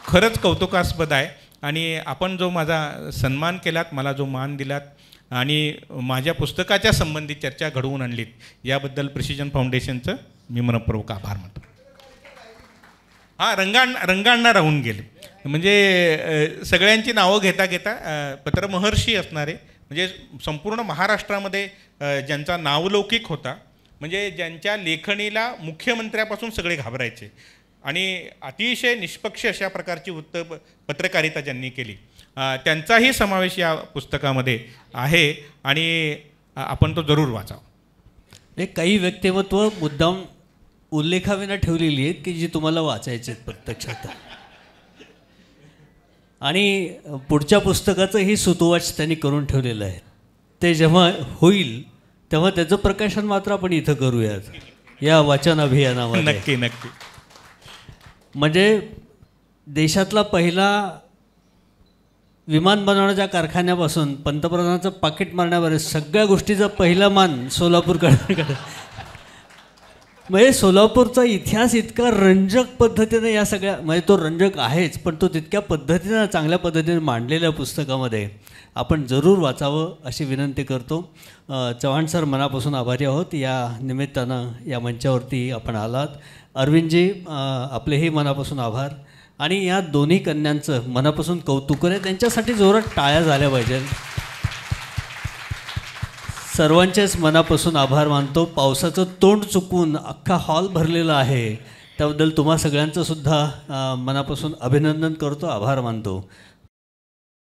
खरंच कौतुकास्पद आहे. आणि आपण जो माझा सन्मान केलात, मला जो मान दिलात आणि माझ्या पुस्तकाच्या संबंधित चर्चा घडवून आणलीत, याबद्दल प्रिसिजन फाउंडेशनचं मी मनपूर्वक आभार मानतो. रंगांना राहून गेले म्हणजे सगळ्यांची नावं घेता घेता पत्रमहर्षी असणारे, म्हणजे संपूर्ण महाराष्ट्रामध्ये ज्यांचा नावलौकिक होता, म्हणजे ज्यांच्या लेखणीला मुख्यमंत्र्यापासून सगळे घाबरायचे आणि अतिशय निष्पक्ष अशा प्रकारची पत्रकारिता ज्यांनी केली, त्यांचाही समावेश या पुस्तकामध्ये आहे आणि आपण तो जरूर वाचावा. एक काही व्यक्तिमत्व मुद्दाम उल्लेखाविना ठेवलेली आहेत की जी तुम्हाला वाचायची आहेत प्रत्यक्षात. आणि पुढच्या पुस्तकाचंही सुतोवाच त्यांनी करून ठेवलेलं आहे. ते जेव्हा होईल तेव्हा त्याचं प्रकाशन मात्र आपण इथं करूयात या वाचन अभियानामध्ये. नक्की नक्की. म्हणजे देशातला पहिला विमान बनवण्याच्या कारखान्यापासून पंतप्रधानाचं पाकिट मारण्यावर सगळ्या गोष्टीचा पहिला मान सोलापूरकडे. म्हणजे सोलापूरचा इतिहास इतका रंजक पद्धतीने या सगळ्या, म्हणजे तो रंजक आहेच, पण तो तितक्या पद्धतीनं चांगल्या पद्धतीने मांडलेल्या पुस्तकामध्ये आपण जरूर वाचावं अशी विनंती करतो. चव्हाण सर, मनापासून आभारी आहोत या निमित्तानं या मंचावरती आपण आलात. अरविंदजी, आपलेही मनापासून आभार. आणि या दोन्ही कन्यांचं मनापासून कौतुक आहे, त्यांच्यासाठी जोरात टाळ्या झाल्या पाहिजेत. सर्वांचेच मनापासून आभार मानतो. पावसाचं तोंड चुकून अख्खा हॉल भरलेला आहे, त्याबद्दल तुम्हा सगळ्यांचं सुद्धा मनापासून अभिनंदन करतो, आभार मानतो.